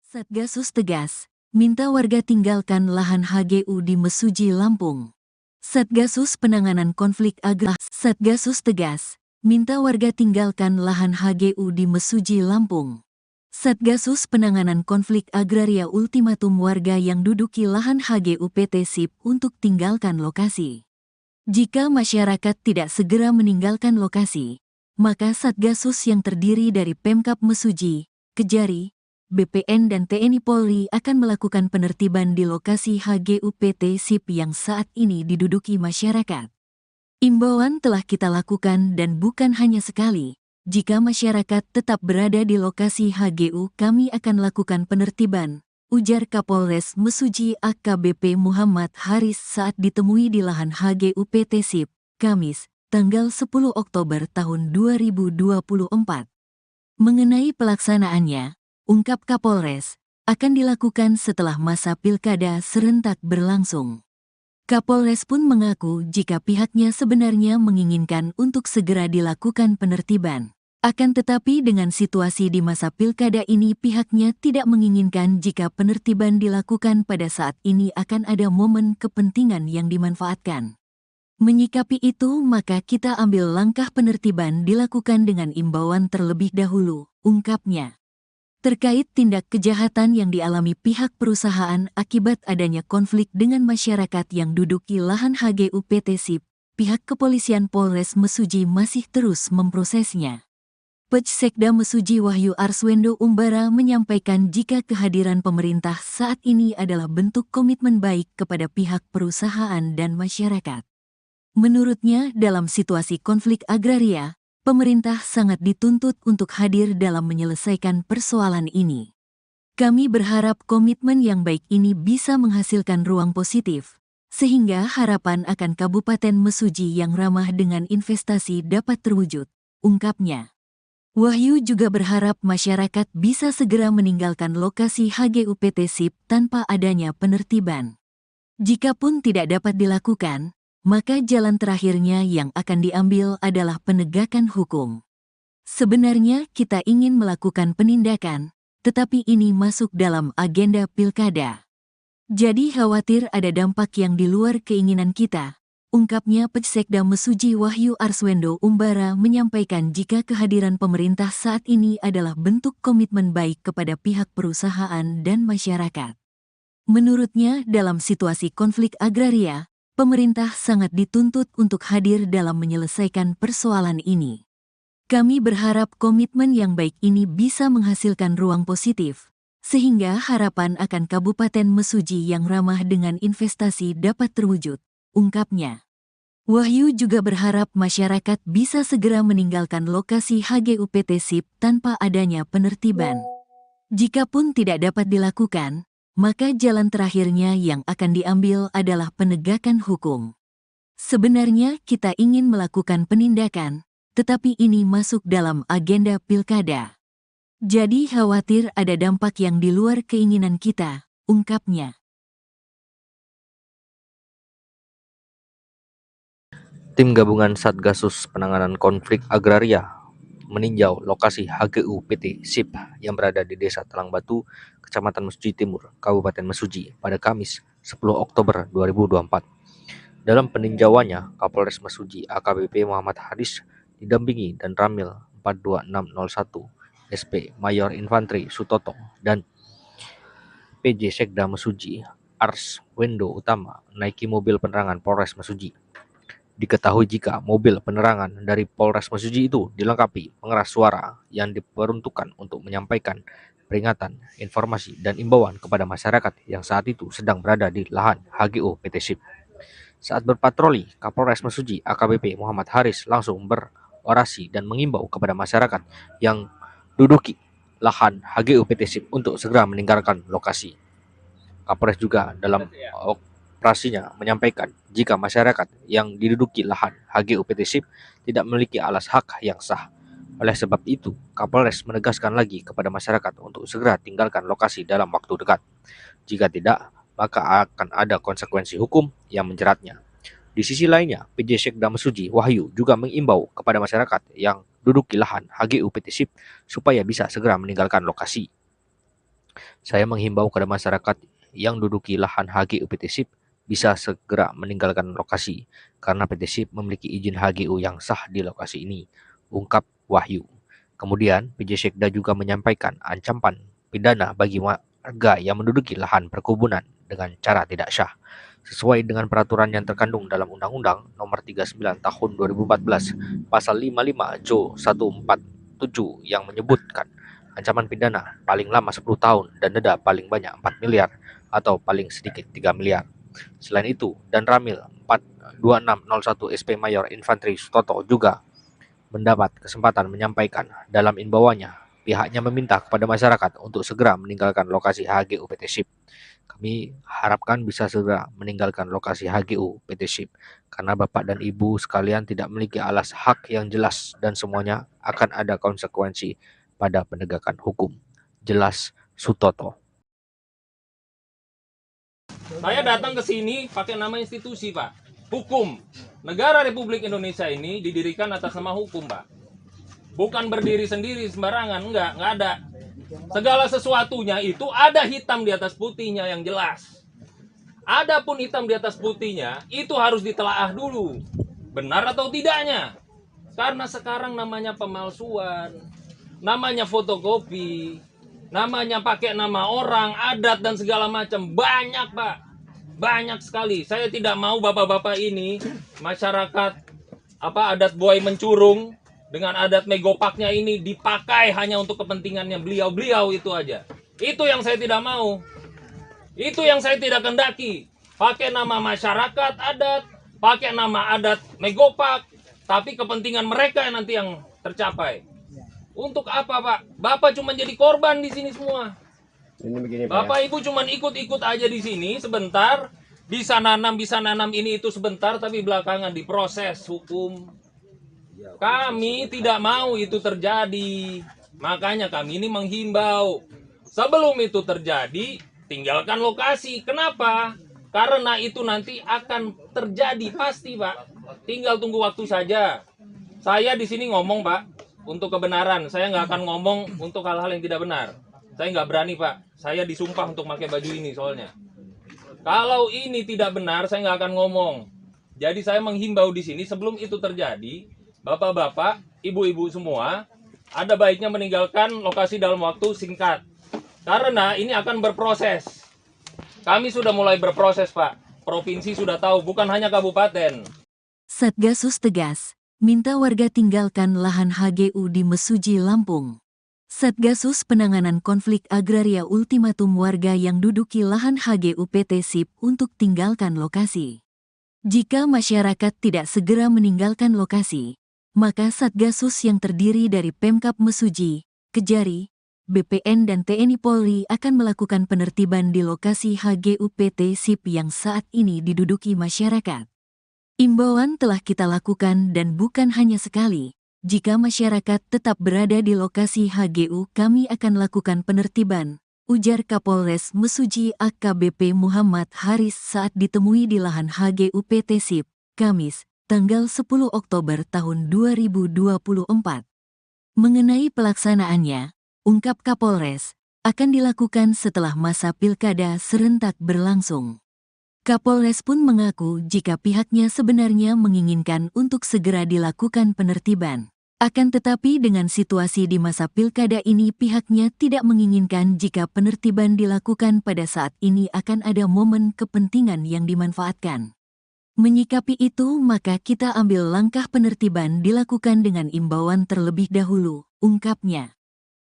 Satgasus tegas, minta warga tinggalkan lahan HGU di Mesuji, Lampung. Satgasus Penanganan Konflik Agraria. Satgasus tegas, minta warga tinggalkan lahan HGU di Mesuji, Lampung. Satgasus Penanganan Konflik Agraria ultimatum warga yang duduki lahan HGU PT SIP untuk tinggalkan lokasi. Jika masyarakat tidak segera meninggalkan lokasi, maka Satgasus yang terdiri dari Pemkab Mesuji, Kejari, BPN dan TNI Polri akan melakukan penertiban di lokasi HGU PT SIP yang saat ini diduduki masyarakat. Imbauan telah kita lakukan dan bukan hanya sekali. Jika masyarakat tetap berada di lokasi HGU, kami akan lakukan penertiban, ujar Kapolres Mesuji AKBP Muhammad Haris saat ditemui di lahan HGU PT SIP, Kamis, tanggal 10 Oktober tahun 2024. Mengenai pelaksanaannya, ungkap Kapolres, akan dilakukan setelah masa pilkada serentak berlangsung. Kapolres pun mengaku jika pihaknya sebenarnya menginginkan untuk segera dilakukan penertiban. Akan tetapi dengan situasi di masa pilkada ini pihaknya tidak menginginkan jika penertiban dilakukan pada saat ini akan ada momen kepentingan yang dimanfaatkan. Menyikapi itu maka kita ambil langkah penertiban dilakukan dengan imbauan terlebih dahulu, ungkapnya. Terkait tindak kejahatan yang dialami pihak perusahaan akibat adanya konflik dengan masyarakat yang duduki lahan HGU PT SIP, pihak kepolisian Polres Mesuji masih terus memprosesnya. Pejsekda Mesuji Wahyu Arswendo Umbara menyampaikan jika kehadiran pemerintah saat ini adalah bentuk komitmen baik kepada pihak perusahaan dan masyarakat. Menurutnya, dalam situasi konflik agraria, pemerintah sangat dituntut untuk hadir dalam menyelesaikan persoalan ini. Kami berharap komitmen yang baik ini bisa menghasilkan ruang positif, sehingga harapan akan Kabupaten Mesuji yang ramah dengan investasi dapat terwujud, ungkapnya. Wahyu juga berharap masyarakat bisa segera meninggalkan lokasi HGU PT SIP tanpa adanya penertiban. Jikapun tidak dapat dilakukan, maka jalan terakhirnya yang akan diambil adalah penegakan hukum. Sebenarnya kita ingin melakukan penindakan, tetapi ini masuk dalam agenda pilkada. Jadi khawatir ada dampak yang di luar keinginan kita, ungkapnya Pejsekda Mesuji Wahyu Arswendo Umbara menyampaikan jika kehadiran pemerintah saat ini adalah bentuk komitmen baik kepada pihak perusahaan dan masyarakat. Menurutnya dalam situasi konflik agraria, pemerintah sangat dituntut untuk hadir dalam menyelesaikan persoalan ini. Kami berharap komitmen yang baik ini bisa menghasilkan ruang positif, sehingga harapan akan Kabupaten Mesuji yang ramah dengan investasi dapat terwujud, ungkapnya. Wahyu juga berharap masyarakat bisa segera meninggalkan lokasi HGU PT SIP tanpa adanya penertiban. Jikapun tidak dapat dilakukan, maka jalan terakhirnya yang akan diambil adalah penegakan hukum. Sebenarnya kita ingin melakukan penindakan, tetapi ini masuk dalam agenda pilkada. Jadi khawatir ada dampak yang di luar keinginan kita, ungkapnya. Tim gabungan Satgasus Penanganan Konflik Agraria meninjau lokasi HGU PT SIP yang berada di Desa Telang Batu, Kecamatan Mesuji Timur, Kabupaten Mesuji pada Kamis 10 Oktober 2024. Dalam peninjauannya, Kapolres Mesuji AKBP Muhammad Haris didampingi dan Ramil 42601 SP Mayor Infantri Sutoto dan PJ Sekda Mesuji Arswendo Utama naiki mobil penerangan Polres Mesuji. Diketahui jika mobil penerangan dari Polres Mesuji itu dilengkapi pengeras suara yang diperuntukkan untuk menyampaikan peringatan, informasi, dan imbauan kepada masyarakat yang saat itu sedang berada di lahan HGU PT SIP. Saat berpatroli, Kapolres Mesuji AKBP Muhammad Haris langsung berorasi dan mengimbau kepada masyarakat yang duduki lahan HGU PT SIP untuk segera meninggalkan lokasi. Kapolres juga dalam operasinya menyampaikan jika masyarakat yang diduduki lahan HGU PT SIP tidak memiliki alas hak yang sah. Oleh sebab itu, Kapolres menegaskan lagi kepada masyarakat untuk segera tinggalkan lokasi dalam waktu dekat. Jika tidak, maka akan ada konsekuensi hukum yang menjeratnya. Di sisi lainnya, PJ Sekda Mesuji Wahyu juga mengimbau kepada masyarakat yang duduki lahan HGU PT SIP supaya bisa segera meninggalkan lokasi. Saya menghimbau kepada masyarakat yang duduki lahan HGU PT SIP bisa segera meninggalkan lokasi karena PT SIP memiliki izin HGU yang sah di lokasi ini, ungkap Wahyu. Kemudian, PJ Sekda juga menyampaikan ancaman pidana bagi warga yang menduduki lahan perkebunan dengan cara tidak syah, sesuai dengan peraturan yang terkandung dalam Undang-Undang Nomor 39 Tahun 2014, Pasal 55 Jo 147 yang menyebutkan ancaman pidana paling lama 10 tahun dan denda paling banyak 4 miliar atau paling sedikit 3 miliar. Selain itu, Dan Ramil 42601 SP Mayor Infanteri Sutoto juga mendapat kesempatan menyampaikan dalam imbauannya, pihaknya meminta kepada masyarakat untuk segera meninggalkan lokasi HGU PT SIP. Kami harapkan bisa segera meninggalkan lokasi HGU PT SIP karena Bapak dan Ibu sekalian tidak memiliki alas hak yang jelas dan semuanya akan ada konsekuensi pada penegakan hukum. Jelas Sutoto. Saya datang ke sini pakai nama institusi, Pak. Hukum. Negara Republik Indonesia ini didirikan atas nama hukum, Pak. Bukan berdiri sendiri sembarangan, enggak ada. Segala sesuatunya itu ada hitam di atas putihnya yang jelas. Adapun hitam di atas putihnya itu harus ditelaah dulu. Benar atau tidaknya. Karena sekarang namanya pemalsuan, namanya fotokopi, namanya pakai nama orang, adat dan segala macam. Banyak, Pak. Banyak sekali. Saya tidak mau bapak-bapak ini, masyarakat adat buaya mencurung dengan adat megopaknya ini dipakai hanya untuk kepentingannya beliau-beliau itu aja. Itu yang saya tidak mau. Itu yang saya tidak kendaki. Pakai nama masyarakat adat, pakai nama adat megopak, tapi kepentingan mereka yang nanti yang tercapai. Untuk apa, Pak? Bapak cuma jadi korban di sini semua. Ini begini, Bapak Ibu cuma ikut-ikut aja di sini sebentar, bisa nanam ini itu sebentar, tapi belakangan diproses hukum. Kami tidak mau itu terjadi. Makanya kami ini menghimbau, sebelum itu terjadi, tinggalkan lokasi. Kenapa? Karena itu nanti akan terjadi pasti, Pak. Tinggal tunggu waktu saja. Saya di sini ngomong, Pak, untuk kebenaran. Saya nggak akan ngomong untuk hal-hal yang tidak benar. Saya nggak berani, Pak. Saya disumpah untuk pakai baju ini soalnya. Kalau ini tidak benar, saya nggak akan ngomong. Jadi saya menghimbau di sini sebelum itu terjadi, bapak-bapak, ibu-ibu semua, ada baiknya meninggalkan lokasi dalam waktu singkat. Karena ini akan berproses. Kami sudah mulai berproses, Pak. Provinsi sudah tahu, bukan hanya kabupaten. Satgasus tegas, minta warga tinggalkan lahan HGU di Mesuji, Lampung. Satgasus Penanganan Konflik Agraria ultimatum warga yang duduki lahan HGU PT SIP untuk tinggalkan lokasi. Jika masyarakat tidak segera meninggalkan lokasi, maka Satgasus yang terdiri dari Pemkab Mesuji, Kejari, BPN dan TNI Polri akan melakukan penertiban di lokasi HGU PT SIP yang saat ini diduduki masyarakat. Imbauan telah kita lakukan dan bukan hanya sekali. Jika masyarakat tetap berada di lokasi HGU, kami akan lakukan penertiban, ujar Kapolres Mesuji AKBP Muhammad Haris saat ditemui di lahan HGU PT SIP, Kamis, tanggal 10 Oktober tahun 2024. Mengenai pelaksanaannya, ungkap Kapolres, akan dilakukan setelah masa pilkada serentak berlangsung. Kapolres pun mengaku jika pihaknya sebenarnya menginginkan untuk segera dilakukan penertiban. Akan tetapi dengan situasi di masa pilkada ini pihaknya tidak menginginkan jika penertiban dilakukan pada saat ini akan ada momen kepentingan yang dimanfaatkan. Menyikapi itu maka kita ambil langkah penertiban dilakukan dengan imbauan terlebih dahulu, ungkapnya.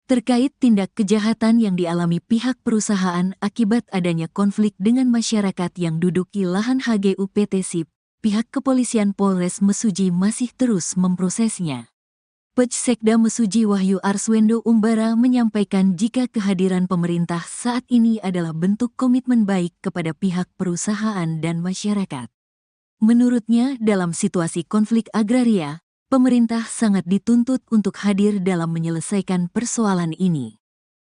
Terkait tindak kejahatan yang dialami pihak perusahaan akibat adanya konflik dengan masyarakat yang duduki lahan HGU PT SIP, pihak kepolisian Polres Mesuji masih terus memprosesnya. Pej Sekda Mesuji Wahyu Arswendo Umbara menyampaikan jika kehadiran pemerintah saat ini adalah bentuk komitmen baik kepada pihak perusahaan dan masyarakat. Menurutnya, dalam situasi konflik agraria, pemerintah sangat dituntut untuk hadir dalam menyelesaikan persoalan ini.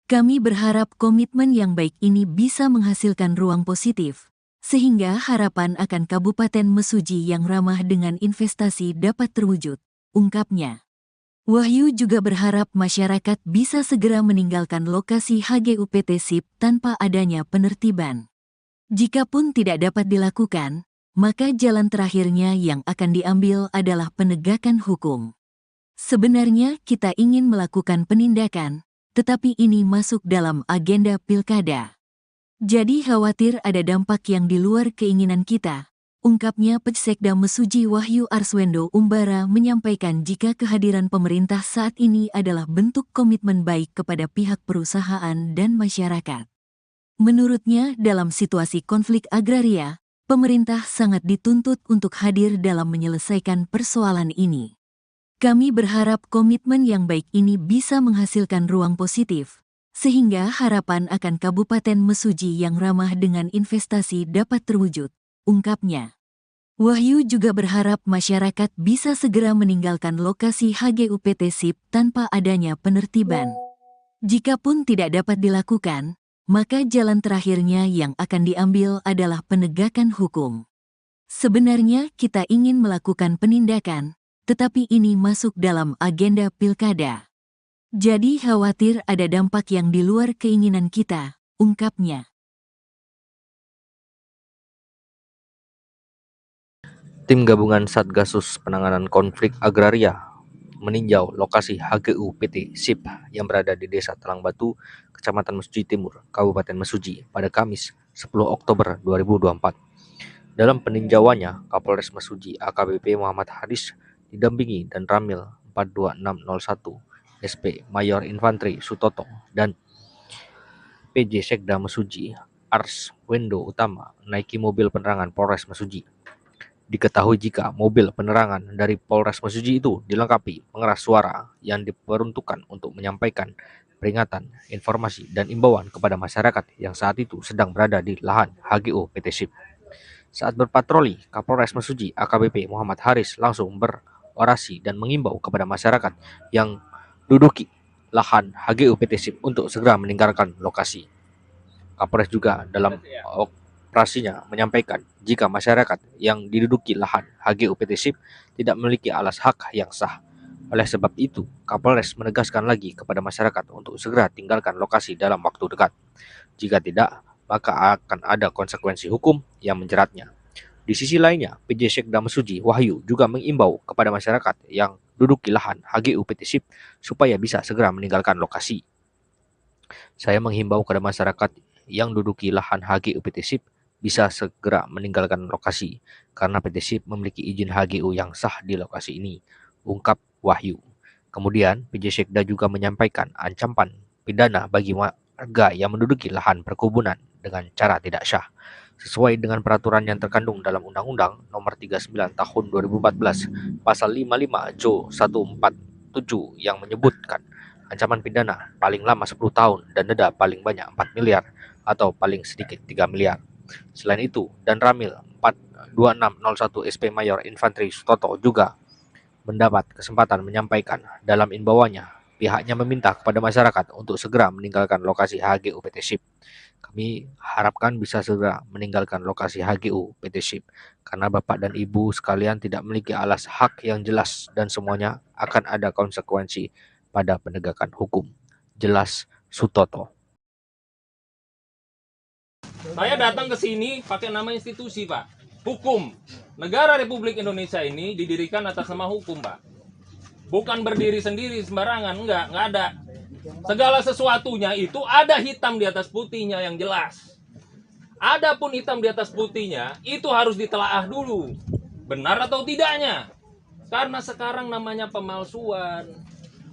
Kami berharap komitmen yang baik ini bisa menghasilkan ruang positif, sehingga harapan akan Kabupaten Mesuji yang ramah dengan investasi dapat terwujud, ungkapnya. Wahyu juga berharap masyarakat bisa segera meninggalkan lokasi HGUPT SIP tanpa adanya penertiban. Jikapun tidak dapat dilakukan, maka jalan terakhirnya yang akan diambil adalah penegakan hukum. Sebenarnya kita ingin melakukan penindakan, tetapi ini masuk dalam agenda pilkada. Jadi khawatir ada dampak yang di luar keinginan kita, ungkapnya Pecsekda Mesuji Wahyu Arswendo Umbara menyampaikan jika kehadiran pemerintah saat ini adalah bentuk komitmen baik kepada pihak perusahaan dan masyarakat. Menurutnya, dalam situasi konflik agraria, pemerintah sangat dituntut untuk hadir dalam menyelesaikan persoalan ini. Kami berharap komitmen yang baik ini bisa menghasilkan ruang positif, sehingga harapan akan Kabupaten Mesuji yang ramah dengan investasi dapat terwujud, ungkapnya. Wahyu juga berharap masyarakat bisa segera meninggalkan lokasi HGUPT SIP tanpa adanya penertiban. Jikapun tidak dapat dilakukan, maka jalan terakhirnya yang akan diambil adalah penegakan hukum. Sebenarnya kita ingin melakukan penindakan, tetapi ini masuk dalam agenda pilkada. Jadi khawatir ada dampak yang di luar keinginan kita, ungkapnya. Tim gabungan Satgasus Penanganan Konflik Agraria meninjau lokasi HGU PT SIP yang berada di Desa Talang Batu, Kecamatan Mesuji Timur, Kabupaten Mesuji pada Kamis 10 Oktober 2024. Dalam peninjauannya, Kapolres Mesuji AKBP Muhammad Haris didampingi dan Ramil 42601 SP Mayor Infantri Sutoto dan PJ Sekda Mesuji Arswendo Utama naiki mobil penerangan Polres Mesuji. Diketahui jika mobil penerangan dari Polres Mesuji itu dilengkapi pengeras suara yang diperuntukkan untuk menyampaikan peringatan, informasi, dan imbauan kepada masyarakat yang saat itu sedang berada di lahan HGU PT SIP. Saat berpatroli, Kapolres Mesuji AKBP Muhammad Haris langsung berorasi dan mengimbau kepada masyarakat yang duduki lahan HGU PT SIP untuk segera meninggalkan lokasi. Kapolres juga dalam operasinya menyampaikan jika masyarakat yang diduduki lahan HGU PT SIP tidak memiliki alas hak yang sah. Oleh sebab itu, Kapolres menegaskan lagi kepada masyarakat untuk segera tinggalkan lokasi dalam waktu dekat. Jika tidak, maka akan ada konsekuensi hukum yang menjeratnya. Di sisi lainnya, PJ Sekda Mesuji Wahyu juga mengimbau kepada masyarakat yang duduki lahan HGU PT SIP supaya bisa segera meninggalkan lokasi. Saya menghimbau kepada masyarakat yang duduki lahan HGU PT SIP bisa segera meninggalkan lokasi karena PT SIP memiliki izin HGU yang sah di lokasi ini, ungkap Wahyu. Kemudian, PJ Sekda juga menyampaikan ancaman pidana bagi warga yang menduduki lahan perkebunan dengan cara tidak syah, sesuai dengan peraturan yang terkandung dalam Undang-Undang Nomor 39 Tahun 2014 Pasal 55 Jo 147 yang menyebutkan ancaman pidana paling lama 10 tahun dan denda paling banyak 4 miliar atau paling sedikit 3 miliar. Selain itu, dan Ramil 42601 SP Mayor Infantri Sutoto juga mendapat kesempatan menyampaikan dalam imbauannya, pihaknya meminta kepada masyarakat untuk segera meninggalkan lokasi HGU PT SIP. Kami harapkan bisa segera meninggalkan lokasi HGU PT SIP karena Bapak dan Ibu sekalian tidak memiliki alas hak yang jelas dan semuanya akan ada konsekuensi pada penegakan hukum. Jelas Sutoto. Saya datang ke sini pakai nama institusi, Pak. Hukum. Negara Republik Indonesia ini didirikan atas nama hukum, Pak. Bukan berdiri sendiri sembarangan, enggak ada. Segala sesuatunya itu ada hitam di atas putihnya yang jelas. Adapun hitam di atas putihnya itu harus ditelaah dulu. Benar atau tidaknya. Karena sekarang namanya pemalsuan,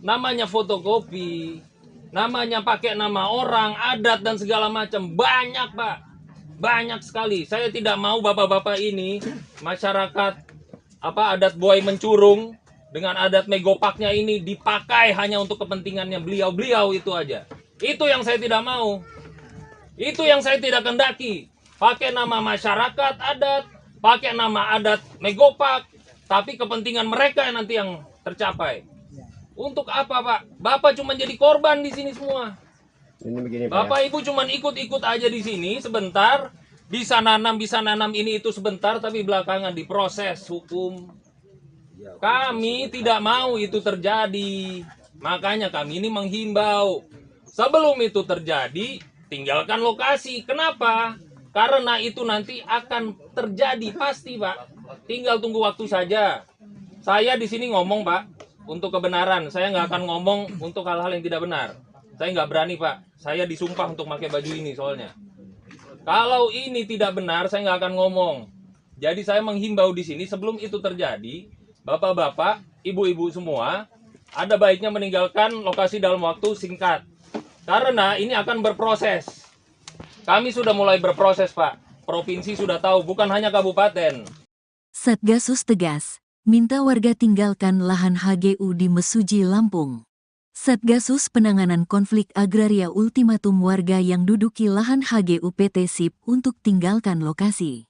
namanya fotokopi, namanya pakai nama orang, adat dan segala macam. Banyak, Pak. Banyak sekali. Saya tidak mau bapak-bapak ini masyarakat adat buai mencurung dengan adat megopaknya ini dipakai hanya untuk kepentingannya beliau-beliau itu aja. Itu yang saya tidak mau. Itu yang saya tidak kendaki. Pakai nama masyarakat adat, pakai nama adat megopak, tapi kepentingan mereka yang nanti yang tercapai. Untuk apa, Pak? Bapak cuma jadi korban di sini semua. Ini begini, Bapak Ibu cuma ikut-ikut aja di sini sebentar, bisa nanam ini itu sebentar, tapi belakangan diproses hukum. Kami tidak mau itu terjadi. Makanya kami ini menghimbau. Sebelum itu terjadi, tinggalkan lokasi. Kenapa? Karena itu nanti akan terjadi pasti, Pak. Tinggal tunggu waktu saja. Saya di sini ngomong, Pak, untuk kebenaran. Saya nggak akan ngomong untuk hal-hal yang tidak benar. Saya nggak berani, Pak. Saya disumpah untuk pakai baju ini soalnya. Kalau ini tidak benar, saya nggak akan ngomong. Jadi saya menghimbau di sini sebelum itu terjadi, bapak-bapak, ibu-ibu semua, ada baiknya meninggalkan lokasi dalam waktu singkat. Karena ini akan berproses. Kami sudah mulai berproses, Pak. Provinsi sudah tahu, bukan hanya kabupaten. Satgasus tegas, minta warga tinggalkan lahan HGU di Mesuji, Lampung. Satgasus Penanganan Konflik Agraria ultimatum warga yang duduki lahan HGU PT SIP untuk tinggalkan lokasi.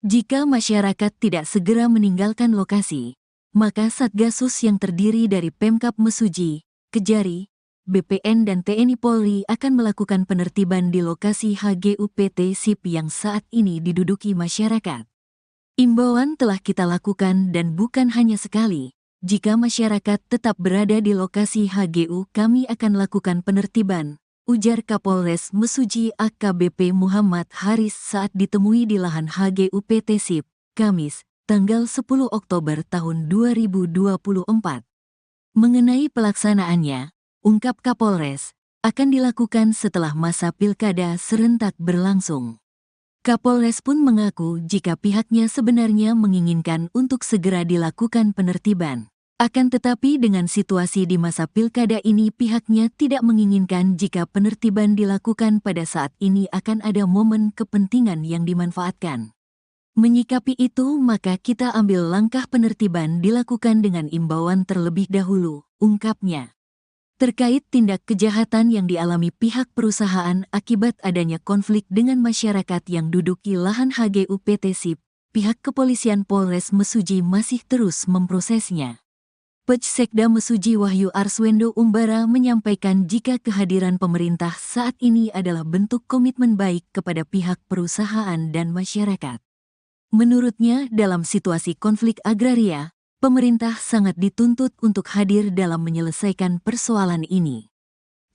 Jika masyarakat tidak segera meninggalkan lokasi, maka Satgasus yang terdiri dari Pemkab Mesuji, Kejari, BPN dan TNI Polri akan melakukan penertiban di lokasi HGU PT SIP yang saat ini diduduki masyarakat. Imbauan telah kita lakukan dan bukan hanya sekali. Jika masyarakat tetap berada di lokasi HGU, kami akan lakukan penertiban, ujar Kapolres Mesuji AKBP Muhammad Haris saat ditemui di lahan HGU PT SIP, Kamis, tanggal 10 Oktober tahun 2024. Mengenai pelaksanaannya, ungkap Kapolres, akan dilakukan setelah masa pilkada serentak berlangsung. Kapolres pun mengaku jika pihaknya sebenarnya menginginkan untuk segera dilakukan penertiban. Akan tetapi dengan situasi di masa pilkada ini pihaknya tidak menginginkan jika penertiban dilakukan pada saat ini akan ada momen kepentingan yang dimanfaatkan. Menyikapi itu maka kita ambil langkah penertiban dilakukan dengan imbauan terlebih dahulu, ungkapnya. Terkait tindak kejahatan yang dialami pihak perusahaan akibat adanya konflik dengan masyarakat yang duduki lahan HGU PT SIP, pihak kepolisian Polres Mesuji masih terus memprosesnya. Pejsekda Mesuji Wahyu Arswendo Umbara menyampaikan jika kehadiran pemerintah saat ini adalah bentuk komitmen baik kepada pihak perusahaan dan masyarakat. Menurutnya, dalam situasi konflik agraria, pemerintah sangat dituntut untuk hadir dalam menyelesaikan persoalan ini.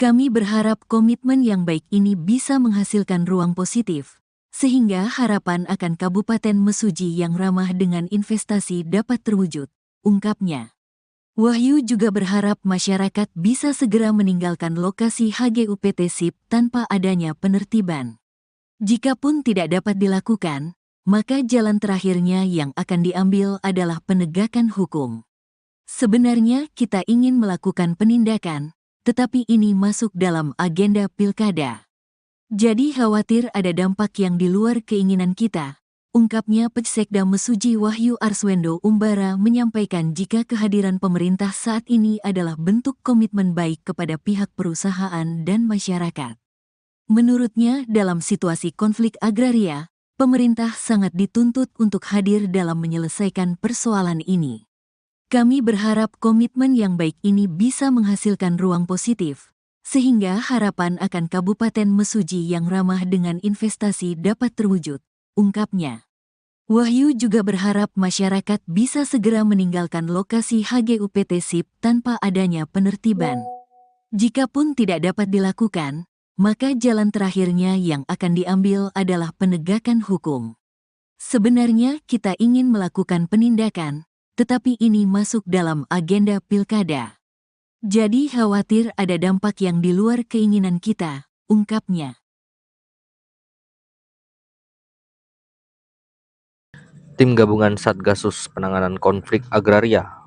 Kami berharap komitmen yang baik ini bisa menghasilkan ruang positif, sehingga harapan akan Kabupaten Mesuji yang ramah dengan investasi dapat terwujud, ungkapnya. Wahyu juga berharap masyarakat bisa segera meninggalkan lokasi HGU PT SIP tanpa adanya penertiban. Jikapun tidak dapat dilakukan, maka jalan terakhirnya yang akan diambil adalah penegakan hukum. Sebenarnya kita ingin melakukan penindakan, tetapi ini masuk dalam agenda pilkada. Jadi khawatir ada dampak yang di luar keinginan kita, ungkapnya Pejsekda Mesuji Wahyu Arswendo Umbara menyampaikan jika kehadiran pemerintah saat ini adalah bentuk komitmen baik kepada pihak perusahaan dan masyarakat. Menurutnya, dalam situasi konflik agraria, pemerintah sangat dituntut untuk hadir dalam menyelesaikan persoalan ini. Kami berharap komitmen yang baik ini bisa menghasilkan ruang positif, sehingga harapan akan Kabupaten Mesuji yang ramah dengan investasi dapat terwujud, ungkapnya. Wahyu juga berharap masyarakat bisa segera meninggalkan lokasi HGU PT SIP tanpa adanya penertiban. Jikapun tidak dapat dilakukan, maka jalan terakhirnya yang akan diambil adalah penegakan hukum. Sebenarnya kita ingin melakukan penindakan, tetapi ini masuk dalam agenda pilkada. Jadi khawatir ada dampak yang di luar keinginan kita, ungkapnya. Tim gabungan Satgasus Penanganan Konflik Agraria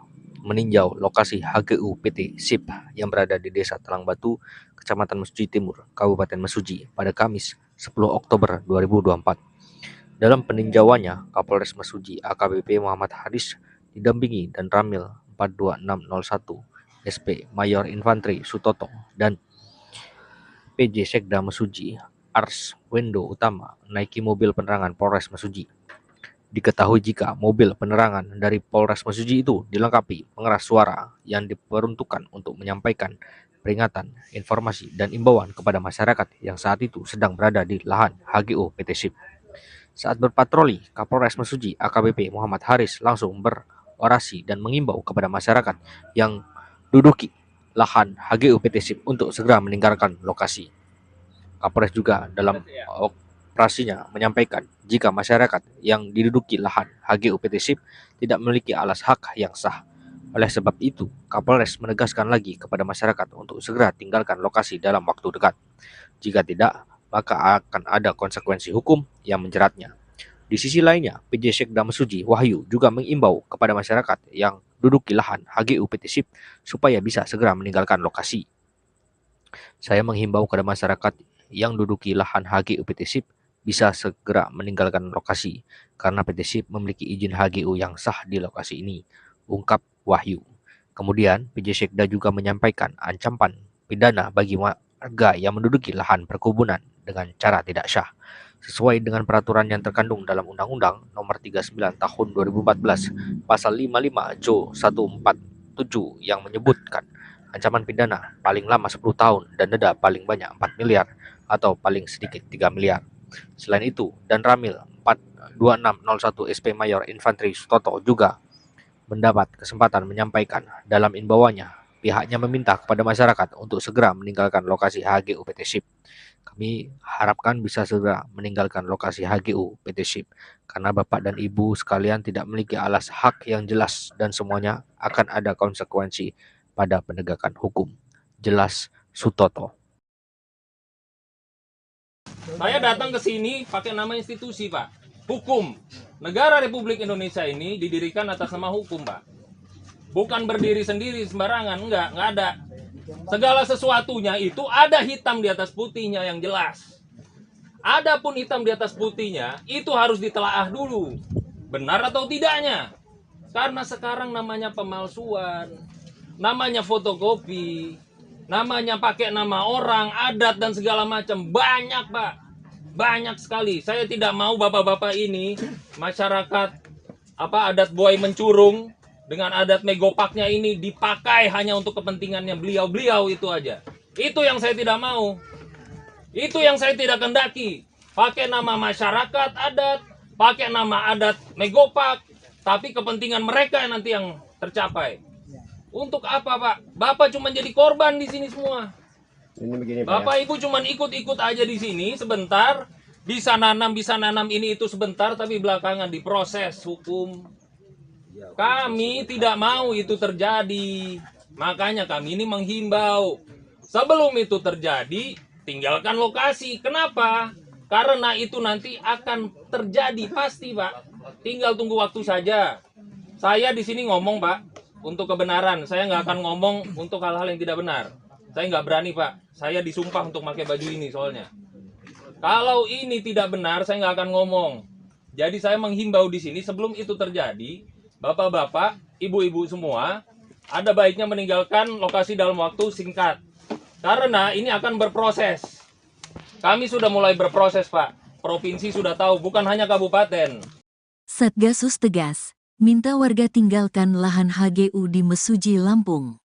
meninjau lokasi HGU PT SIP yang berada di Desa Talang Batu, Kecamatan Mesuji Timur, Kabupaten Mesuji pada Kamis 10 Oktober 2024. Dalam peninjauannya, Kapolres Mesuji AKBP Muhammad Haris didampingi dan Ramil 42601 SP Mayor Infantri Sutoto dan PJ Sekda Mesuji Arswendo Utama naiki mobil penerangan Polres Mesuji. Diketahui jika mobil penerangan dari Polres Mesuji itu dilengkapi pengeras suara yang diperuntukkan untuk menyampaikan peringatan, informasi, dan imbauan kepada masyarakat yang saat itu sedang berada di lahan HGU PT SIP. Saat berpatroli, Kapolres Mesuji AKBP Muhammad Haris langsung orasi dan mengimbau kepada masyarakat yang duduki lahan HGU PT SIP untuk segera meninggalkan lokasi. Kapolres juga dalam operasinya menyampaikan jika masyarakat yang diduduki lahan HGU PT SIP tidak memiliki alas hak yang sah. Oleh sebab itu, Kapolres menegaskan lagi kepada masyarakat untuk segera tinggalkan lokasi dalam waktu dekat. Jika tidak, maka akan ada konsekuensi hukum yang menjeratnya. Di sisi lainnya, PJ Sekda Mesuji Wahyu juga mengimbau kepada masyarakat yang duduki lahan HGU PT SIP supaya bisa segera meninggalkan lokasi. Saya menghimbau kepada masyarakat yang duduki lahan HGU PT SIP bisa segera meninggalkan lokasi karena PT SIP memiliki izin HGU yang sah di lokasi ini, ungkap Wahyu. Kemudian, PJ Sekda juga menyampaikan ancaman pidana bagi warga yang menduduki lahan perkebunan dengan cara tidak sah, sesuai dengan peraturan yang terkandung dalam Undang-Undang Nomor 39 Tahun 2014 Pasal 55 Jo 147 yang menyebutkan ancaman pidana paling lama 10 tahun dan denda paling banyak 4 miliar atau paling sedikit 3 miliar. Selain itu, Dan Ramil 42601 SP Mayor Infanteri Sutoto juga mendapat kesempatan menyampaikan dalam imbauannya, pihaknya meminta kepada masyarakat untuk segera meninggalkan lokasi HGU PT SIP. Kami harapkan bisa segera meninggalkan lokasi HGU PT SIP karena Bapak dan Ibu sekalian tidak memiliki alas hak yang jelas dan semuanya akan ada konsekuensi pada penegakan hukum. Jelas Sutoto. Saya datang ke sini pakai nama institusi, Pak. Hukum. Negara Republik Indonesia ini didirikan atas nama hukum, Pak. Bukan berdiri sendiri sembarangan, enggak ada. Segala sesuatunya itu ada hitam di atas putihnya yang jelas. Adapun hitam di atas putihnya itu harus ditelaah dulu. Benar atau tidaknya. Karena sekarang namanya pemalsuan, namanya fotokopi, namanya pakai nama orang, adat dan segala macam. Banyak, Pak. Banyak sekali. Saya tidak mau bapak-bapak ini masyarakat adat buai mencurung dengan adat megopaknya ini dipakai hanya untuk kepentingannya beliau-beliau itu aja. Itu yang saya tidak mau. Itu yang saya tidak kendaki. Pakai nama masyarakat adat, pakai nama adat megopak, tapi kepentingan mereka yang nanti yang tercapai. Untuk apa, Pak? Bapak cuma jadi korban di sini semua. Ini begini, Bapak Ibu cuma ikut-ikut aja di sini sebentar, bisa nanam ini itu sebentar, tapi belakangan diproses hukum. Kami tidak mau itu terjadi. Makanya kami ini menghimbau. Sebelum itu terjadi, tinggalkan lokasi. Kenapa? Karena itu nanti akan terjadi pasti, Pak. Tinggal tunggu waktu saja. Saya di sini ngomong, Pak, untuk kebenaran. Saya nggak akan ngomong untuk hal-hal yang tidak benar. Saya nggak berani, Pak. Saya disumpah untuk pakai baju ini soalnya. Kalau ini tidak benar, saya nggak akan ngomong. Jadi saya menghimbau di sini sebelum itu terjadi, bapak-bapak, ibu-ibu semua, ada baiknya meninggalkan lokasi dalam waktu singkat. Karena ini akan berproses. Kami sudah mulai berproses, Pak. Provinsi sudah tahu, bukan hanya kabupaten. Satgasus tegas, minta warga tinggalkan lahan HGU di Mesuji, Lampung.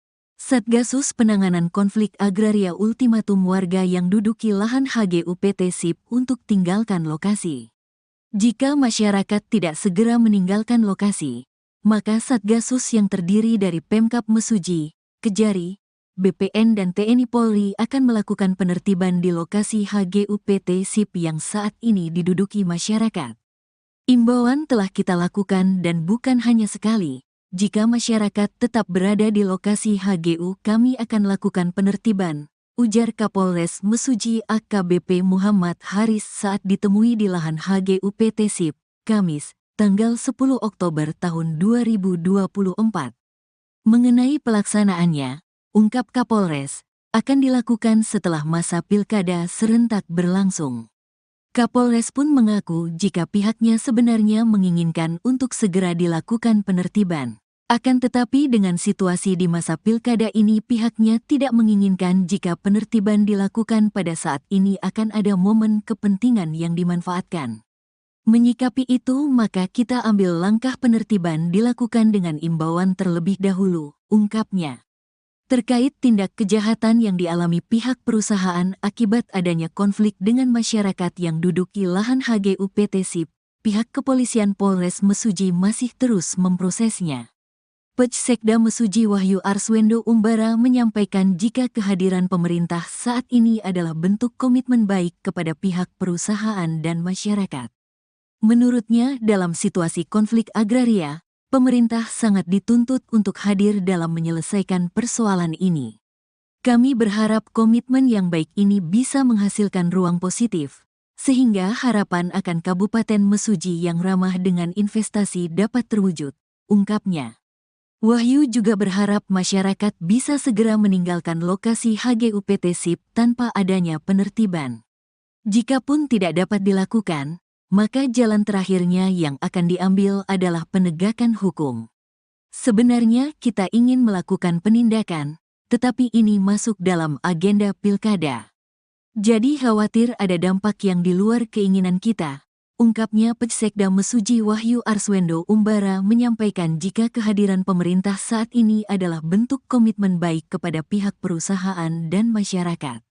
Satgasus Penanganan Konflik Agraria ultimatum warga yang duduki lahan HGU PT SIP untuk tinggalkan lokasi. Jika masyarakat tidak segera meninggalkan lokasi, maka Satgasus yang terdiri dari Pemkab Mesuji, Kejari, BPN dan TNI Polri akan melakukan penertiban di lokasi HGU PT SIP yang saat ini diduduki masyarakat. Imbauan telah kita lakukan dan bukan hanya sekali. Jika masyarakat tetap berada di lokasi HGU, kami akan lakukan penertiban, ujar Kapolres Mesuji AKBP Muhammad Haris saat ditemui di lahan HGU PT SIP, Kamis, tanggal 10 Oktober tahun 2024. Mengenai pelaksanaannya, ungkap Kapolres, akan dilakukan setelah masa pilkada serentak berlangsung. Kapolres pun mengaku jika pihaknya sebenarnya menginginkan untuk segera dilakukan penertiban. Akan tetapi dengan situasi di masa pilkada ini pihaknya tidak menginginkan jika penertiban dilakukan pada saat ini akan ada momen kepentingan yang dimanfaatkan. Menyikapi itu maka kita ambil langkah penertiban dilakukan dengan imbauan terlebih dahulu, ungkapnya. Terkait tindak kejahatan yang dialami pihak perusahaan akibat adanya konflik dengan masyarakat yang duduki lahan HGU PT SIP, pihak kepolisian Polres Mesuji masih terus memprosesnya. Pej Sekda Mesuji Wahyu Arswendo Umbara menyampaikan jika kehadiran pemerintah saat ini adalah bentuk komitmen baik kepada pihak perusahaan dan masyarakat. Menurutnya, dalam situasi konflik agraria, pemerintah sangat dituntut untuk hadir dalam menyelesaikan persoalan ini. Kami berharap komitmen yang baik ini bisa menghasilkan ruang positif, sehingga harapan akan Kabupaten Mesuji yang ramah dengan investasi dapat terwujud, ungkapnya. Wahyu juga berharap masyarakat bisa segera meninggalkan lokasi HGUPT SIP tanpa adanya penertiban. Jikapun tidak dapat dilakukan, maka jalan terakhirnya yang akan diambil adalah penegakan hukum. Sebenarnya kita ingin melakukan penindakan, tetapi ini masuk dalam agenda pilkada. Jadi khawatir ada dampak yang di luar keinginan kita, ungkapnya Pej Sekda Mesuji Wahyu Arswendo Umbara menyampaikan jika kehadiran pemerintah saat ini adalah bentuk komitmen baik kepada pihak perusahaan dan masyarakat.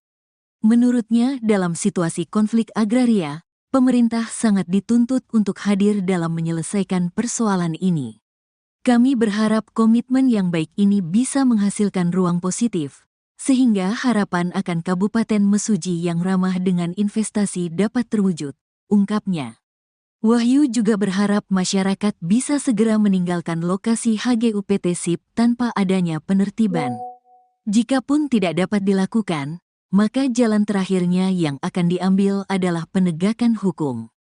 Menurutnya, dalam situasi konflik agraria, pemerintah sangat dituntut untuk hadir dalam menyelesaikan persoalan ini. Kami berharap komitmen yang baik ini bisa menghasilkan ruang positif, sehingga harapan akan Kabupaten Mesuji yang ramah dengan investasi dapat terwujud, ungkapnya. Wahyu juga berharap masyarakat bisa segera meninggalkan lokasi HGUPT SIP tanpa adanya penertiban. Jikapun tidak dapat dilakukan, maka jalan terakhirnya yang akan diambil adalah penegakan hukum.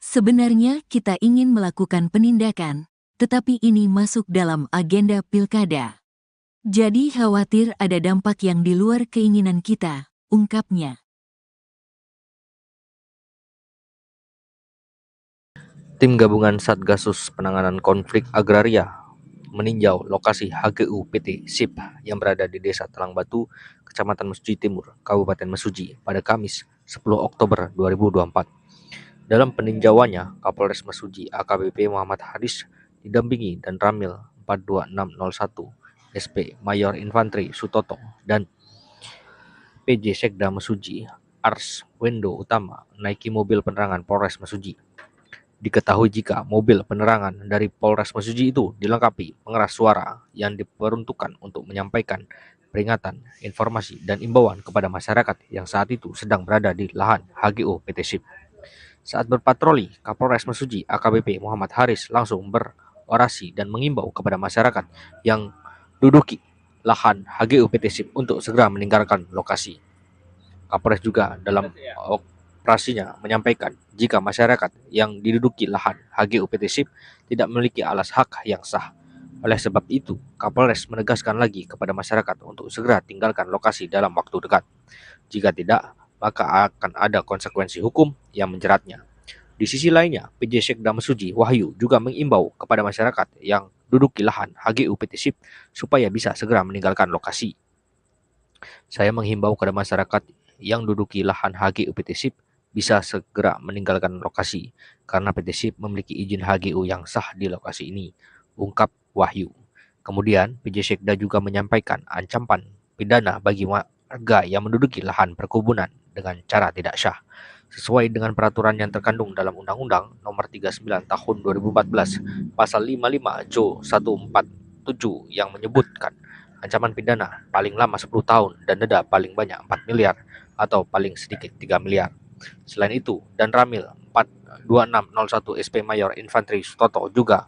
Sebenarnya kita ingin melakukan penindakan, tetapi ini masuk dalam agenda pilkada. Jadi khawatir ada dampak yang di luar keinginan kita, ungkapnya. Tim gabungan Satgasus Penanganan Konflik Agraria meninjau lokasi HGU PT SIP yang berada di Desa Talang Batu, Kecamatan Mesuji Timur, Kabupaten Mesuji pada Kamis 10 Oktober 2024. Dalam peninjauannya, Kapolres Mesuji AKBP Muhammad Haris didampingi dan Ramil 42601 SP Mayor Infantri Sutoto dan PJ Sekda Mesuji Arswendo Utama naiki mobil penerangan Polres Mesuji. Diketahui jika mobil penerangan dari Polres Mesuji itu dilengkapi pengeras suara yang diperuntukkan untuk menyampaikan peringatan, informasi, dan imbauan kepada masyarakat yang saat itu sedang berada di lahan HGU PT SIP. Saat berpatroli, Kapolres Mesuji AKBP Muhammad Haris langsung berorasi dan mengimbau kepada masyarakat yang duduki lahan HGU PT SIP untuk segera meninggalkan lokasi. Kapolres juga dalam operasinya menyampaikan jika masyarakat yang diduduki lahan HGU PT SIP tidak memiliki alas hak yang sah. Oleh sebab itu, Kapolres menegaskan lagi kepada masyarakat untuk segera tinggalkan lokasi dalam waktu dekat. Jika tidak, maka akan ada konsekuensi hukum yang menjeratnya. Di sisi lainnya, PJ Sekda Mesuji Wahyu juga mengimbau kepada masyarakat yang duduki lahan HGU PT SIP supaya bisa segera meninggalkan lokasi. Saya menghimbau kepada masyarakat yang duduki lahan HGU PT SIP bisa segera meninggalkan lokasi karena PT SIP memiliki izin HGU yang sah di lokasi ini, ungkap Wahyu. Kemudian, PJ Sekda juga menyampaikan ancaman pidana bagi warga yang menduduki lahan perkebunan dengan cara tidak syah, sesuai dengan peraturan yang terkandung dalam Undang-Undang Nomor 39 Tahun 2014 Pasal 55 Jo 147 yang menyebutkan ancaman pidana paling lama 10 tahun dan denda paling banyak 4 miliar atau paling sedikit 3 miliar. Selain itu, Dan Ramil 42601 SP Mayor Infantri Sutoto juga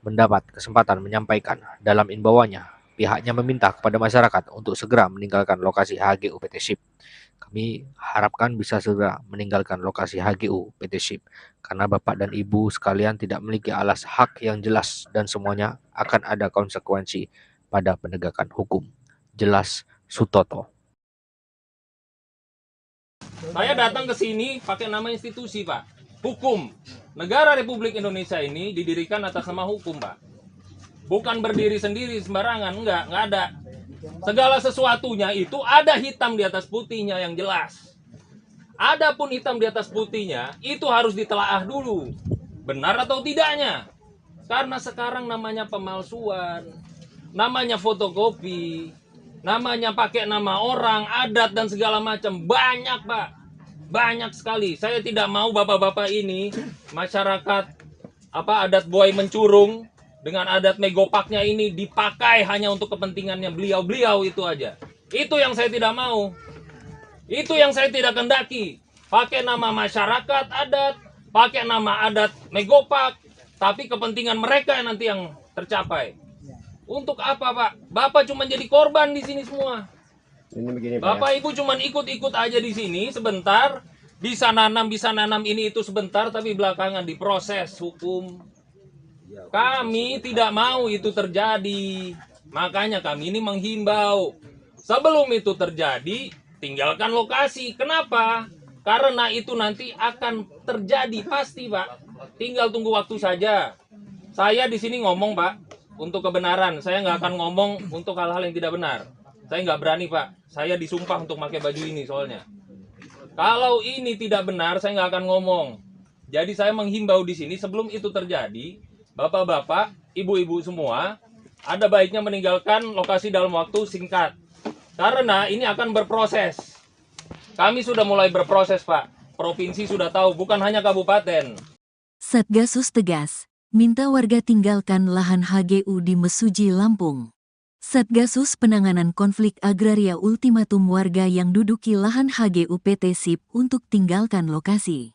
mendapat kesempatan menyampaikan dalam imbauannya, pihaknya meminta kepada masyarakat untuk segera meninggalkan lokasi HGU PT SIP. Kami harapkan bisa segera meninggalkan lokasi HGU PT SIP karena Bapak dan Ibu sekalian tidak memiliki alas hak yang jelas dan semuanya akan ada konsekuensi pada penegakan hukum. Jelas Sutoto. Saya datang ke sini pakai nama institusi, Pak. Hukum. Negara Republik Indonesia ini didirikan atas nama hukum, Pak. Bukan berdiri sendiri sembarangan, enggak ada. Segala sesuatunya itu ada hitam di atas putihnya yang jelas. Adapun hitam di atas putihnya itu harus ditelaah dulu. Benar atau tidaknya. Karena sekarang namanya pemalsuan, namanya fotokopi, namanya pakai nama orang, adat dan segala macam. Banyak, Pak. Banyak sekali. Saya tidak mau bapak-bapak ini masyarakat adat buaya mencurung dengan adat megopaknya ini dipakai hanya untuk kepentingannya beliau-beliau itu aja. Itu yang saya tidak mau. Itu yang saya tidak kendaki. Pakai nama masyarakat adat, pakai nama adat megopak, tapi kepentingan mereka yang nanti yang tercapai. Untuk apa, Pak? Bapak cuma jadi korban di sini semua. Ini begini, Pak, Bapak Ibu cuma ikut-ikut aja di sini sebentar, bisa nanam ini itu sebentar, tapi belakangan diproses hukum. Kami tidak mau itu terjadi. Makanya kami ini menghimbau. Sebelum itu terjadi, tinggalkan lokasi. Kenapa? Karena itu nanti akan terjadi pasti, Pak. Tinggal tunggu waktu saja. Saya di sini ngomong, Pak, untuk kebenaran. Saya nggak akan ngomong untuk hal-hal yang tidak benar. Saya nggak berani, Pak. Saya disumpah untuk pakai baju ini soalnya. Kalau ini tidak benar, saya nggak akan ngomong. Jadi saya menghimbau di sini sebelum itu terjadi, bapak-bapak, ibu-ibu semua, ada baiknya meninggalkan lokasi dalam waktu singkat. Karena ini akan berproses. Kami sudah mulai berproses, Pak. Provinsi sudah tahu, bukan hanya kabupaten. Satgasus tegas, minta warga tinggalkan lahan HGU di Mesuji, Lampung. Satgasus Penanganan Konflik Agraria ultimatum warga yang duduki lahan HGU PT SIP untuk tinggalkan lokasi.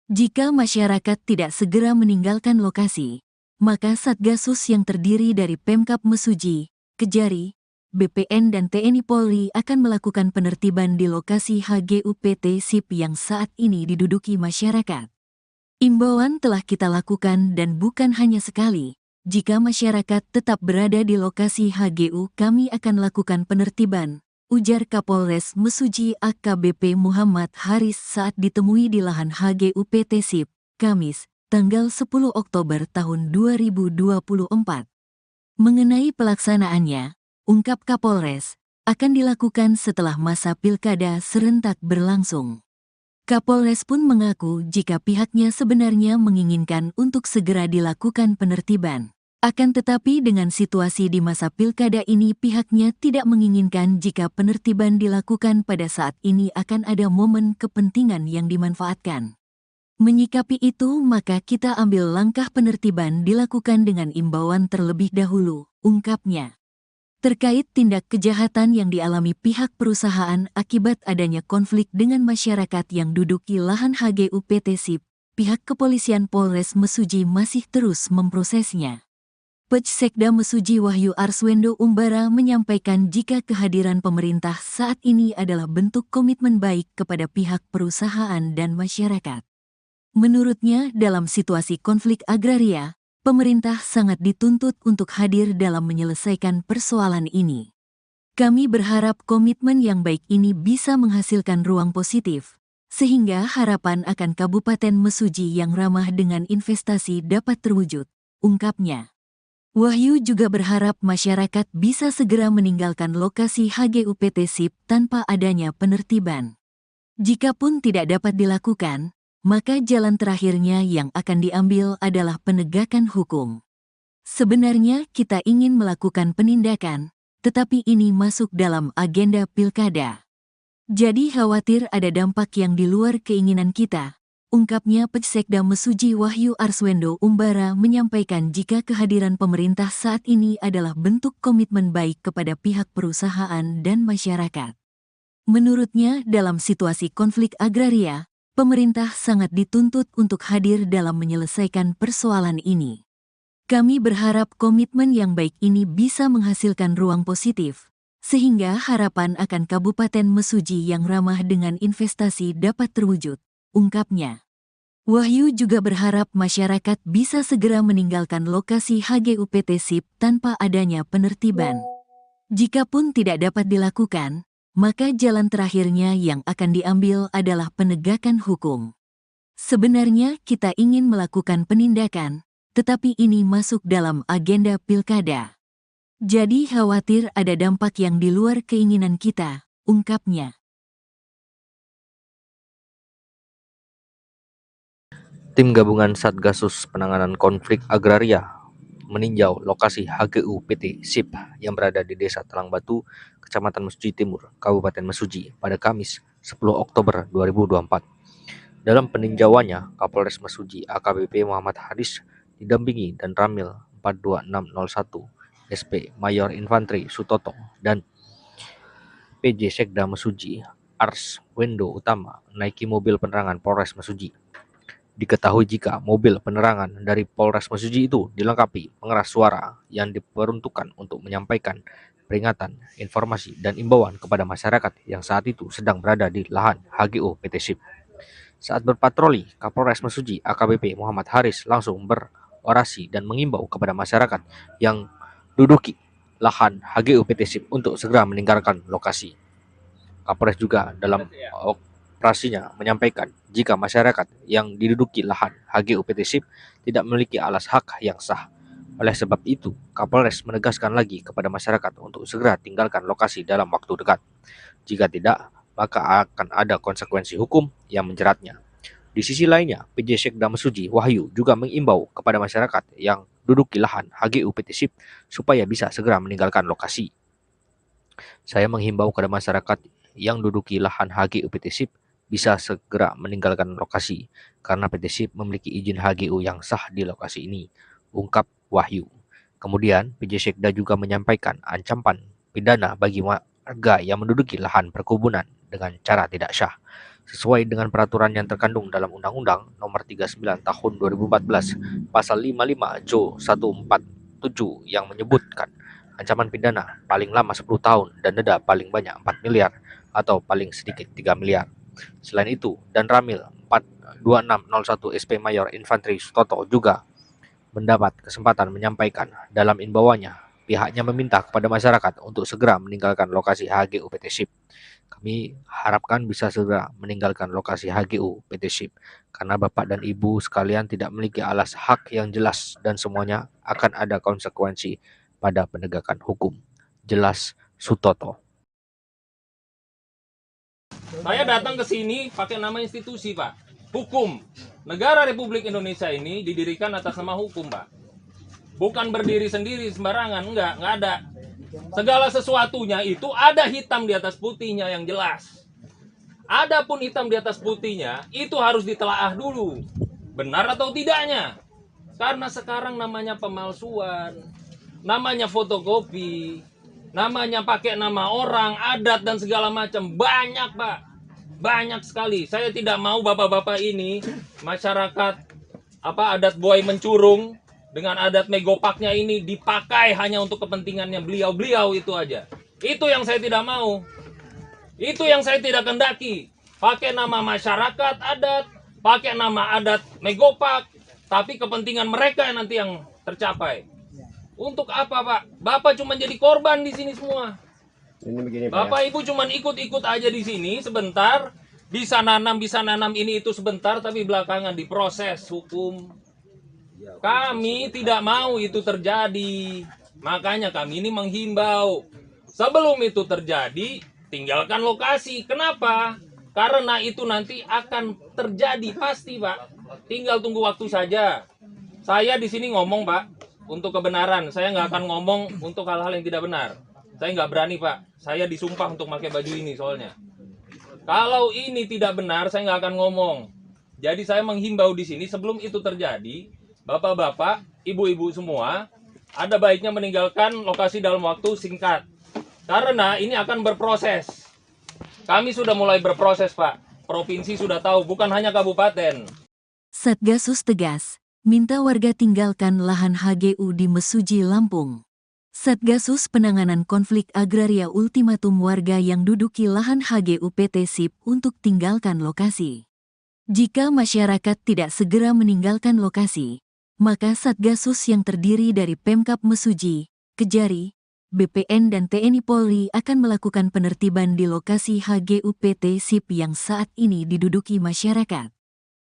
Jika masyarakat tidak segera meninggalkan lokasi, maka Satgasus yang terdiri dari Pemkab Mesuji, Kejari, BPN dan TNI Polri akan melakukan penertiban di lokasi HGU PT SIP yang saat ini diduduki masyarakat. Imbauan telah kita lakukan dan bukan hanya sekali. Jika masyarakat tetap berada di lokasi HGU, kami akan lakukan penertiban, ujar Kapolres Mesuji AKBP Muhammad Haris saat ditemui di lahan HGU PT SIP, Kamis, tanggal 10 Oktober tahun 2024. Mengenai pelaksanaannya, ungkap Kapolres, akan dilakukan setelah masa pilkada serentak berlangsung. Kapolres pun mengaku jika pihaknya sebenarnya menginginkan untuk segera dilakukan penertiban. Akan tetapi dengan situasi di masa pilkada ini pihaknya tidak menginginkan jika penertiban dilakukan pada saat ini akan ada momen kepentingan yang dimanfaatkan. Menyikapi itu maka kita ambil langkah penertiban dilakukan dengan imbauan terlebih dahulu, ungkapnya. Terkait tindak kejahatan yang dialami pihak perusahaan akibat adanya konflik dengan masyarakat yang duduki lahan HGU PT SIP, pihak kepolisian Polres Mesuji masih terus memprosesnya. Pejsekda Mesuji Wahyu Arswendo Umbara menyampaikan jika kehadiran pemerintah saat ini adalah bentuk komitmen baik kepada pihak perusahaan dan masyarakat. Menurutnya, dalam situasi konflik agraria, pemerintah sangat dituntut untuk hadir dalam menyelesaikan persoalan ini. Kami berharap komitmen yang baik ini bisa menghasilkan ruang positif, sehingga harapan akan Kabupaten Mesuji yang ramah dengan investasi dapat terwujud, ungkapnya. Wahyu juga berharap masyarakat bisa segera meninggalkan lokasi HGU PT SIP tanpa adanya penertiban. Jikapun tidak dapat dilakukan, maka jalan terakhirnya yang akan diambil adalah penegakan hukum. Sebenarnya kita ingin melakukan penindakan, tetapi ini masuk dalam agenda pilkada. Jadi khawatir ada dampak yang di luar keinginan kita, ungkapnya Pejsekda Mesuji Wahyu Arswendo Umbara menyampaikan jika kehadiran pemerintah saat ini adalah bentuk komitmen baik kepada pihak perusahaan dan masyarakat. Menurutnya, dalam situasi konflik agraria, pemerintah sangat dituntut untuk hadir dalam menyelesaikan persoalan ini. Kami berharap komitmen yang baik ini bisa menghasilkan ruang positif, sehingga harapan akan Kabupaten Mesuji yang ramah dengan investasi dapat terwujud, ungkapnya. Wahyu juga berharap masyarakat bisa segera meninggalkan lokasi HGU PT SIP tanpa adanya penertiban. Jikapun tidak dapat dilakukan, maka jalan terakhirnya yang akan diambil adalah penegakan hukum. Sebenarnya kita ingin melakukan penindakan, tetapi ini masuk dalam agenda pilkada. Jadi khawatir ada dampak yang di luar keinginan kita, ungkapnya. Tim gabungan Satgasus Penanganan Konflik Agraria meninjau lokasi HGU PT SIP yang berada di Desa Talang Batu, Kecamatan Mesuji Timur, Kabupaten Mesuji pada Kamis 10 Oktober 2024. Dalam peninjauannya, Kapolres Mesuji AKBP Muhammad Haris didampingi dan Ramil 42601 SP Mayor Infantri Sutoto dan PJ Sekda Mesuji Arswendo Utama naiki mobil penerangan Polres Mesuji. Diketahui jika mobil penerangan dari Polres Mesuji itu dilengkapi pengeras suara yang diperuntukkan untuk menyampaikan peringatan, informasi, dan imbauan kepada masyarakat yang saat itu sedang berada di lahan HGU PT SIP. Saat berpatroli, Kapolres Mesuji AKBP Muhammad Haris langsung berorasi dan mengimbau kepada masyarakat yang duduki lahan HGU PT SIP untuk segera meninggalkan lokasi. Kapolres juga dalam operasinya menyampaikan jika masyarakat yang diduduki lahan HGU PT SIP tidak memiliki alas hak yang sah. Oleh sebab itu, Kapolres menegaskan lagi kepada masyarakat untuk segera tinggalkan lokasi dalam waktu dekat. Jika tidak, maka akan ada konsekuensi hukum yang menjeratnya. Di sisi lainnya, PJ Sekda Mesuji Wahyu juga mengimbau kepada masyarakat yang duduki lahan HGU PT SIP supaya bisa segera meninggalkan lokasi. Saya menghimbau kepada masyarakat yang duduki lahan HGU PT SIP bisa segera meninggalkan lokasi karena PT SIP memiliki izin HGU yang sah di lokasi ini, ungkap Wahyu. Kemudian, PJ Sekda juga menyampaikan ancaman pidana bagi warga yang menduduki lahan perkebunan dengan cara tidak syah, sesuai dengan peraturan yang terkandung dalam Undang-Undang Nomor 39 Tahun 2014 Pasal 55 Jo 147 yang menyebutkan ancaman pidana paling lama 10 tahun dan denda paling banyak 4 miliar atau paling sedikit 3 miliar. Selain itu, Dan Ramil 42601 SP Mayor Infantri Sutoto juga mendapat kesempatan menyampaikan dalam imbauannya, pihaknya meminta kepada masyarakat untuk segera meninggalkan lokasi HGU PT SIP. Kami harapkan bisa segera meninggalkan lokasi HGU PT SIP karena Bapak dan Ibu sekalian tidak memiliki alas hak yang jelas dan semuanya akan ada konsekuensi pada penegakan hukum. Jelas Sutoto. Saya datang ke sini pakai nama institusi, Pak. Hukum. Negara Republik Indonesia ini didirikan atas nama hukum, Pak. Bukan berdiri sendiri sembarangan, enggak ada. Segala sesuatunya itu ada hitam di atas putihnya yang jelas. Adapun hitam di atas putihnya itu harus ditelaah dulu. Benar atau tidaknya. Karena sekarang namanya pemalsuan, namanya fotokopi, namanya pakai nama orang, adat dan segala macam. Banyak, Pak. Banyak sekali. Saya tidak mau bapak-bapak ini masyarakat adat buai mencurung dengan adat megopaknya ini dipakai hanya untuk kepentingannya beliau-beliau itu aja. Itu yang saya tidak mau. Itu yang saya tidak kendaki. Pakai nama masyarakat adat, pakai nama adat megopak, tapi kepentingan mereka yang nanti yang tercapai. Untuk apa, Pak? Bapak cuma jadi korban di sini semua. Ini begini, Bapak Ibu cuma ikut-ikut aja di sini sebentar, bisa nanam ini itu sebentar, tapi belakangan diproses hukum. Kami tidak mau itu terjadi. Makanya kami ini menghimbau. Sebelum itu terjadi, tinggalkan lokasi. Kenapa? Karena itu nanti akan terjadi pasti, Pak. Tinggal tunggu waktu saja. Saya di sini ngomong, Pak, untuk kebenaran. Saya nggak akan ngomong untuk hal-hal yang tidak benar. Saya nggak berani, Pak. Saya disumpah untuk pakai baju ini soalnya. Kalau ini tidak benar, saya nggak akan ngomong. Jadi saya menghimbau di sini sebelum itu terjadi, bapak-bapak, ibu-ibu semua, ada baiknya meninggalkan lokasi dalam waktu singkat. Karena ini akan berproses. Kami sudah mulai berproses, Pak. Provinsi sudah tahu, bukan hanya kabupaten. Satgasus tegas, minta warga tinggalkan lahan HGU di Mesuji, Lampung. Satgasus Penanganan Konflik Agraria ultimatum warga yang duduki lahan HGU PT SIP untuk tinggalkan lokasi. Jika masyarakat tidak segera meninggalkan lokasi, maka Satgasus yang terdiri dari Pemkab Mesuji, Kejari, BPN dan TNI Polri akan melakukan penertiban di lokasi HGU PT SIP yang saat ini diduduki masyarakat.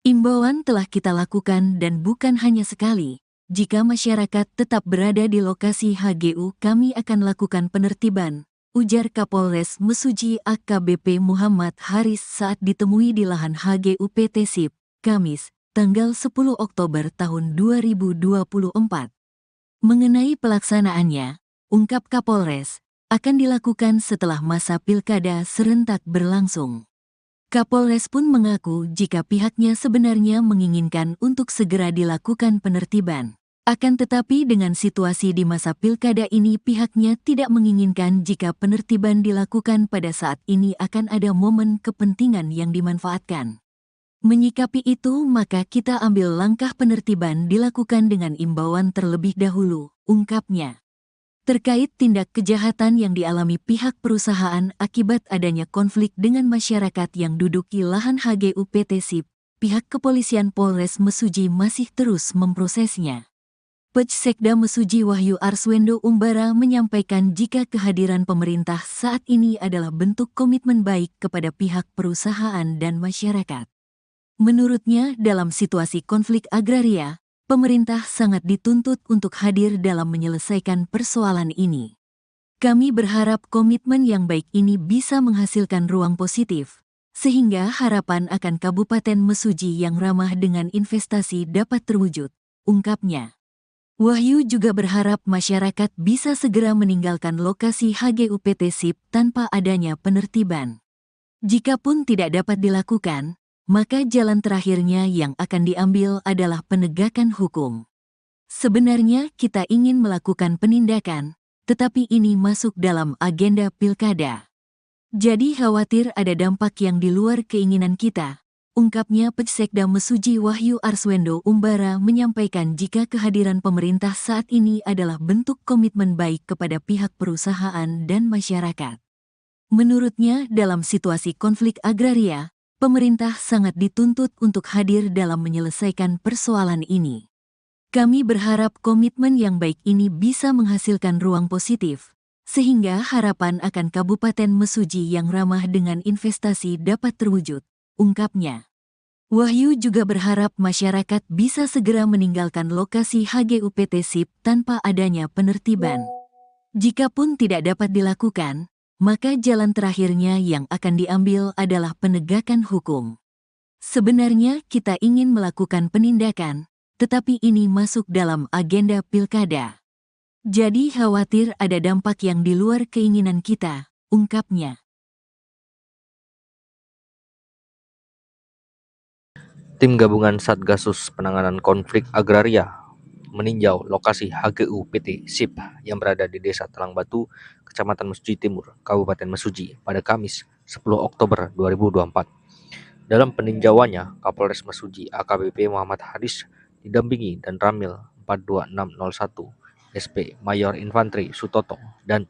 Imbauan telah kita lakukan dan bukan hanya sekali. Jika masyarakat tetap berada di lokasi HGU, kami akan lakukan penertiban, ujar Kapolres Mesuji AKBP Muhammad Haris saat ditemui di lahan HGU PT SIP, Kamis, tanggal 10 Oktober tahun 2024. Mengenai pelaksanaannya, ungkap Kapolres, akan dilakukan setelah masa pilkada serentak berlangsung. Kapolres pun mengaku jika pihaknya sebenarnya menginginkan untuk segera dilakukan penertiban. Akan tetapi dengan situasi di masa pilkada ini pihaknya tidak menginginkan jika penertiban dilakukan pada saat ini akan ada momen kepentingan yang dimanfaatkan. Menyikapi itu maka kita ambil langkah penertiban dilakukan dengan imbauan terlebih dahulu, ungkapnya. Terkait tindak kejahatan yang dialami pihak perusahaan akibat adanya konflik dengan masyarakat yang duduki lahan HGU PT SIP, pihak kepolisian Polres Mesuji masih terus memprosesnya. Pejsekda Mesuji Wahyu Arswendo Umbara menyampaikan jika kehadiran pemerintah saat ini adalah bentuk komitmen baik kepada pihak perusahaan dan masyarakat. Menurutnya, dalam situasi konflik agraria, pemerintah sangat dituntut untuk hadir dalam menyelesaikan persoalan ini. Kami berharap komitmen yang baik ini bisa menghasilkan ruang positif, sehingga harapan akan Kabupaten Mesuji yang ramah dengan investasi dapat terwujud, ungkapnya. Wahyu juga berharap masyarakat bisa segera meninggalkan lokasi HGU PT SIP tanpa adanya penertiban. Jikapun tidak dapat dilakukan, maka jalan terakhirnya yang akan diambil adalah penegakan hukum. Sebenarnya kita ingin melakukan penindakan, tetapi ini masuk dalam agenda pilkada. Jadi khawatir ada dampak yang di luar keinginan kita, ungkapnya Pejsekda Mesuji Wahyu Arswendo Umbara menyampaikan jika kehadiran pemerintah saat ini adalah bentuk komitmen baik kepada pihak perusahaan dan masyarakat. Menurutnya, dalam situasi konflik agraria, pemerintah sangat dituntut untuk hadir dalam menyelesaikan persoalan ini. Kami berharap komitmen yang baik ini bisa menghasilkan ruang positif, sehingga harapan akan Kabupaten Mesuji yang ramah dengan investasi dapat terwujud, ungkapnya. Wahyu juga berharap masyarakat bisa segera meninggalkan lokasi HGU PT SIP tanpa adanya penertiban. Jikapun tidak dapat dilakukan, maka jalan terakhirnya yang akan diambil adalah penegakan hukum. Sebenarnya kita ingin melakukan penindakan, tetapi ini masuk dalam agenda pilkada. Jadi khawatir ada dampak yang di luar keinginan kita, ungkapnya. Tim gabungan Satgasus Penanganan Konflik Agraria meninjau lokasi HGU PT SIP yang berada di Desa Talang Batu, Kecamatan Mesuji Timur, Kabupaten Mesuji pada Kamis 10 Oktober 2024. Dalam peninjauannya, Kapolres Mesuji AKBP Muhammad Haris didampingi dan Ramil 42601 SP Mayor Infantri Sutoto dan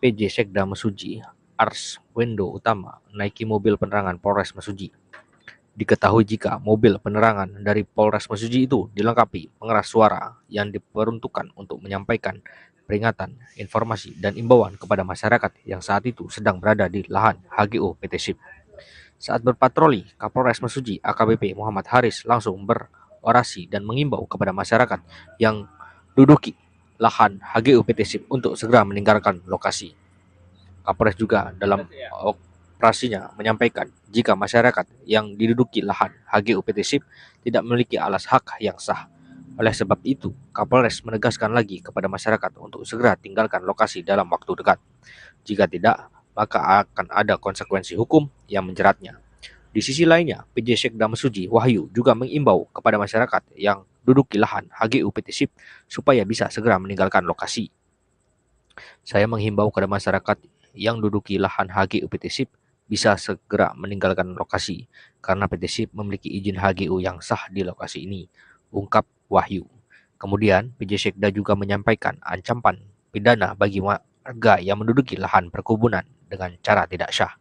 PJ Sekda Mesuji Arswendo Utama naiki mobil penerangan Polres Mesuji. Diketahui jika mobil penerangan dari Polres Mesuji itu dilengkapi pengeras suara yang diperuntukkan untuk menyampaikan peringatan, informasi, dan imbauan kepada masyarakat yang saat itu sedang berada di lahan HGU PT SIP. Saat berpatroli, Kapolres Mesuji AKBP Muhammad Haris langsung berorasi dan mengimbau kepada masyarakat yang duduki lahan HGU PT SIP untuk segera meninggalkan lokasi. Kapolres juga dalam operasinya menyampaikan jika masyarakat yang diduduki lahan HGU PT SIP tidak memiliki alas hak yang sah. Oleh sebab itu, Kapolres menegaskan lagi kepada masyarakat untuk segera tinggalkan lokasi dalam waktu dekat. Jika tidak, maka akan ada konsekuensi hukum yang menjeratnya. Di sisi lainnya, PJ Sekda Mesuji Wahyu juga mengimbau kepada masyarakat yang duduki lahan HGU PT SIP supaya bisa segera meninggalkan lokasi. Saya menghimbau kepada masyarakat yang duduki lahan HGU PT SIP bisa segera meninggalkan lokasi karena PT SIP memiliki izin HGU yang sah di lokasi ini, ungkap Wahyu. Kemudian, PJ Sekda juga menyampaikan ancaman pidana bagi warga yang menduduki lahan perkebunan dengan cara tidak syah,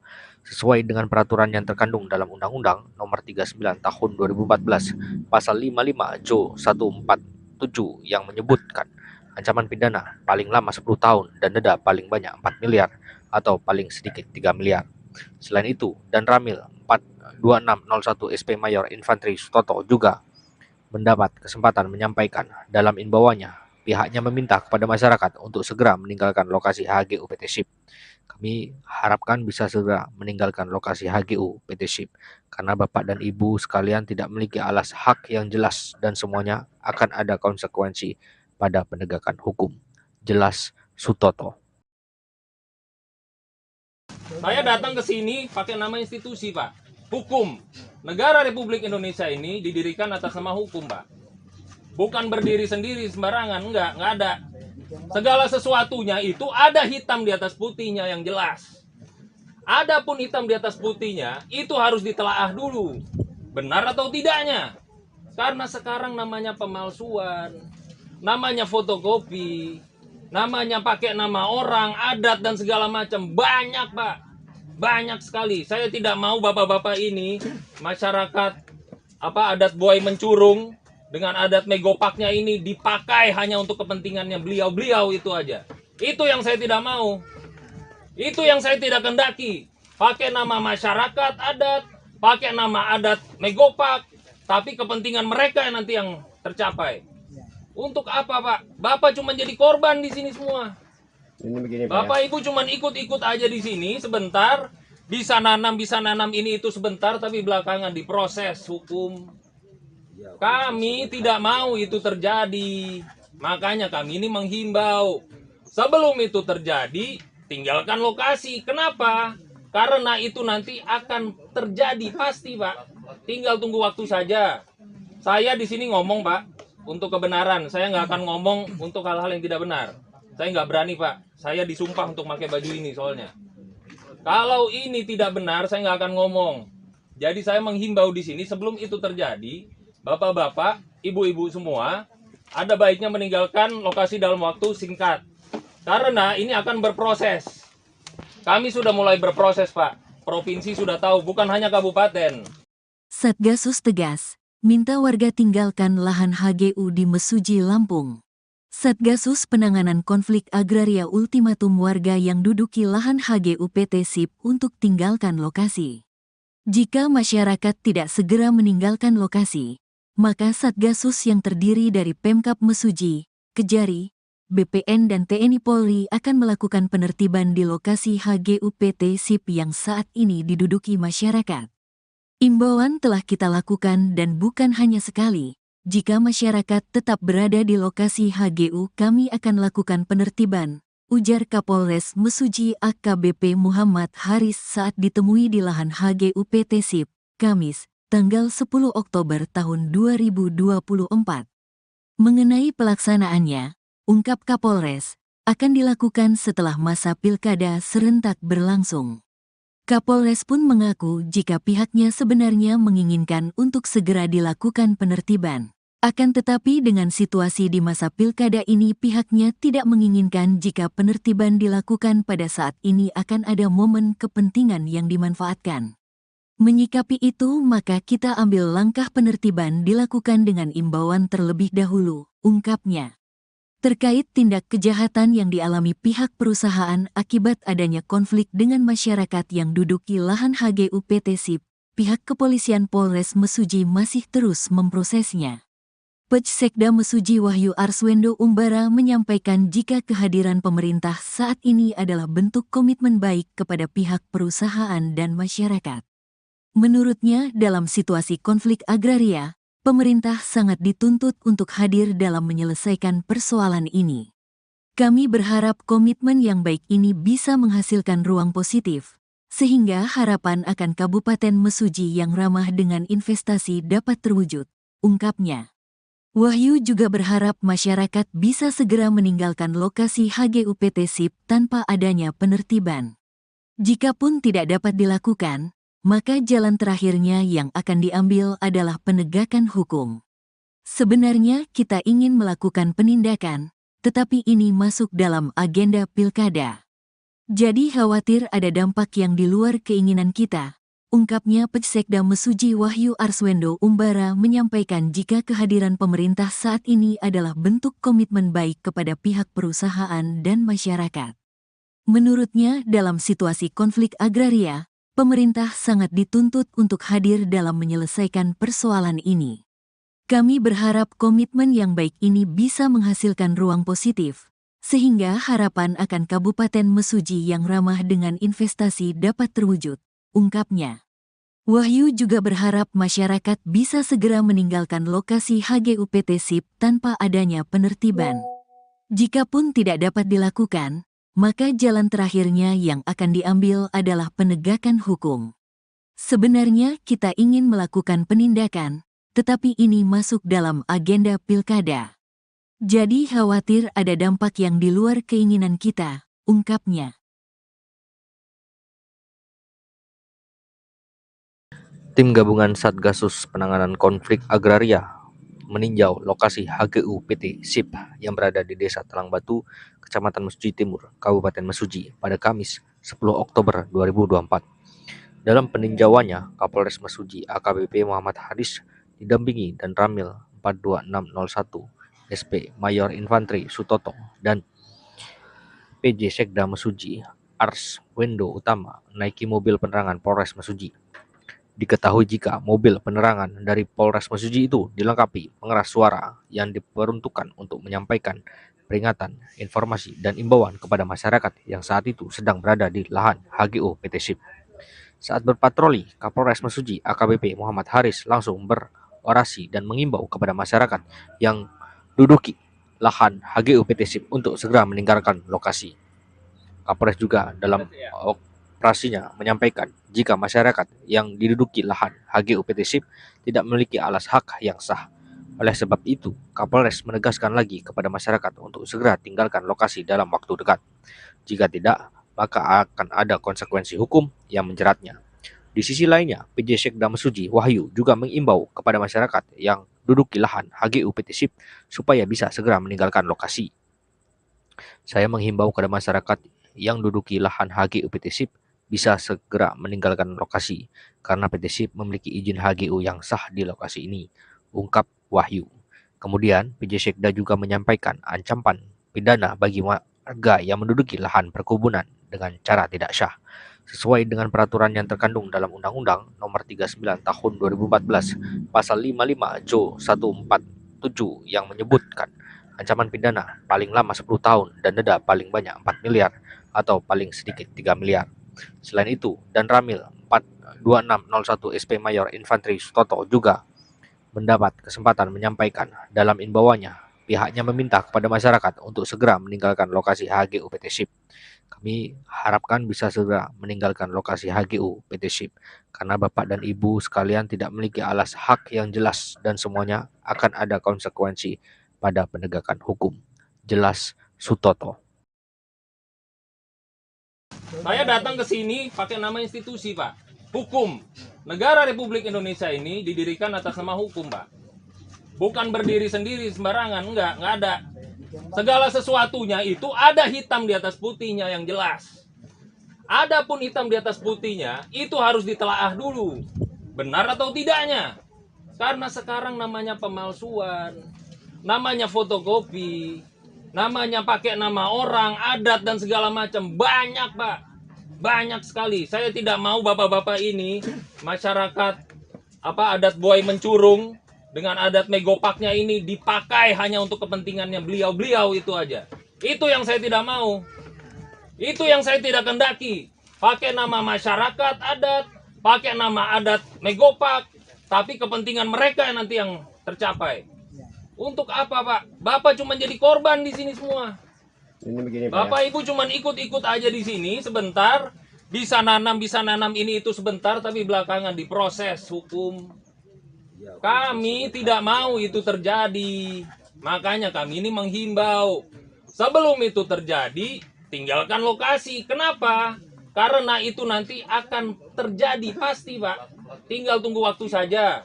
sesuai dengan peraturan yang terkandung dalam Undang-Undang Nomor 39 Tahun 2014 Pasal 55 Jo 147 yang menyebutkan ancaman pidana paling lama 10 tahun dan denda paling banyak 4 miliar atau paling sedikit 3 miliar. Selain itu, Dan Ramil 42601 SP Mayor Infantri Sutoto juga mendapat kesempatan menyampaikan dalam imbauannya, pihaknya meminta kepada masyarakat untuk segera meninggalkan lokasi HGU PT SIP. Kami harapkan bisa segera meninggalkan lokasi HGU PT SIP karena Bapak dan Ibu sekalian tidak memiliki alas hak yang jelas dan semuanya akan ada konsekuensi pada penegakan hukum. Jelas Sutoto. Saya datang ke sini pakai nama institusi, Pak. Hukum. Negara Republik Indonesia ini didirikan atas nama hukum, Pak. Bukan berdiri sendiri sembarangan, enggak ada. Segala sesuatunya itu ada hitam di atas putihnya yang jelas. Adapun hitam di atas putihnya itu harus ditelaah dulu, benar atau tidaknya. Karena sekarang namanya pemalsuan, namanya fotokopi, namanya pakai nama orang, adat dan segala macam. Banyak, Pak. Banyak sekali. Saya tidak mau bapak-bapak ini masyarakat adat buaya mencurung dengan adat megopaknya ini dipakai hanya untuk kepentingannya beliau-beliau itu aja. Itu yang saya tidak mau. Itu yang saya tidak kendaki. Pakai nama masyarakat adat, pakai nama adat megopak, tapi kepentingan mereka yang nanti yang tercapai. Untuk apa, Pak? Bapak cuma jadi korban di sini semua. Ini begini, Pak, Bapak Ibu cuma ikut-ikut aja di sini sebentar, bisa nanam ini itu sebentar, tapi belakangan diproses hukum. Kami tidak mau itu terjadi. Makanya kami ini menghimbau. Sebelum itu terjadi, tinggalkan lokasi. Kenapa? Karena itu nanti akan terjadi pasti, Pak. Tinggal tunggu waktu saja. Saya di sini ngomong, Pak, untuk kebenaran. Saya nggak akan ngomong untuk hal-hal yang tidak benar. Saya nggak berani, Pak. Saya disumpah untuk pakai baju ini soalnya. Kalau ini tidak benar, saya nggak akan ngomong. Jadi saya menghimbau di sini sebelum itu terjadi, bapak-bapak, ibu-ibu semua, ada baiknya meninggalkan lokasi dalam waktu singkat. Karena ini akan berproses. Kami sudah mulai berproses, Pak. Provinsi sudah tahu, bukan hanya kabupaten. Satgasus tegas, minta warga tinggalkan lahan HGU di Mesuji, Lampung. Satgasus Penanganan Konflik Agraria ultimatum warga yang duduki lahan HGU PT SIP untuk tinggalkan lokasi. Jika masyarakat tidak segera meninggalkan lokasi, maka Satgasus yang terdiri dari Pemkab Mesuji, Kejari, BPN dan TNI Polri akan melakukan penertiban di lokasi HGU PT SIP yang saat ini diduduki masyarakat. Imbauan telah kita lakukan dan bukan hanya sekali. Jika masyarakat tetap berada di lokasi HGU, kami akan lakukan penertiban, ujar Kapolres Mesuji AKBP Muhammad Haris saat ditemui di lahan HGU PT SIP, Kamis, tanggal 10 Oktober tahun 2024. Mengenai pelaksanaannya, ungkap Kapolres, akan dilakukan setelah masa pilkada serentak berlangsung. Kapolres pun mengaku jika pihaknya sebenarnya menginginkan untuk segera dilakukan penertiban. Akan tetapi dengan situasi di masa pilkada ini pihaknya tidak menginginkan jika penertiban dilakukan pada saat ini akan ada momen kepentingan yang dimanfaatkan. Menyikapi itu maka kita ambil langkah penertiban dilakukan dengan imbauan terlebih dahulu, ungkapnya. Terkait tindak kejahatan yang dialami pihak perusahaan akibat adanya konflik dengan masyarakat yang duduki lahan HGU PT SIP, pihak kepolisian Polres Mesuji masih terus memprosesnya. Pejsekda Mesuji Wahyu Arswendo Umbara menyampaikan jika kehadiran pemerintah saat ini adalah bentuk komitmen baik kepada pihak perusahaan dan masyarakat. Menurutnya, dalam situasi konflik agraria, pemerintah sangat dituntut untuk hadir dalam menyelesaikan persoalan ini. Kami berharap komitmen yang baik ini bisa menghasilkan ruang positif, sehingga harapan akan Kabupaten Mesuji yang ramah dengan investasi dapat terwujud, ungkapnya. Wahyu juga berharap masyarakat bisa segera meninggalkan lokasi HGU PT SIP tanpa adanya penertiban. Jikapun tidak dapat dilakukan, maka jalan terakhirnya yang akan diambil adalah penegakan hukum. Sebenarnya kita ingin melakukan penindakan, tetapi ini masuk dalam agenda pilkada. Jadi khawatir ada dampak yang di luar keinginan kita, ungkapnya Pejsekda Mesuji Wahyu Arswendo Umbara menyampaikan jika kehadiran pemerintah saat ini adalah bentuk komitmen baik kepada pihak perusahaan dan masyarakat. Menurutnya dalam situasi konflik agraria, pemerintah sangat dituntut untuk hadir dalam menyelesaikan persoalan ini. Kami berharap komitmen yang baik ini bisa menghasilkan ruang positif, sehingga harapan akan Kabupaten Mesuji yang ramah dengan investasi dapat terwujud, ungkapnya. Wahyu juga berharap masyarakat bisa segera meninggalkan lokasi HGU PT SIP tanpa adanya penertiban. Jikapun tidak dapat dilakukan, maka jalan terakhirnya yang akan diambil adalah penegakan hukum. Sebenarnya kita ingin melakukan penindakan, tetapi ini masuk dalam agenda pilkada. Jadi khawatir ada dampak yang di luar keinginan kita, ungkapnya. Tim gabungan Satgasus Penanganan Konflik Agraria meninjau lokasi HGU PT SIP yang berada di Desa Talang Batu, Kecamatan Mesuji Timur, Kabupaten Mesuji pada Kamis 10 Oktober 2024. Dalam peninjauannya, Kapolres Mesuji AKBP Muhammad Haris didampingi dan Ramil 42601 SP Mayor Infantri Sutoto dan PJ Sekda Mesuji Ars Wendo Utama naiki mobil penerangan Polres Mesuji. Diketahui jika mobil penerangan dari Polres Mesuji itu dilengkapi pengeras suara yang diperuntukkan untuk menyampaikan peringatan, informasi, dan imbauan kepada masyarakat yang saat itu sedang berada di lahan HGU PT SIP. Saat berpatroli, Kapolres Mesuji AKBP Muhammad Haris langsung berorasi dan mengimbau kepada masyarakat yang duduki lahan HGU PT SIP untuk segera meninggalkan lokasi. Kapolres juga dalam operasinya menyampaikan jika masyarakat yang diduduki lahan HGU PT SIP tidak memiliki alas hak yang sah. Oleh sebab itu, Kapolres menegaskan lagi kepada masyarakat untuk segera tinggalkan lokasi dalam waktu dekat. Jika tidak, maka akan ada konsekuensi hukum yang menjeratnya. Di sisi lainnya, PJ Sekda Mesuji Wahyu juga mengimbau kepada masyarakat yang duduki lahan HGU PT SIP supaya bisa segera meninggalkan lokasi. Saya menghimbau kepada masyarakat yang duduki lahan HGU PT SIP bisa segera meninggalkan lokasi karena PT SIP memiliki izin HGU yang sah di lokasi ini, ungkap Wahyu. Kemudian, PJ Sekda juga menyampaikan ancaman pidana bagi warga yang menduduki lahan perkebunan dengan cara tidak syah, sesuai dengan peraturan yang terkandung dalam Undang-Undang Nomor 39 Tahun 2014 Pasal 55 Jo 147 yang menyebutkan ancaman pidana paling lama 10 tahun dan denda paling banyak 4 miliar atau paling sedikit 3 miliar. Selain itu, Dan Ramil 42601 SP Mayor Infantri Sutoto juga mendapat kesempatan menyampaikan dalam imbauannya, pihaknya meminta kepada masyarakat untuk segera meninggalkan lokasi HGU PT SIP. Kami harapkan bisa segera meninggalkan lokasi HGU PT SIP karena Bapak dan Ibu sekalian tidak memiliki alas hak yang jelas dan semuanya akan ada konsekuensi pada penegakan hukum. Jelas Sutoto. Saya datang ke sini pakai nama institusi, Pak. Hukum. Negara Republik Indonesia ini didirikan atas nama hukum, Pak. Bukan berdiri sendiri sembarangan, enggak ada. Segala sesuatunya itu ada hitam di atas putihnya yang jelas. Adapun hitam di atas putihnya itu harus ditelaah dulu. Benar atau tidaknya. Karena sekarang namanya pemalsuan, namanya fotokopi, namanya pakai nama orang, adat dan segala macam. Banyak, Pak. Banyak sekali. Saya tidak mau bapak-bapak ini masyarakat adat buaya mencurung dengan adat megopaknya ini dipakai hanya untuk kepentingannya beliau-beliau itu aja. Itu yang saya tidak mau. Itu yang saya tidak kendaki. Pakai nama masyarakat adat, pakai nama adat megopak, tapi kepentingan mereka yang nanti yang tercapai. Untuk apa, Pak? Bapak cuma jadi korban di sini semua. Ini begini, Bapak Ibu cuma ikut-ikut aja di sini sebentar, bisa nanam ini itu sebentar, tapi belakangan diproses hukum. Kami tidak mau itu terjadi. Makanya kami ini menghimbau. Sebelum itu terjadi, tinggalkan lokasi. Kenapa? Karena itu nanti akan terjadi pasti, Pak. Tinggal tunggu waktu saja.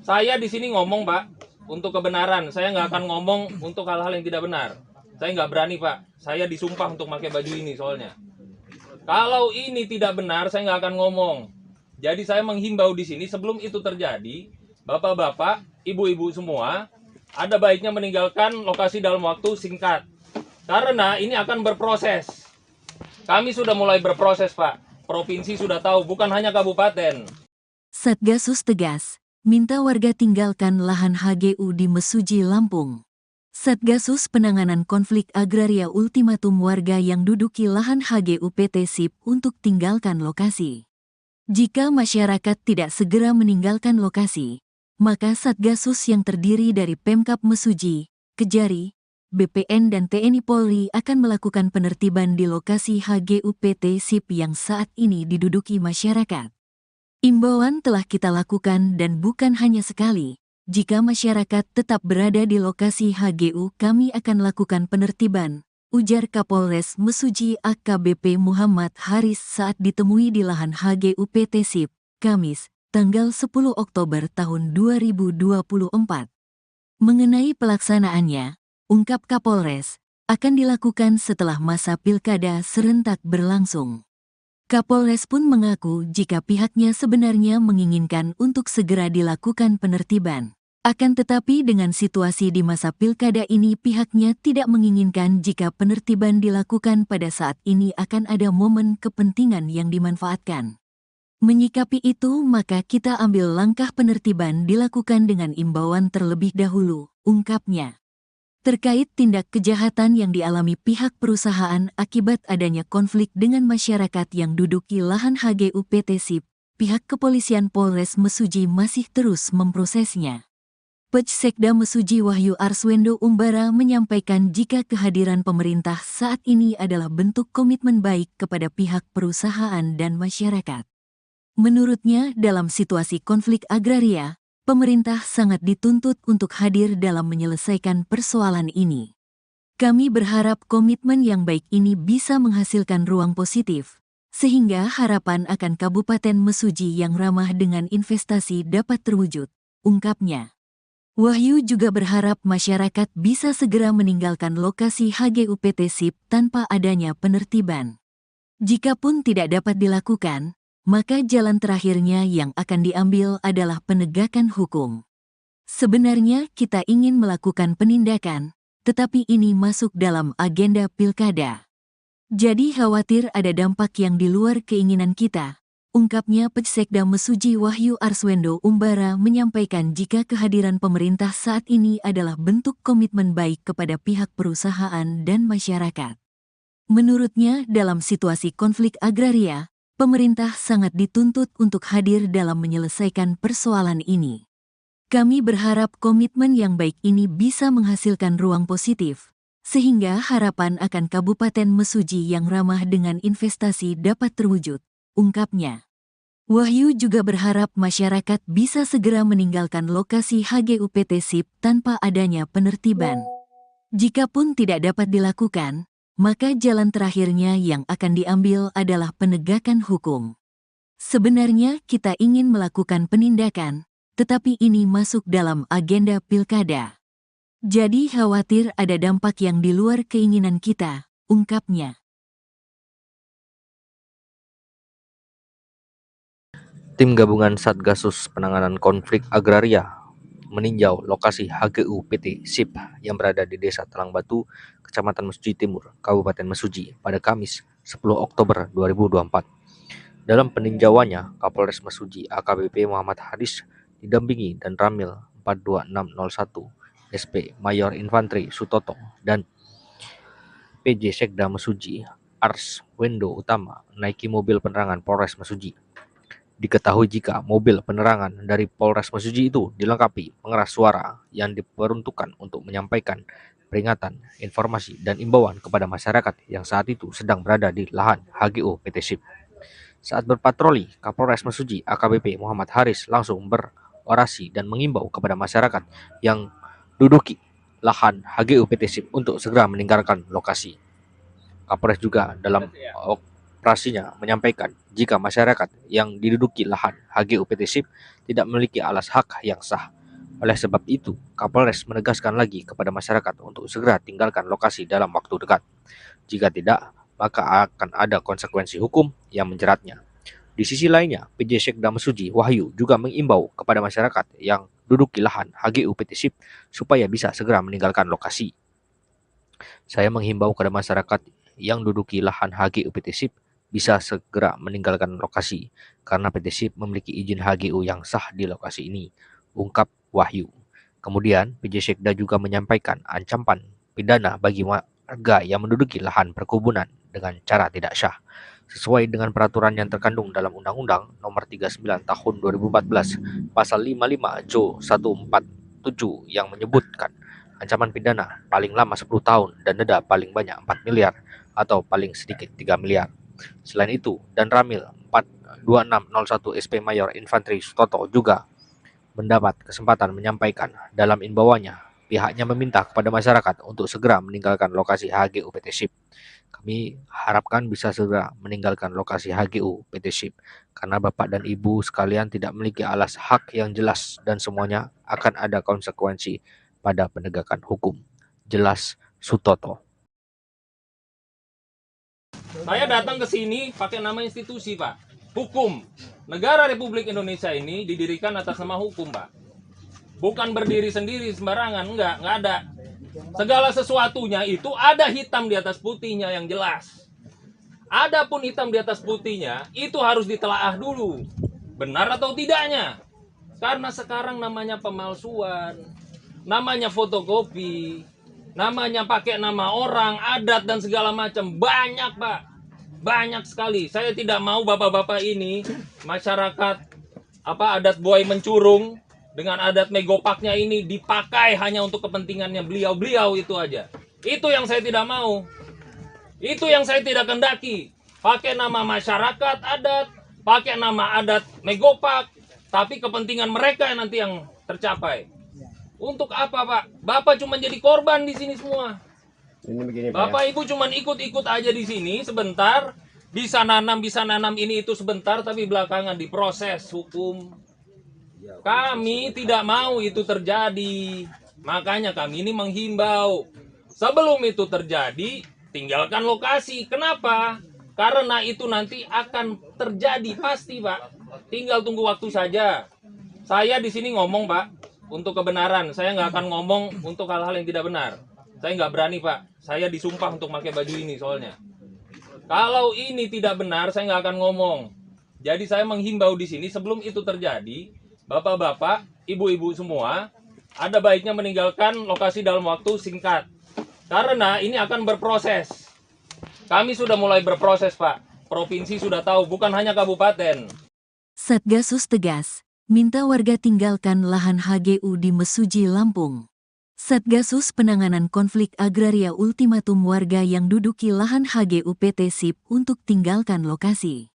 Saya di sini ngomong, Pak, untuk kebenaran. Saya nggak akan ngomong untuk hal-hal yang tidak benar. Saya nggak berani, Pak. Saya disumpah untuk pakai baju ini soalnya. Kalau ini tidak benar, saya nggak akan ngomong. Jadi saya menghimbau di sini sebelum itu terjadi, bapak-bapak, ibu-ibu semua, ada baiknya meninggalkan lokasi dalam waktu singkat. Karena ini akan berproses. Kami sudah mulai berproses, Pak. Provinsi sudah tahu, bukan hanya kabupaten. Satgasus tegas, minta warga tinggalkan lahan HGU di Mesuji, Lampung. Satgasus Penanganan Konflik Agraria ultimatum warga yang duduki lahan HGU PT SIP untuk tinggalkan lokasi. Jika masyarakat tidak segera meninggalkan lokasi, maka Satgasus yang terdiri dari Pemkab Mesuji, Kejari, BPN dan TNI Polri akan melakukan penertiban di lokasi HGU PT SIP yang saat ini diduduki masyarakat. Imbauan telah kita lakukan dan bukan hanya sekali, Jika masyarakat tetap berada di lokasi HGU, kami akan lakukan penertiban, ujar Kapolres Mesuji AKBP Muhammad Haris saat ditemui di lahan HGU PT SIP, Kamis, tanggal 10 Oktober tahun 2024. Mengenai pelaksanaannya, ungkap Kapolres, akan dilakukan setelah masa pilkada serentak berlangsung. Kapolres pun mengaku jika pihaknya sebenarnya menginginkan untuk segera dilakukan penertiban. Akan tetapi dengan situasi di masa pilkada ini pihaknya tidak menginginkan jika penertiban dilakukan pada saat ini akan ada momen kepentingan yang dimanfaatkan. Menyikapi itu maka kita ambil langkah penertiban dilakukan dengan imbauan terlebih dahulu, ungkapnya. Terkait tindak kejahatan yang dialami pihak perusahaan akibat adanya konflik dengan masyarakat yang duduki lahan HGU PT SIP, pihak kepolisian Polres Mesuji masih terus memprosesnya. Pejsekda Mesuji Wahyu Arswendo Umbara menyampaikan jika kehadiran pemerintah saat ini adalah bentuk komitmen baik kepada pihak perusahaan dan masyarakat. Menurutnya, dalam situasi konflik agraria, pemerintah sangat dituntut untuk hadir dalam menyelesaikan persoalan ini. Kami berharap komitmen yang baik ini bisa menghasilkan ruang positif, sehingga harapan akan Kabupaten Mesuji yang ramah dengan investasi dapat terwujud, ungkapnya. Wahyu juga berharap masyarakat bisa segera meninggalkan lokasi HGU PT SIP tanpa adanya penertiban. Jikapun tidak dapat dilakukan, maka jalan terakhirnya yang akan diambil adalah penegakan hukum. Sebenarnya kita ingin melakukan penindakan, tetapi ini masuk dalam agenda pilkada. Jadi khawatir ada dampak yang di luar keinginan kita, ungkapnya Pejsekda Mesuji Wahyu Arswendo Umbara menyampaikan jika kehadiran pemerintah saat ini adalah bentuk komitmen baik kepada pihak perusahaan dan masyarakat. Menurutnya dalam situasi konflik agraria, pemerintah sangat dituntut untuk hadir dalam menyelesaikan persoalan ini. Kami berharap komitmen yang baik ini bisa menghasilkan ruang positif, sehingga harapan akan Kabupaten Mesuji yang ramah dengan investasi dapat terwujud, ungkapnya. Wahyu juga berharap masyarakat bisa segera meninggalkan lokasi HGU PT SIP tanpa adanya penertiban. Jikapun tidak dapat dilakukan, maka jalan terakhirnya yang akan diambil adalah penegakan hukum. Sebenarnya kita ingin melakukan penindakan, tetapi ini masuk dalam agenda pilkada. Jadi khawatir ada dampak yang di luar keinginan kita, ungkapnya. Tim gabungan Satgasus Penanganan Konflik Agraria meninjau lokasi HGU PT SIP yang berada di Desa Talang Batu, Kecamatan Mesuji Timur, Kabupaten Mesuji pada Kamis 10 Oktober 2024. Dalam peninjauannya, Kapolres Mesuji AKBP Muhammad Haris didampingi dan Ramil 42601 SP Mayor Infantri Sutoto dan PJ Sekda Mesuji Arswendo Utama naiki mobil penerangan Polres Mesuji. Diketahui jika mobil penerangan dari Polres Mesuji itu dilengkapi pengeras suara yang diperuntukkan untuk menyampaikan peringatan, informasi, dan imbauan kepada masyarakat yang saat itu sedang berada di lahan HGU PT SIP. Saat berpatroli, Kapolres Mesuji AKBP Muhammad Haris langsung berorasi dan mengimbau kepada masyarakat yang duduki lahan HGU PT SIP untuk segera meninggalkan lokasi. Kapolres juga dalam operasinya menyampaikan jika masyarakat yang diduduki lahan HGU PT SIP tidak memiliki alas hak yang sah. Oleh sebab itu, Kapolres menegaskan lagi kepada masyarakat untuk segera tinggalkan lokasi dalam waktu dekat. Jika tidak, maka akan ada konsekuensi hukum yang menjeratnya. Di sisi lainnya, PJ Sekda Mesuji Wahyu juga mengimbau kepada masyarakat yang duduki lahan HGU PT SIP supaya bisa segera meninggalkan lokasi. Saya menghimbau kepada masyarakat yang duduki lahan HGU PT SIP bisa segera meninggalkan lokasi karena PT SIP memiliki izin HGU yang sah di lokasi ini, ungkap Wahyu. Kemudian, PJ Sekda juga menyampaikan ancaman pidana bagi warga yang menduduki lahan perkebunan dengan cara tidak syah, sesuai dengan peraturan yang terkandung dalam Undang-Undang Nomor 39 Tahun 2014 Pasal 55 Jo 147 yang menyebutkan ancaman pidana paling lama 10 tahun dan denda paling banyak 4 miliar atau paling sedikit 3 miliar. Selain itu, dan Ramil 42601 SP Mayor Infantri Sutoto juga mendapat kesempatan menyampaikan dalam imbauannya. Pihaknya meminta kepada masyarakat untuk segera meninggalkan lokasi HGU PT SIP. Kami harapkan bisa segera meninggalkan lokasi HGU PT SIP karena Bapak dan Ibu sekalian tidak memiliki alas hak yang jelas dan semuanya akan ada konsekuensi pada penegakan hukum. Jelas Sutoto. Saya datang ke sini pakai nama institusi, Pak. Hukum. Negara Republik Indonesia ini didirikan atas nama hukum, Pak. Bukan berdiri sendiri sembarangan, enggak ada. Segala sesuatunya itu ada hitam di atas putihnya yang jelas. Adapun hitam di atas putihnya itu harus ditelaah dulu. Benar atau tidaknya. Karena sekarang namanya pemalsuan, namanya fotokopi, namanya pakai nama orang, adat dan segala macam. Banyak, Pak. Banyak sekali. Saya tidak mau bapak-bapak ini masyarakat adat buaya mencurung dengan adat megopaknya ini dipakai hanya untuk kepentingannya beliau-beliau itu aja. Itu yang saya tidak mau. Itu yang saya tidak kendaki. Pakai nama masyarakat adat, pakai nama adat megopak, tapi kepentingan mereka nanti yang tercapai. Untuk apa, Pak? Bapak cuma jadi korban di sini semua. Ini begini, Bapak Ibu cuma ikut-ikut aja di sini sebentar, bisa nanam ini itu sebentar, tapi belakangan diproses hukum. Kami tidak mau itu terjadi. Makanya kami ini menghimbau. Sebelum itu terjadi, tinggalkan lokasi. Kenapa? Karena itu nanti akan terjadi pasti, Pak. Tinggal tunggu waktu saja. Saya di sini ngomong, Pak, untuk kebenaran. Saya nggak akan ngomong untuk hal-hal yang tidak benar. Saya nggak berani, Pak. Saya disumpah untuk pakai baju ini soalnya. Kalau ini tidak benar, saya nggak akan ngomong. Jadi saya menghimbau di sini sebelum itu terjadi, bapak-bapak, ibu-ibu semua, ada baiknya meninggalkan lokasi dalam waktu singkat. Karena ini akan berproses. Kami sudah mulai berproses, Pak. Provinsi sudah tahu, bukan hanya kabupaten. Satgasus tegas, minta warga tinggalkan lahan HGU di Mesuji, Lampung. Satgasus Penanganan Konflik Agraria ultimatum warga yang duduki lahan HGU PT SIP untuk tinggalkan lokasi.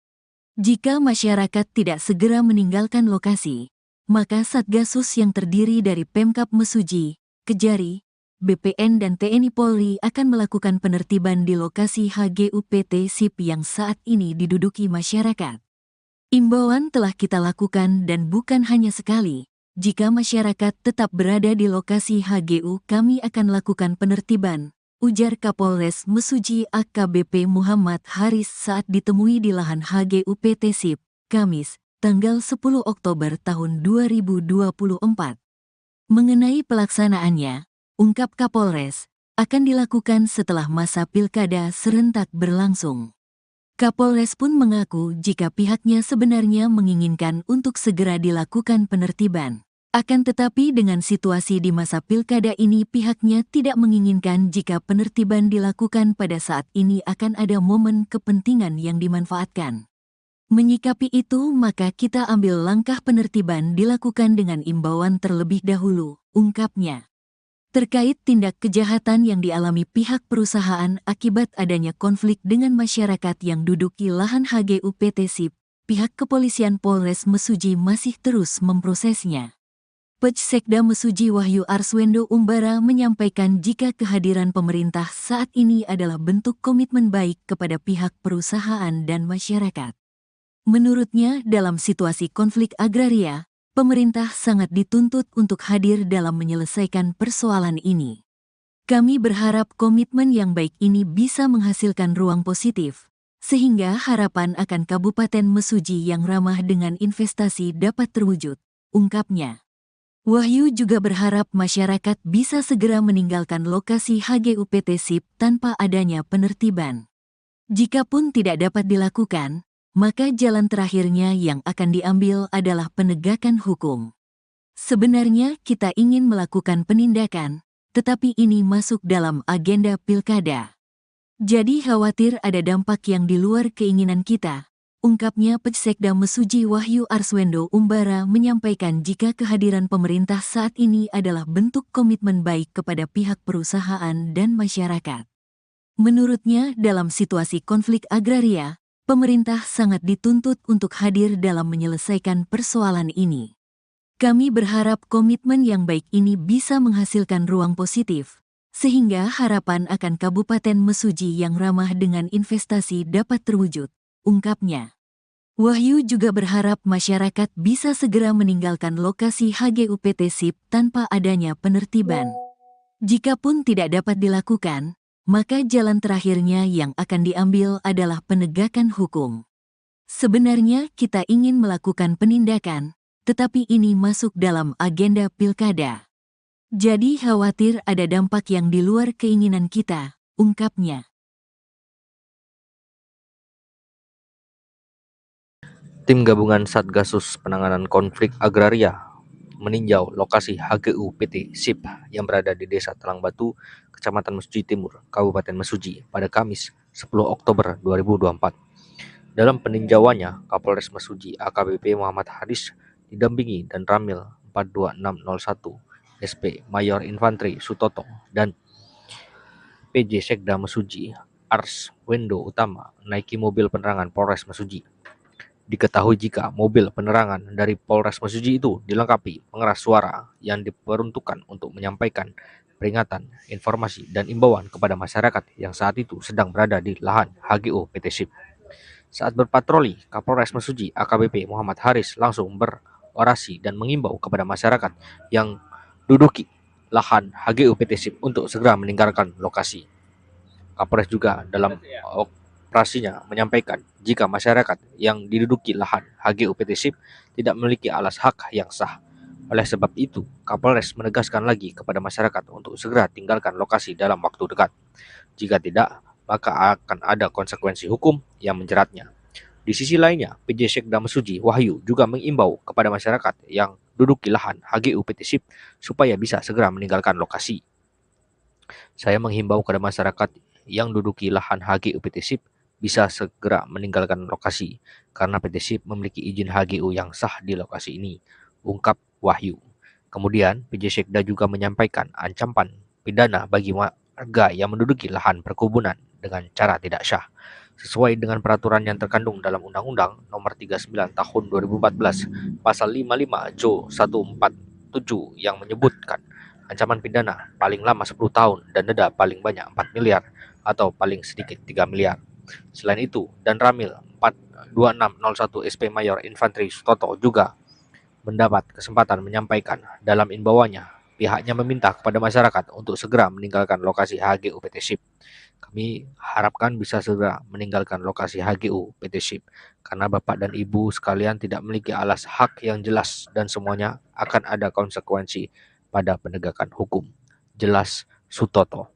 Jika masyarakat tidak segera meninggalkan lokasi, maka Satgasus yang terdiri dari Pemkab Mesuji, Kejari, BPN dan TNI Polri akan melakukan penertiban di lokasi HGU PT SIP yang saat ini diduduki masyarakat. Imbauan telah kita lakukan dan bukan hanya sekali. Jika masyarakat tetap berada di lokasi HGU, kami akan lakukan penertiban, ujar Kapolres Mesuji AKBP Muhammad Haris saat ditemui di lahan HGU PT SIP, Kamis, tanggal 10 Oktober tahun 2024. Mengenai pelaksanaannya, ungkap Kapolres, akan dilakukan setelah masa pilkada serentak berlangsung. Kapolres pun mengaku jika pihaknya sebenarnya menginginkan untuk segera dilakukan penertiban. Akan tetapi dengan situasi di masa pilkada ini pihaknya tidak menginginkan jika penertiban dilakukan pada saat ini akan ada momen kepentingan yang dimanfaatkan. Menyikapi itu maka kita ambil langkah penertiban dilakukan dengan imbauan terlebih dahulu, ungkapnya. Terkait tindak kejahatan yang dialami pihak perusahaan akibat adanya konflik dengan masyarakat yang duduki lahan HGU PT SIP, pihak kepolisian Polres Mesuji masih terus memprosesnya. Pejsekda Mesuji Wahyu Arswendo Umbara menyampaikan jika kehadiran pemerintah saat ini adalah bentuk komitmen baik kepada pihak perusahaan dan masyarakat. Menurutnya, dalam situasi konflik agraria, pemerintah sangat dituntut untuk hadir dalam menyelesaikan persoalan ini. Kami berharap komitmen yang baik ini bisa menghasilkan ruang positif, sehingga harapan akan Kabupaten Mesuji yang ramah dengan investasi dapat terwujud, ungkapnya. Wahyu juga berharap masyarakat bisa segera meninggalkan lokasi HGU PT SIP tanpa adanya penertiban. Jikapun tidak dapat dilakukan, maka jalan terakhirnya yang akan diambil adalah penegakan hukum. Sebenarnya kita ingin melakukan penindakan, tetapi ini masuk dalam agenda pilkada. Jadi khawatir ada dampak yang di luar keinginan kita, ungkapnya Pejsekda Mesuji Wahyu Arswendo Umbara menyampaikan jika kehadiran pemerintah saat ini adalah bentuk komitmen baik kepada pihak perusahaan dan masyarakat. Menurutnya, dalam situasi konflik agraria, pemerintah sangat dituntut untuk hadir dalam menyelesaikan persoalan ini. Kami berharap komitmen yang baik ini bisa menghasilkan ruang positif, sehingga harapan akan Kabupaten Mesuji yang ramah dengan investasi dapat terwujud, ungkapnya. Wahyu juga berharap masyarakat bisa segera meninggalkan lokasi HGUPT SIP tanpa adanya penertiban. Jikapun tidak dapat dilakukan, maka jalan terakhirnya yang akan diambil adalah penegakan hukum. Sebenarnya kita ingin melakukan penindakan, tetapi ini masuk dalam agenda pilkada. Jadi khawatir ada dampak yang di luar keinginan kita, ungkapnya. Tim gabungan Satgasus Penanganan Konflik Agraria meninjau lokasi HGU PT SIP yang berada di Desa Talang Batu, Kecamatan Mesuji Timur, Kabupaten Mesuji pada Kamis 10 Oktober 2024. Dalam peninjauannya, Kapolres Mesuji AKBP Muhammad Haris didampingi dan Ramil 42601 SP Mayor Infantri Sutoto dan PJ Sekda Mesuji Ars Wendo Utama naiki mobil penerangan Polres Mesuji. Diketahui jika mobil penerangan dari Polres Mesuji itu dilengkapi pengeras suara yang diperuntukkan untuk menyampaikan peringatan, informasi, dan imbauan kepada masyarakat yang saat itu sedang berada di lahan HGU PT SIP. Saat berpatroli, Kapolres Mesuji AKBP Muhammad Haris langsung berorasi dan mengimbau kepada masyarakat yang duduki lahan HGU PT SIP untuk segera meninggalkan lokasi. Kapolres juga dalam operasinya menyampaikan jika masyarakat yang diduduki lahan HGU PT SIP tidak memiliki alas hak yang sah. Oleh sebab itu, Kapolres menegaskan lagi kepada masyarakat untuk segera tinggalkan lokasi dalam waktu dekat. Jika tidak, maka akan ada konsekuensi hukum yang menjeratnya. Di sisi lainnya, PJ Sekda Mesuji Wahyu juga mengimbau kepada masyarakat yang duduki lahan HGU PT SIP supaya bisa segera meninggalkan lokasi. Saya menghimbau kepada masyarakat yang duduki lahan HGU PT SIP bisa segera meninggalkan lokasi karena PT SIP memiliki izin HGU yang sah di lokasi ini, ungkap Wahyu. Kemudian, PJ Sekda juga menyampaikan ancaman pidana bagi warga yang menduduki lahan perkebunan dengan cara tidak syah, sesuai dengan peraturan yang terkandung dalam Undang-Undang Nomor 39 Tahun 2014 Pasal 55 Jo 147 yang menyebutkan ancaman pidana paling lama 10 tahun dan denda paling banyak 4 miliar atau paling sedikit 3 miliar. Selain itu, Dan Ramil 42601 SP Mayor Infantri Sutoto juga mendapat kesempatan menyampaikan dalam imbauannya pihaknya meminta kepada masyarakat untuk segera meninggalkan lokasi HGU PT SIP. Kami harapkan bisa segera meninggalkan lokasi HGU PT SIP karena Bapak dan Ibu sekalian tidak memiliki alas hak yang jelas dan semuanya akan ada konsekuensi pada penegakan hukum. Jelas Sutoto.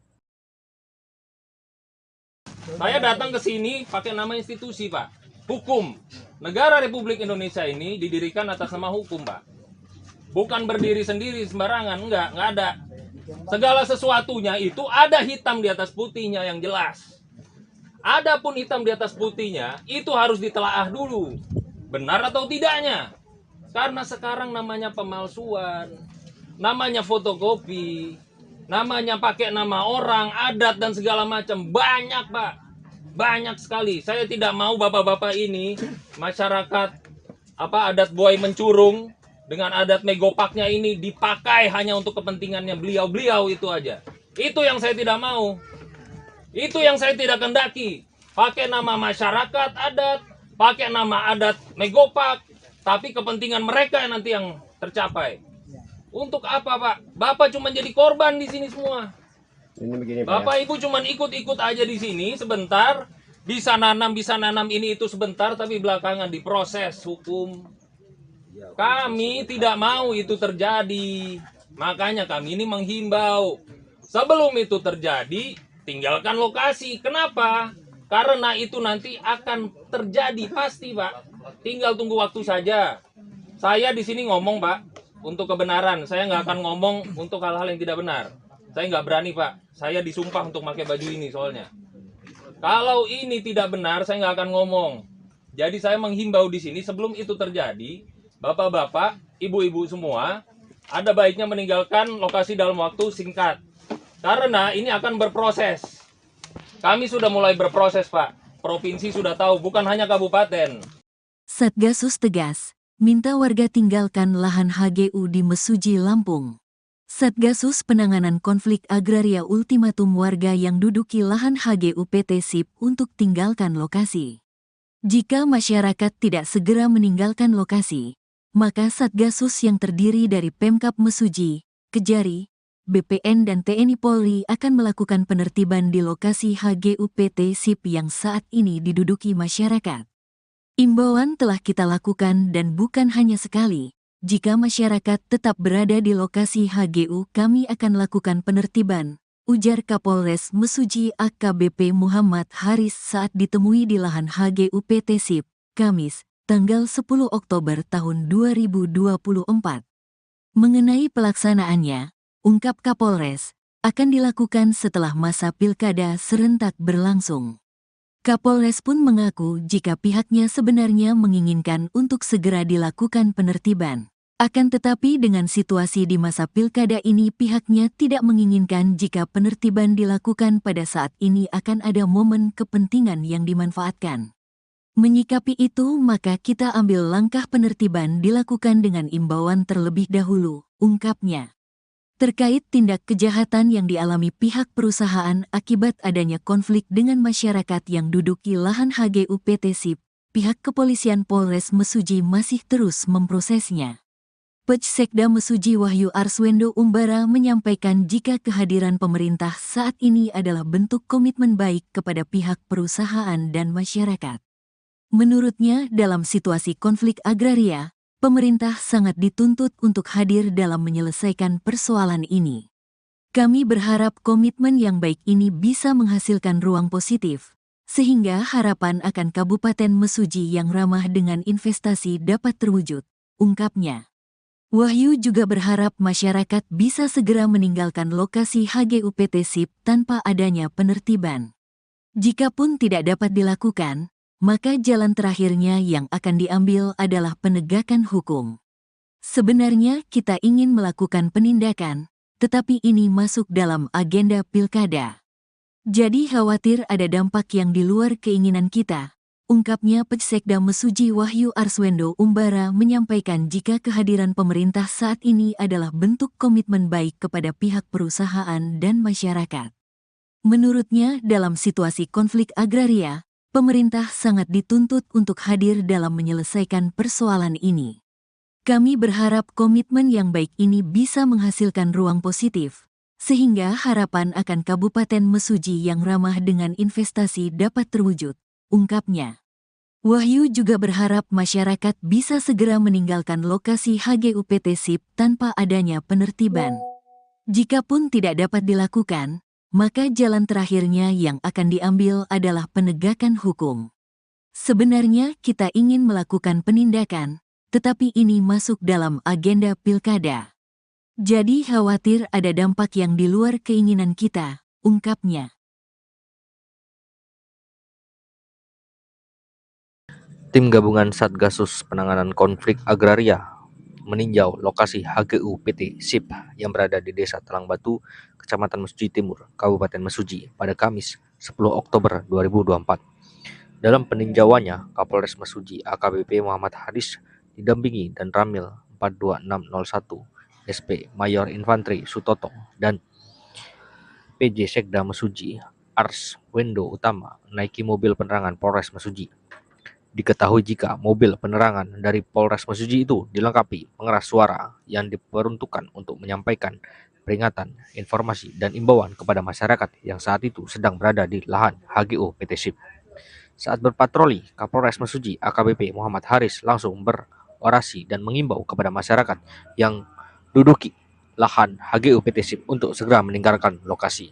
Saya datang ke sini pakai nama institusi, Pak. Hukum. Negara Republik Indonesia ini didirikan atas nama hukum, Pak. Bukan berdiri sendiri sembarangan, enggak ada. Segala sesuatunya itu ada hitam di atas putihnya yang jelas. Adapun hitam di atas putihnya itu harus ditelaah dulu. Benar atau tidaknya. Karena sekarang namanya pemalsuan, namanya fotokopi, namanya pakai nama orang, adat dan segala macam. Banyak, Pak. Banyak sekali. Saya tidak mau bapak-bapak ini masyarakat adat buaya mencurung dengan adat megopaknya ini dipakai hanya untuk kepentingannya beliau-beliau itu aja. Itu yang saya tidak mau. Itu yang saya tidak kendaki. Pakai nama masyarakat adat, pakai nama adat megopak, tapi kepentingan mereka yang nanti yang tercapai. Untuk apa, Pak? Bapak cuma jadi korban di sini semua. Ini begini, Bapak Ibu cuma ikut-ikut aja di sini sebentar, bisa nanam ini itu sebentar, tapi belakangan diproses hukum. Kami tidak mau itu terjadi. Makanya kami ini menghimbau. Sebelum itu terjadi, tinggalkan lokasi. Kenapa? Karena itu nanti akan terjadi pasti, Pak. Tinggal tunggu waktu saja. Saya di sini ngomong, Pak, untuk kebenaran. Saya nggak akan ngomong untuk hal-hal yang tidak benar. Saya nggak berani, Pak. Saya disumpah untuk pakai baju ini soalnya. Kalau ini tidak benar, saya nggak akan ngomong. Jadi saya menghimbau di sini sebelum itu terjadi, bapak-bapak, ibu-ibu semua, ada baiknya meninggalkan lokasi dalam waktu singkat. Karena ini akan berproses. Kami sudah mulai berproses, Pak. Provinsi sudah tahu, bukan hanya kabupaten. Satgasus tegas, minta warga tinggalkan lahan HGU di Mesuji, Lampung. Satgasus Penanganan Konflik Agraria ultimatum warga yang duduki lahan HGU PT SIP untuk tinggalkan lokasi. Jika masyarakat tidak segera meninggalkan lokasi, maka Satgasus yang terdiri dari Pemkab Mesuji, Kejari, BPN dan TNI Polri akan melakukan penertiban di lokasi HGU PT SIP yang saat ini diduduki masyarakat. Imbauan telah kita lakukan dan bukan hanya sekali. Jika masyarakat tetap berada di lokasi HGU, kami akan lakukan penertiban, ujar Kapolres Mesuji AKBP Muhammad Haris saat ditemui di lahan HGU PT SIP, Kamis, tanggal 10 Oktober tahun 2024. Mengenai pelaksanaannya, ungkap Kapolres, akan dilakukan setelah masa pilkada serentak berlangsung. Kapolres pun mengaku jika pihaknya sebenarnya menginginkan untuk segera dilakukan penertiban. Akan tetapi dengan situasi di masa pilkada ini pihaknya tidak menginginkan jika penertiban dilakukan pada saat ini akan ada momen kepentingan yang dimanfaatkan. Menyikapi itu maka kita ambil langkah penertiban dilakukan dengan imbauan terlebih dahulu, ungkapnya. Terkait tindak kejahatan yang dialami pihak perusahaan akibat adanya konflik dengan masyarakat yang duduki lahan HGU PT SIP, pihak kepolisian Polres Mesuji masih terus memprosesnya. Pejsekda Mesuji Wahyu Arswendo Umbara menyampaikan jika kehadiran pemerintah saat ini adalah bentuk komitmen baik kepada pihak perusahaan dan masyarakat. Menurutnya, dalam situasi konflik agraria, pemerintah sangat dituntut untuk hadir dalam menyelesaikan persoalan ini. Kami berharap komitmen yang baik ini bisa menghasilkan ruang positif, sehingga harapan akan Kabupaten Mesuji yang ramah dengan investasi dapat terwujud, ungkapnya. Wahyu juga berharap masyarakat bisa segera meninggalkan lokasi HGU PT SIP tanpa adanya penertiban. Jikapun tidak dapat dilakukan, maka jalan terakhirnya yang akan diambil adalah penegakan hukum. Sebenarnya kita ingin melakukan penindakan, tetapi ini masuk dalam agenda pilkada. Jadi khawatir ada dampak yang di luar keinginan kita, ungkapnya Pejsekda Mesuji Wahyu Arswendo Umbara menyampaikan jika kehadiran pemerintah saat ini adalah bentuk komitmen baik kepada pihak perusahaan dan masyarakat. Menurutnya dalam situasi konflik agraria, pemerintah sangat dituntut untuk hadir dalam menyelesaikan persoalan ini. Kami berharap komitmen yang baik ini bisa menghasilkan ruang positif, sehingga harapan akan Kabupaten Mesuji yang ramah dengan investasi dapat terwujud, ungkapnya. Wahyu juga berharap masyarakat bisa segera meninggalkan lokasi HGU PT SIP tanpa adanya penertiban. Jikapun tidak dapat dilakukan, maka jalan terakhirnya yang akan diambil adalah penegakan hukum. Sebenarnya kita ingin melakukan penindakan, tetapi ini masuk dalam agenda pilkada. Jadi khawatir ada dampak yang di luar keinginan kita, ungkapnya. Tim gabungan Satgasus Penanganan Konflik Agraria meninjau lokasi HGU PT SIP yang berada di Desa Talang Batu, Kecamatan Mesuji Timur, Kabupaten Mesuji pada Kamis 10 Oktober 2024. Dalam peninjauannya, Kapolres Mesuji AKBP Muhammad Haris didampingi dan Ramil 42601 SP Mayor Infantri Sutoto dan PJ Sekda Mesuji Arswendo Utama naiki mobil penerangan Polres Mesuji. Diketahui jika mobil penerangan dari Polres Mesuji itu dilengkapi pengeras suara yang diperuntukkan untuk menyampaikan peringatan, informasi, dan imbauan kepada masyarakat yang saat itu sedang berada di lahan HGU PT SIP. Saat berpatroli, Kapolres Mesuji AKBP Muhammad Haris langsung berorasi dan mengimbau kepada masyarakat yang duduki lahan HGU PT SIP untuk segera meninggalkan lokasi.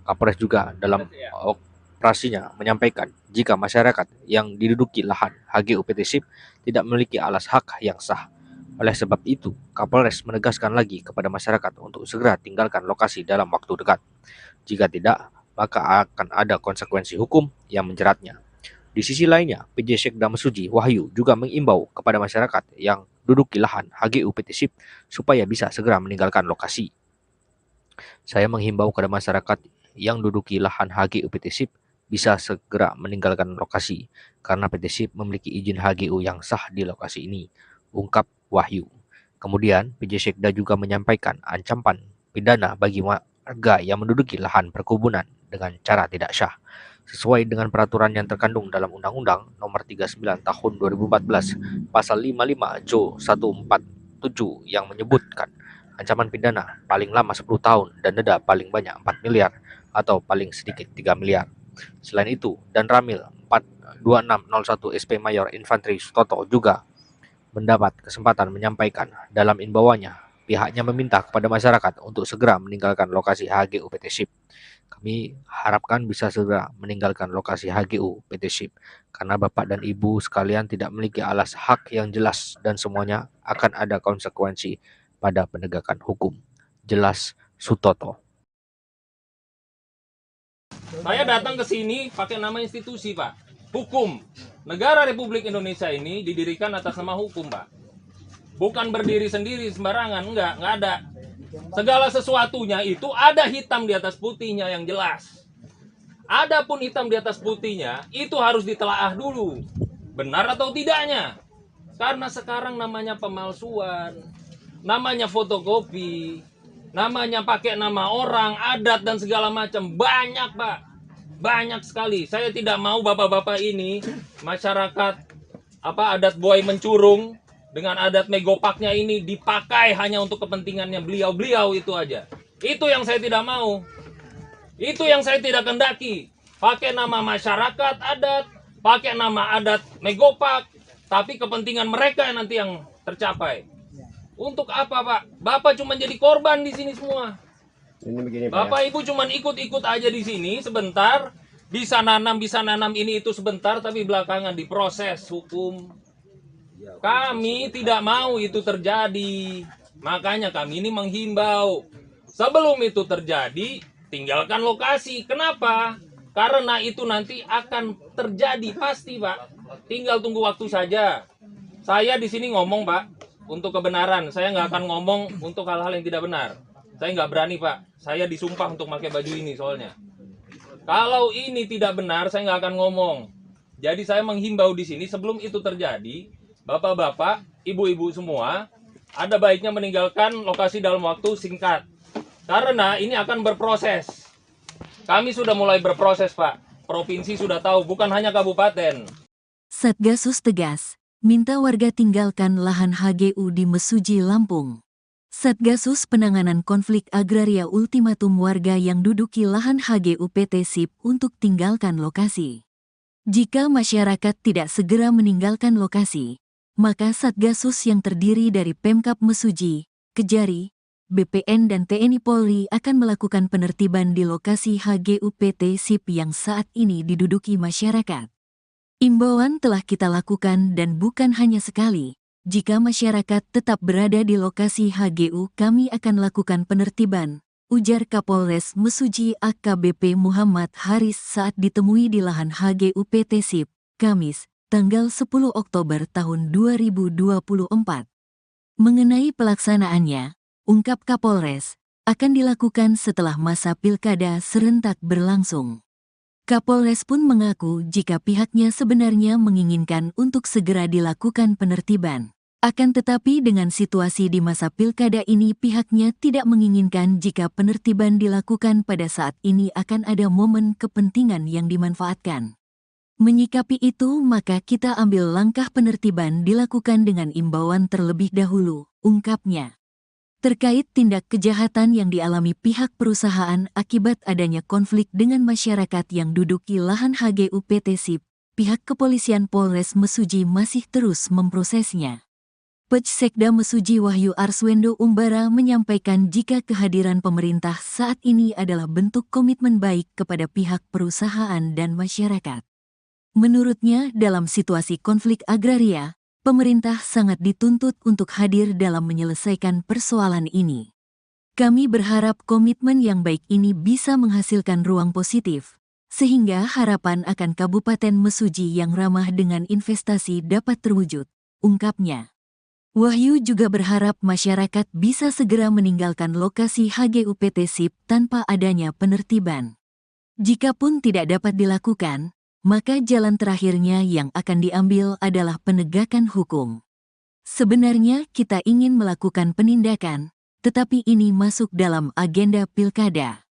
Kapolres juga dalam operasinya menyampaikan jika masyarakat yang diduduki lahan HGU PT SIP tidak memiliki alas hak yang sah. Oleh sebab itu, Kapolres menegaskan lagi kepada masyarakat untuk segera tinggalkan lokasi dalam waktu dekat. Jika tidak, maka akan ada konsekuensi hukum yang menjeratnya. Di sisi lainnya, PJ Sekda Mesuji Wahyu juga mengimbau kepada masyarakat yang duduki lahan HGU PT SIP supaya bisa segera meninggalkan lokasi. Saya menghimbau kepada masyarakat yang duduki lahan HGU PT SIP bisa segera meninggalkan lokasi karena PT SIP memiliki izin HGU yang sah di lokasi ini, ungkap Wahyu. Kemudian, PJ Sekda juga menyampaikan ancaman pidana bagi warga yang menduduki lahan perkebunan dengan cara tidak syah, sesuai dengan peraturan yang terkandung dalam Undang-Undang Nomor 39 Tahun 2014 Pasal 55 Jo 147 yang menyebutkan ancaman pidana paling lama 10 tahun dan denda paling banyak 4 miliar atau paling sedikit 3 miliar. Selain itu, Dan Ramil 42601 SP Mayor Infanteri Sutoto juga mendapat kesempatan menyampaikan dalam imbauannya, pihaknya meminta kepada masyarakat untuk segera meninggalkan lokasi HGU PT SIP. Kami harapkan bisa segera meninggalkan lokasi HGU PT SIP karena Bapak dan Ibu sekalian tidak memiliki alas hak yang jelas dan semuanya akan ada konsekuensi pada penegakan hukum. Jelas Sutoto. Saya datang ke sini pakai nama institusi, Pak. Hukum. Negara Republik Indonesia ini didirikan atas nama hukum, Pak. Bukan berdiri sendiri sembarangan, enggak ada. Segala sesuatunya itu ada hitam di atas putihnya yang jelas. Adapun hitam di atas putihnya itu harus ditelaah dulu. Benar atau tidaknya. Karena sekarang namanya pemalsuan, namanya fotokopi, namanya pakai nama orang, adat dan segala macam. Banyak, Pak. Banyak sekali. Saya tidak mau bapak-bapak ini masyarakat adat buaya mencurung dengan adat megopaknya ini dipakai hanya untuk kepentingannya beliau-beliau itu aja. Itu yang saya tidak mau. Itu yang saya tidak kendaki. Pakai nama masyarakat adat, pakai nama adat megopak, tapi kepentingan mereka yang nanti yang tercapai. Untuk apa, Pak? Bapak cuma jadi korban di sini semua. Ini begini, Bapak Ibu cuma ikut-ikut aja di sini sebentar, bisa nanam ini itu sebentar, tapi belakangan diproses hukum. Kami tidak mau itu terjadi. Makanya kami ini menghimbau, sebelum itu terjadi, tinggalkan lokasi. Kenapa? Karena itu nanti akan terjadi pasti, Pak. Tinggal tunggu waktu saja. Saya di sini ngomong, Pak, untuk kebenaran. Saya nggak akan ngomong untuk hal-hal yang tidak benar. Saya nggak berani, Pak. Saya disumpah untuk pakai baju ini soalnya. Kalau ini tidak benar, saya nggak akan ngomong. Jadi saya menghimbau di sini sebelum itu terjadi, bapak-bapak, ibu-ibu semua, ada baiknya meninggalkan lokasi dalam waktu singkat. Karena ini akan berproses. Kami sudah mulai berproses, Pak. Provinsi sudah tahu, bukan hanya kabupaten. Satgasus tegas, minta warga tinggalkan lahan HGU di Mesuji, Lampung. Satgasus Penanganan Konflik Agraria ultimatum warga yang duduki lahan HGU PT SIP untuk tinggalkan lokasi. Jika masyarakat tidak segera meninggalkan lokasi, maka Satgasus yang terdiri dari Pemkab Mesuji, Kejari, BPN dan TNI Polri akan melakukan penertiban di lokasi HGU PT SIP yang saat ini diduduki masyarakat. Imbauan telah kita lakukan dan bukan hanya sekali. Jika masyarakat tetap berada di lokasi HGU, kami akan lakukan penertiban, ujar Kapolres Mesuji AKBP Muhammad Haris saat ditemui di lahan HGU PT SIP, Kamis, tanggal 10 Oktober tahun 2024. Mengenai pelaksanaannya, ungkap Kapolres, akan dilakukan setelah masa pilkada serentak berlangsung. Kapolres pun mengaku jika pihaknya sebenarnya menginginkan untuk segera dilakukan penertiban. Akan tetapi dengan situasi di masa pilkada ini pihaknya tidak menginginkan jika penertiban dilakukan pada saat ini akan ada momen kepentingan yang dimanfaatkan. Menyikapi itu maka kita ambil langkah penertiban dilakukan dengan imbauan terlebih dahulu, ungkapnya. Terkait tindak kejahatan yang dialami pihak perusahaan akibat adanya konflik dengan masyarakat yang duduki lahan HGU PT SIP, pihak kepolisian Polres Mesuji masih terus memprosesnya. Pej Sekda Mesuji Wahyu Arswendo Umbara menyampaikan jika kehadiran pemerintah saat ini adalah bentuk komitmen baik kepada pihak perusahaan dan masyarakat. Menurutnya, dalam situasi konflik agraria, pemerintah sangat dituntut untuk hadir dalam menyelesaikan persoalan ini. Kami berharap komitmen yang baik ini bisa menghasilkan ruang positif, sehingga harapan akan Kabupaten Mesuji yang ramah dengan investasi dapat terwujud, ungkapnya. Wahyu juga berharap masyarakat bisa segera meninggalkan lokasi HGU PT SIP tanpa adanya penertiban. Jikapun tidak dapat dilakukan, maka jalan terakhirnya yang akan diambil adalah penegakan hukum. Sebenarnya kita ingin melakukan penindakan, tetapi ini masuk dalam agenda pilkada.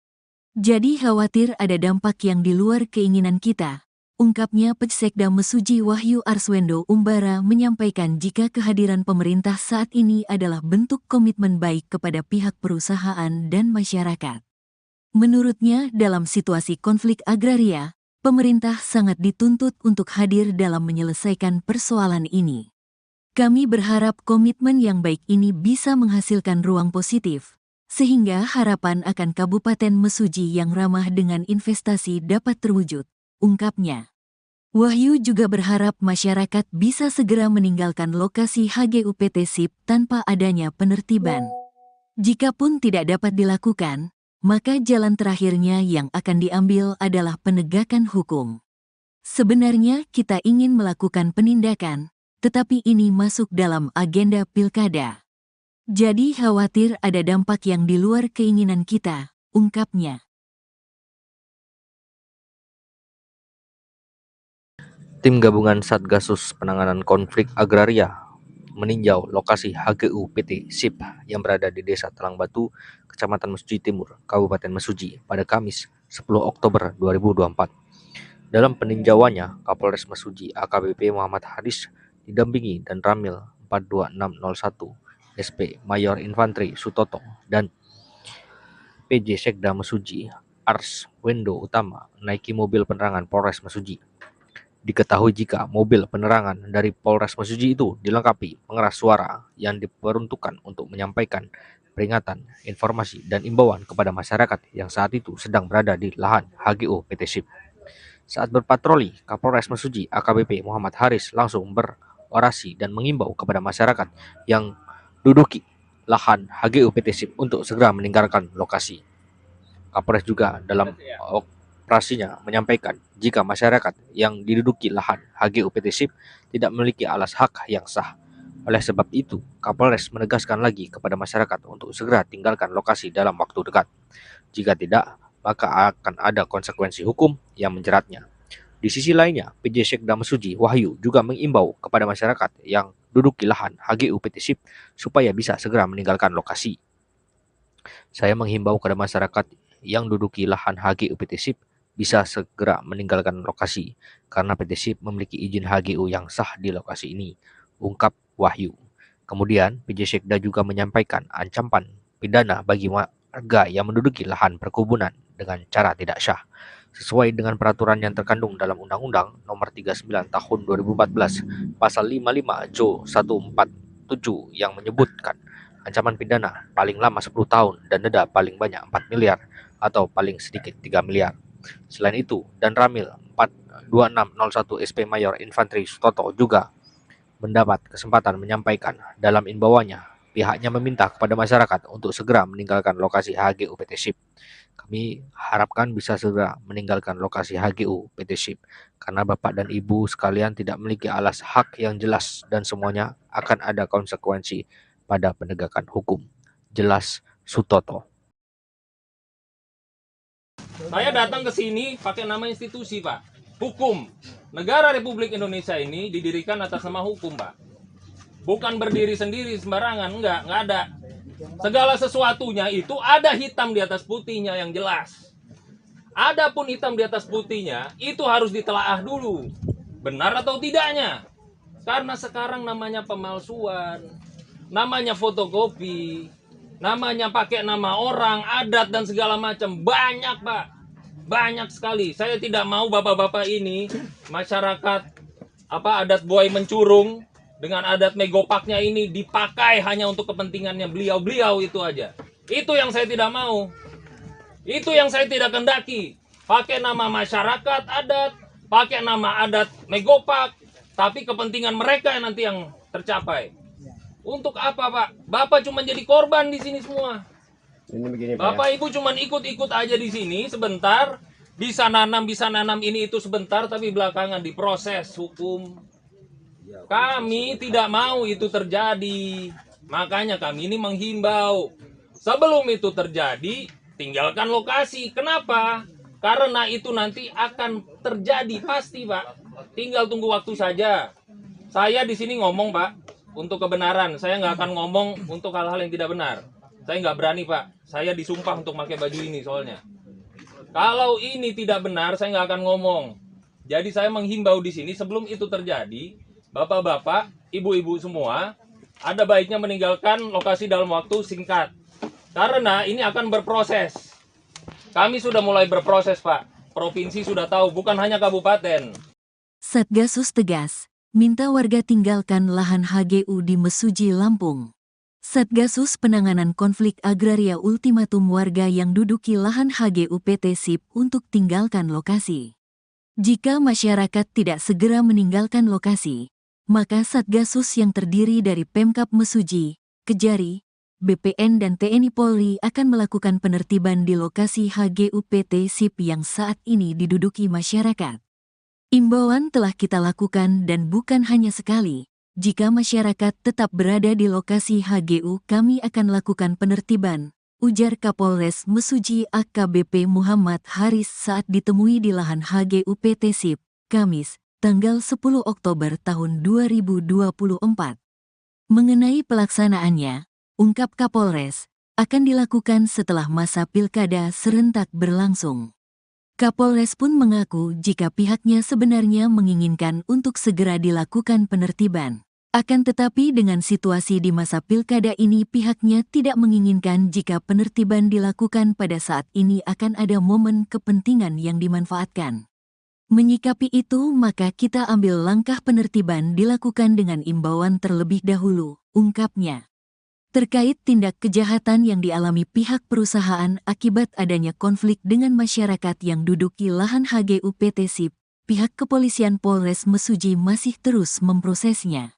Jadi khawatir ada dampak yang di luar keinginan kita, ungkapnya Pecsekda Mesuji Wahyu Arswendo Umbara menyampaikan jika kehadiran pemerintah saat ini adalah bentuk komitmen baik kepada pihak perusahaan dan masyarakat. Menurutnya, dalam situasi konflik agraria, pemerintah sangat dituntut untuk hadir dalam menyelesaikan persoalan ini. Kami berharap komitmen yang baik ini bisa menghasilkan ruang positif, sehingga harapan akan Kabupaten Mesuji yang ramah dengan investasi dapat terwujud, ungkapnya. Wahyu juga berharap masyarakat bisa segera meninggalkan lokasi HGUPT SIP tanpa adanya penertiban. Jikapun tidak dapat dilakukan, maka jalan terakhirnya yang akan diambil adalah penegakan hukum. Sebenarnya kita ingin melakukan penindakan, tetapi ini masuk dalam agenda pilkada. Jadi khawatir ada dampak yang di luar keinginan kita, ungkapnya. Tim gabungan Satgasus Penanganan Konflik Agraria meninjau lokasi HGU PT SIP yang berada di Desa Talang Batu, Kecamatan Mesuji Timur, Kabupaten Mesuji pada Kamis 10 Oktober 2024. Dalam peninjauannya, Kapolres Mesuji AKBP Muhammad Haris didampingi dan Ramil 42601 SP Mayor Infantri Sutoto dan PJ Sekda Mesuji Arswendo Utama naiki mobil penerangan Polres Mesuji. Diketahui jika mobil penerangan dari Polres Mesuji itu dilengkapi pengeras suara yang diperuntukkan untuk menyampaikan peringatan, informasi, dan imbauan kepada masyarakat yang saat itu sedang berada di lahan HGU PT SIP. Saat berpatroli, Kapolres Mesuji AKBP Muhammad Haris langsung berorasi dan mengimbau kepada masyarakat yang duduki lahan HGU PT SIP untuk segera meninggalkan lokasi. Kapolres juga dalam operasinya menyampaikan jika masyarakat yang diduduki lahan HGU PT SIP tidak memiliki alas hak yang sah. Oleh sebab itu, Kapolres menegaskan lagi kepada masyarakat untuk segera tinggalkan lokasi dalam waktu dekat. Jika tidak, maka akan ada konsekuensi hukum yang menjeratnya. Di sisi lainnya, PJ Sekda Mesuji Wahyu juga mengimbau kepada masyarakat yang duduki lahan HGU PT SIP supaya bisa segera meninggalkan lokasi. Saya menghimbau kepada masyarakat yang duduki lahan HGU PT SIP bisa segera meninggalkan lokasi karena PT SIP memiliki izin HGU yang sah di lokasi ini, ungkap Wahyu. Kemudian, PJ Sekda juga menyampaikan ancaman pidana bagi warga yang menduduki lahan perkebunan dengan cara tidak syah, sesuai dengan peraturan yang terkandung dalam Undang-Undang Nomor 39 Tahun 2014 Pasal 55 Jo 147 yang menyebutkan ancaman pidana paling lama 10 tahun dan denda paling banyak 4 miliar atau paling sedikit 3 miliar. Selain itu, Dan Ramil 42601 SP Mayor Infantri Sutoto juga mendapat kesempatan menyampaikan dalam imbauannya, pihaknya meminta kepada masyarakat untuk segera meninggalkan lokasi HGU PT SIP. Kami harapkan bisa segera meninggalkan lokasi HGU PT SIP karena Bapak dan Ibu sekalian tidak memiliki alas hak yang jelas dan semuanya akan ada konsekuensi pada penegakan hukum. Jelas Sutoto. Saya datang ke sini pakai nama institusi, Pak. Hukum. Negara Republik Indonesia ini didirikan atas nama hukum, Pak. Bukan berdiri sendiri sembarangan, enggak ada. Segala sesuatunya itu ada hitam di atas putihnya yang jelas. Adapun hitam di atas putihnya itu harus ditelaah dulu. Benar atau tidaknya. Karena sekarang namanya pemalsuan, namanya fotokopi, namanya pakai nama orang, adat dan segala macam. Banyak, Pak. Banyak sekali. Saya tidak mau bapak-bapak ini masyarakat adat buai mencurung dengan adat megopaknya ini dipakai hanya untuk kepentingannya beliau-beliau itu aja. Itu yang saya tidak mau. Itu yang saya tidak kendaki. Pakai nama masyarakat adat, pakai nama adat megopak, tapi kepentingan mereka yang nanti yang tercapai. Untuk apa, Pak? Bapak cuma jadi korban di sini semua. Ini begini, Bapak Ibu cuma ikut-ikut aja di sini sebentar, bisa nanam ini itu sebentar, tapi belakangan diproses hukum. Kami tidak mau itu terjadi. Makanya kami ini menghimbau. Sebelum itu terjadi, tinggalkan lokasi. Kenapa? Karena itu nanti akan terjadi pasti, Pak. Tinggal tunggu waktu saja. Saya di sini ngomong, Pak. untuk kebenaran. Saya nggak akan ngomong untuk hal-hal yang tidak benar. Saya nggak berani, Pak. Saya disumpah untuk pakai baju ini soalnya. Kalau ini tidak benar, saya nggak akan ngomong. Jadi saya menghimbau di sini sebelum itu terjadi, bapak-bapak, ibu-ibu semua, ada baiknya meninggalkan lokasi dalam waktu singkat. Karena ini akan berproses. Kami sudah mulai berproses, Pak. Provinsi sudah tahu, bukan hanya kabupaten. Satgasus tegas, minta warga tinggalkan lahan HGU di Mesuji, Lampung. Satgasus Penanganan Konflik Agraria ultimatum warga yang duduki lahan HGU PT SIP untuk tinggalkan lokasi. Jika masyarakat tidak segera meninggalkan lokasi, maka Satgasus yang terdiri dari Pemkab Mesuji, Kejari, BPN dan TNI Polri akan melakukan penertiban di lokasi HGU PT SIP yang saat ini diduduki masyarakat. Imbauan telah kita lakukan dan bukan hanya sekali. Jika masyarakat tetap berada di lokasi HGU, kami akan lakukan penertiban, ujar Kapolres Mesuji AKBP Muhammad Haris saat ditemui di lahan HGU PT SIP, Kamis, tanggal 10 Oktober tahun 2024. Mengenai pelaksanaannya, ungkap Kapolres, akan dilakukan setelah masa pilkada serentak berlangsung. Kapolres pun mengaku jika pihaknya sebenarnya menginginkan untuk segera dilakukan penertiban. Akan tetapi dengan situasi di masa pilkada ini pihaknya tidak menginginkan jika penertiban dilakukan pada saat ini akan ada momen kepentingan yang dimanfaatkan. Menyikapi itu maka kita ambil langkah penertiban dilakukan dengan imbauan terlebih dahulu, ungkapnya. Terkait tindak kejahatan yang dialami pihak perusahaan akibat adanya konflik dengan masyarakat yang duduki lahan HGU PT SIP, pihak kepolisian Polres Mesuji masih terus memprosesnya.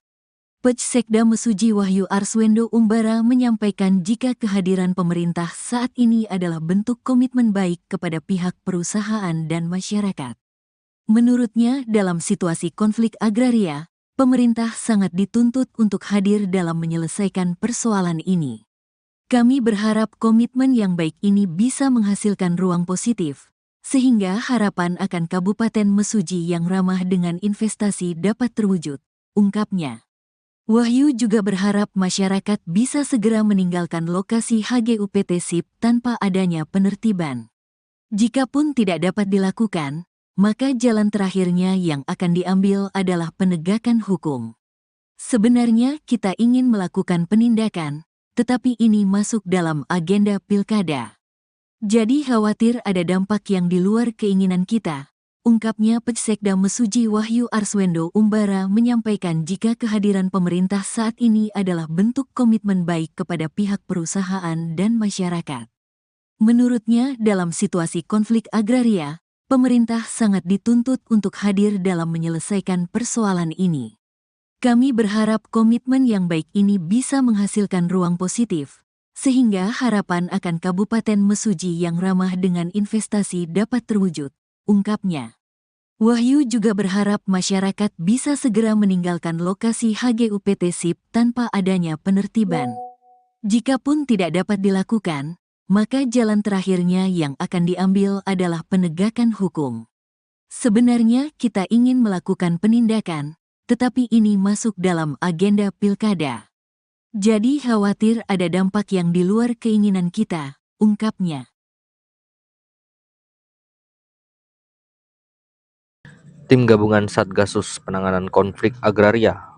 Pejsekda Mesuji Wahyu Arswendo Umbara menyampaikan jika kehadiran pemerintah saat ini adalah bentuk komitmen baik kepada pihak perusahaan dan masyarakat. Menurutnya, dalam situasi konflik agraria, pemerintah sangat dituntut untuk hadir dalam menyelesaikan persoalan ini. Kami berharap komitmen yang baik ini bisa menghasilkan ruang positif, sehingga harapan akan Kabupaten Mesuji yang ramah dengan investasi dapat terwujud, ungkapnya. Wahyu juga berharap masyarakat bisa segera meninggalkan lokasi HGU PT SIP tanpa adanya penertiban. Jikapun tidak dapat dilakukan, maka jalan terakhirnya yang akan diambil adalah penegakan hukum. Sebenarnya kita ingin melakukan penindakan, tetapi ini masuk dalam agenda pilkada. Jadi khawatir ada dampak yang di luar keinginan kita, ungkapnya Pejsekda Mesuji Wahyu Arswendo Umbara menyampaikan jika kehadiran pemerintah saat ini adalah bentuk komitmen baik kepada pihak perusahaan dan masyarakat. Menurutnya dalam situasi konflik agraria, pemerintah sangat dituntut untuk hadir dalam menyelesaikan persoalan ini. Kami berharap komitmen yang baik ini bisa menghasilkan ruang positif, sehingga harapan akan Kabupaten Mesuji yang ramah dengan investasi dapat terwujud, ungkapnya. Wahyu juga berharap masyarakat bisa segera meninggalkan lokasi HGU PT SIP tanpa adanya penertiban. Jikapun tidak dapat dilakukan, maka jalan terakhirnya yang akan diambil adalah penegakan hukum. Sebenarnya kita ingin melakukan penindakan, tetapi ini masuk dalam agenda pilkada. Jadi khawatir ada dampak yang di luar keinginan kita, ungkapnya. Tim gabungan Satgasus Penanganan Konflik Agraria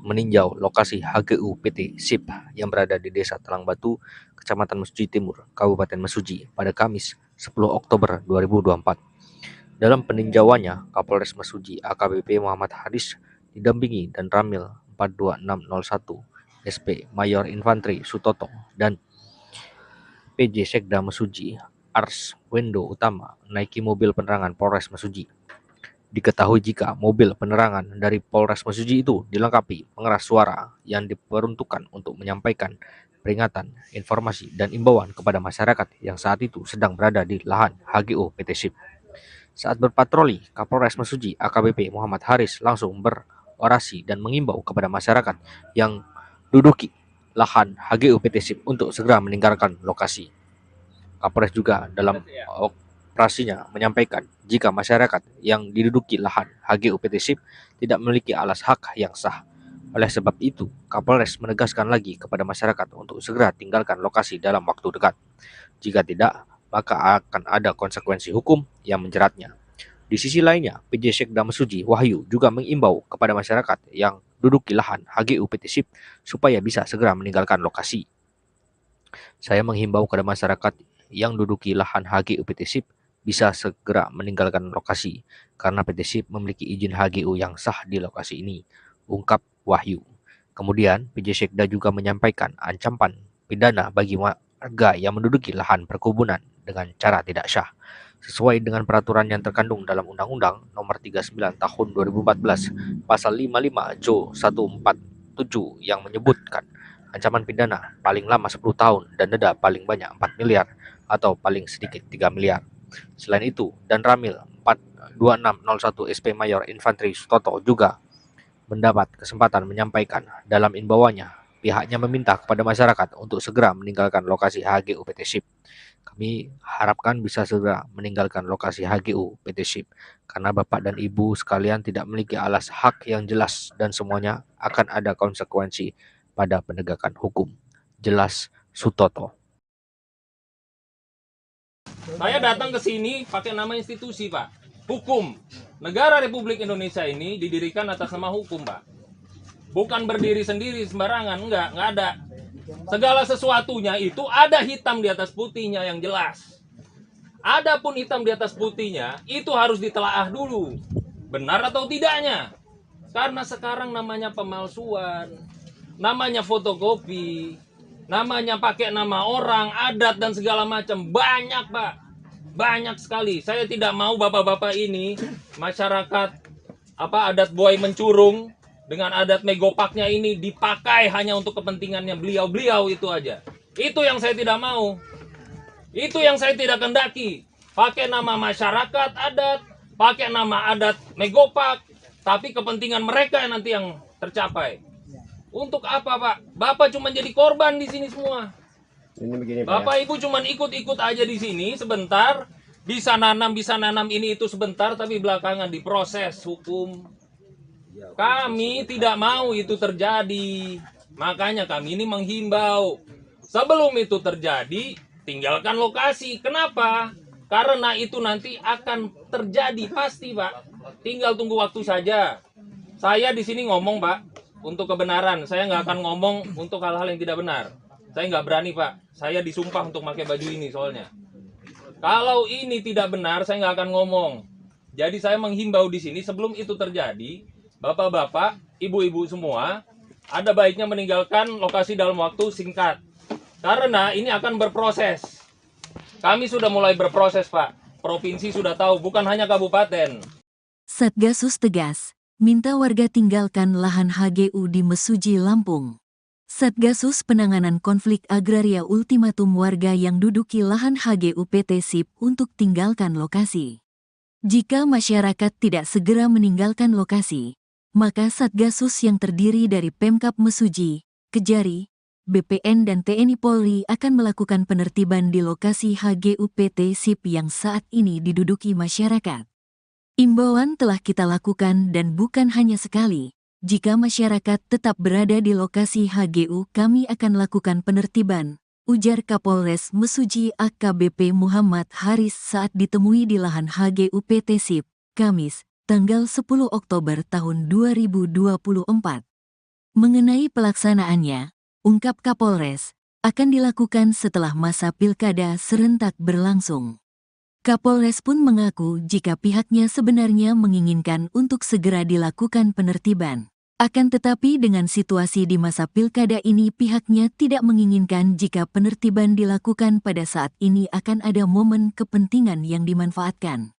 meninjau lokasi HGU PT SIP yang berada di Desa Talang Batu, Kecamatan Mesuji Timur, Kabupaten Mesuji pada Kamis 10 Oktober 2024. Dalam peninjauannya, Kapolres Mesuji AKBP Muhammad Haris didampingi dan Ramil 42601 SP Mayor Infantri Sutoto dan PJ Sekda Mesuji Arswendo Utama naiki mobil penerangan Polres Mesuji. Diketahui jika mobil penerangan dari Polres Mesuji itu dilengkapi pengeras suara yang diperuntukkan untuk menyampaikan peringatan, informasi, dan imbauan kepada masyarakat yang saat itu sedang berada di lahan HGU PT SIP. Saat berpatroli, Kapolres Mesuji AKBP Muhammad Haris langsung berorasi dan mengimbau kepada masyarakat yang duduki lahan HGU PT SIP untuk segera meninggalkan lokasi. Kapolres juga dalam operasinya menyampaikan jika masyarakat yang diduduki lahan HGU PT SIP tidak memiliki alas hak yang sah, Oleh sebab itu, Kapolres menegaskan lagi kepada masyarakat untuk segera tinggalkan lokasi dalam waktu dekat. Jika tidak, maka akan ada konsekuensi hukum yang menjeratnya. Di sisi lainnya, PJ Sekda Mesuji Wahyu juga mengimbau kepada masyarakat yang duduki lahan HGU PT SIP supaya bisa segera meninggalkan lokasi. Saya menghimbau kepada masyarakat yang duduki lahan HGU PT SIP bisa segera meninggalkan lokasi karena PT SIP memiliki izin HGU yang sah di lokasi ini, ungkap Wahyu. Kemudian, PJ Sekda juga menyampaikan ancaman pidana bagi warga yang menduduki lahan perkebunan dengan cara tidak syah, sesuai dengan peraturan yang terkandung dalam Undang-Undang Nomor 39 Tahun 2014 Pasal 55 Jo 147 yang menyebutkan ancaman pidana paling lama 10 tahun dan denda paling banyak 4 miliar atau paling sedikit 3 miliar. Selain itu, Dan Ramil 42601 SP Mayor Infantri Sutoto juga mendapat kesempatan menyampaikan dalam imbauannya, pihaknya meminta kepada masyarakat untuk segera meninggalkan lokasi HGU PT SIP. Kami harapkan bisa segera meninggalkan lokasi HGU PT SIP karena Bapak dan Ibu sekalian tidak memiliki alas hak yang jelas dan semuanya akan ada konsekuensi pada penegakan hukum. Jelas Sutoto. Saya datang ke sini pakai nama institusi, Pak. Hukum. Negara Republik Indonesia ini didirikan atas nama hukum, Pak. Bukan berdiri sendiri sembarangan, enggak ada. Segala sesuatunya itu ada hitam di atas putihnya yang jelas. Adapun hitam di atas putihnya, itu harus ditelaah dulu. Benar atau tidaknya. Karena sekarang namanya pemalsuan, namanya fotokopi, namanya pakai nama orang, adat dan segala macam. Banyak, Pak. Banyak sekali. Saya tidak mau bapak-bapak ini, masyarakat adat buai mencurung dengan adat megopaknya ini dipakai hanya untuk kepentingannya beliau-beliau itu aja. Itu yang saya tidak mau. Itu yang saya tidak kendaki. Pakai nama masyarakat adat, pakai nama adat megopak, tapi kepentingan mereka nanti yang tercapai. Untuk apa, Pak? Bapak cuma jadi korban di sini semua. Ini begini, Bapak Ibu cuma ikut-ikut aja di sini sebentar, bisa nanam ini itu sebentar, tapi belakangan diproses hukum. Kami tidak mau itu terjadi. Makanya kami ini menghimbau, sebelum itu terjadi, tinggalkan lokasi. Kenapa? Karena itu nanti akan terjadi pasti, Pak. Tinggal tunggu waktu saja. Saya di sini ngomong, Pak, untuk kebenaran. Saya nggak akan ngomong untuk hal-hal yang tidak benar. Saya nggak berani, Pak. Saya disumpah untuk pakai baju ini soalnya. Kalau ini tidak benar, saya nggak akan ngomong. Jadi saya menghimbau di sini sebelum itu terjadi, bapak-bapak, ibu-ibu semua, ada baiknya meninggalkan lokasi dalam waktu singkat. Karena ini akan berproses. Kami sudah mulai berproses, Pak. Provinsi sudah tahu, bukan hanya kabupaten. Satgasus tegas, minta warga tinggalkan lahan HGU di Mesuji, Lampung. Satgasus Penanganan Konflik Agraria ultimatum warga yang duduki lahan HGU PT SIP untuk tinggalkan lokasi. Jika masyarakat tidak segera meninggalkan lokasi, maka Satgasus yang terdiri dari Pemkab Mesuji, Kejari, BPN dan TNI Polri akan melakukan penertiban di lokasi HGU PT SIP yang saat ini diduduki masyarakat. Imbauan telah kita lakukan dan bukan hanya sekali. Jika masyarakat tetap berada di lokasi HGU, kami akan lakukan penertiban, ujar Kapolres Mesuji AKBP Muhammad Haris saat ditemui di lahan HGU PT SIP, Kamis, tanggal 10 Oktober tahun 2024. Mengenai pelaksanaannya, ungkap Kapolres, akan dilakukan setelah masa pilkada serentak berlangsung. Kapolres pun mengaku jika pihaknya sebenarnya menginginkan untuk segera dilakukan penertiban. Akan tetapi dengan situasi di masa pilkada ini pihaknya tidak menginginkan jika penertiban dilakukan pada saat ini akan ada momen kepentingan yang dimanfaatkan.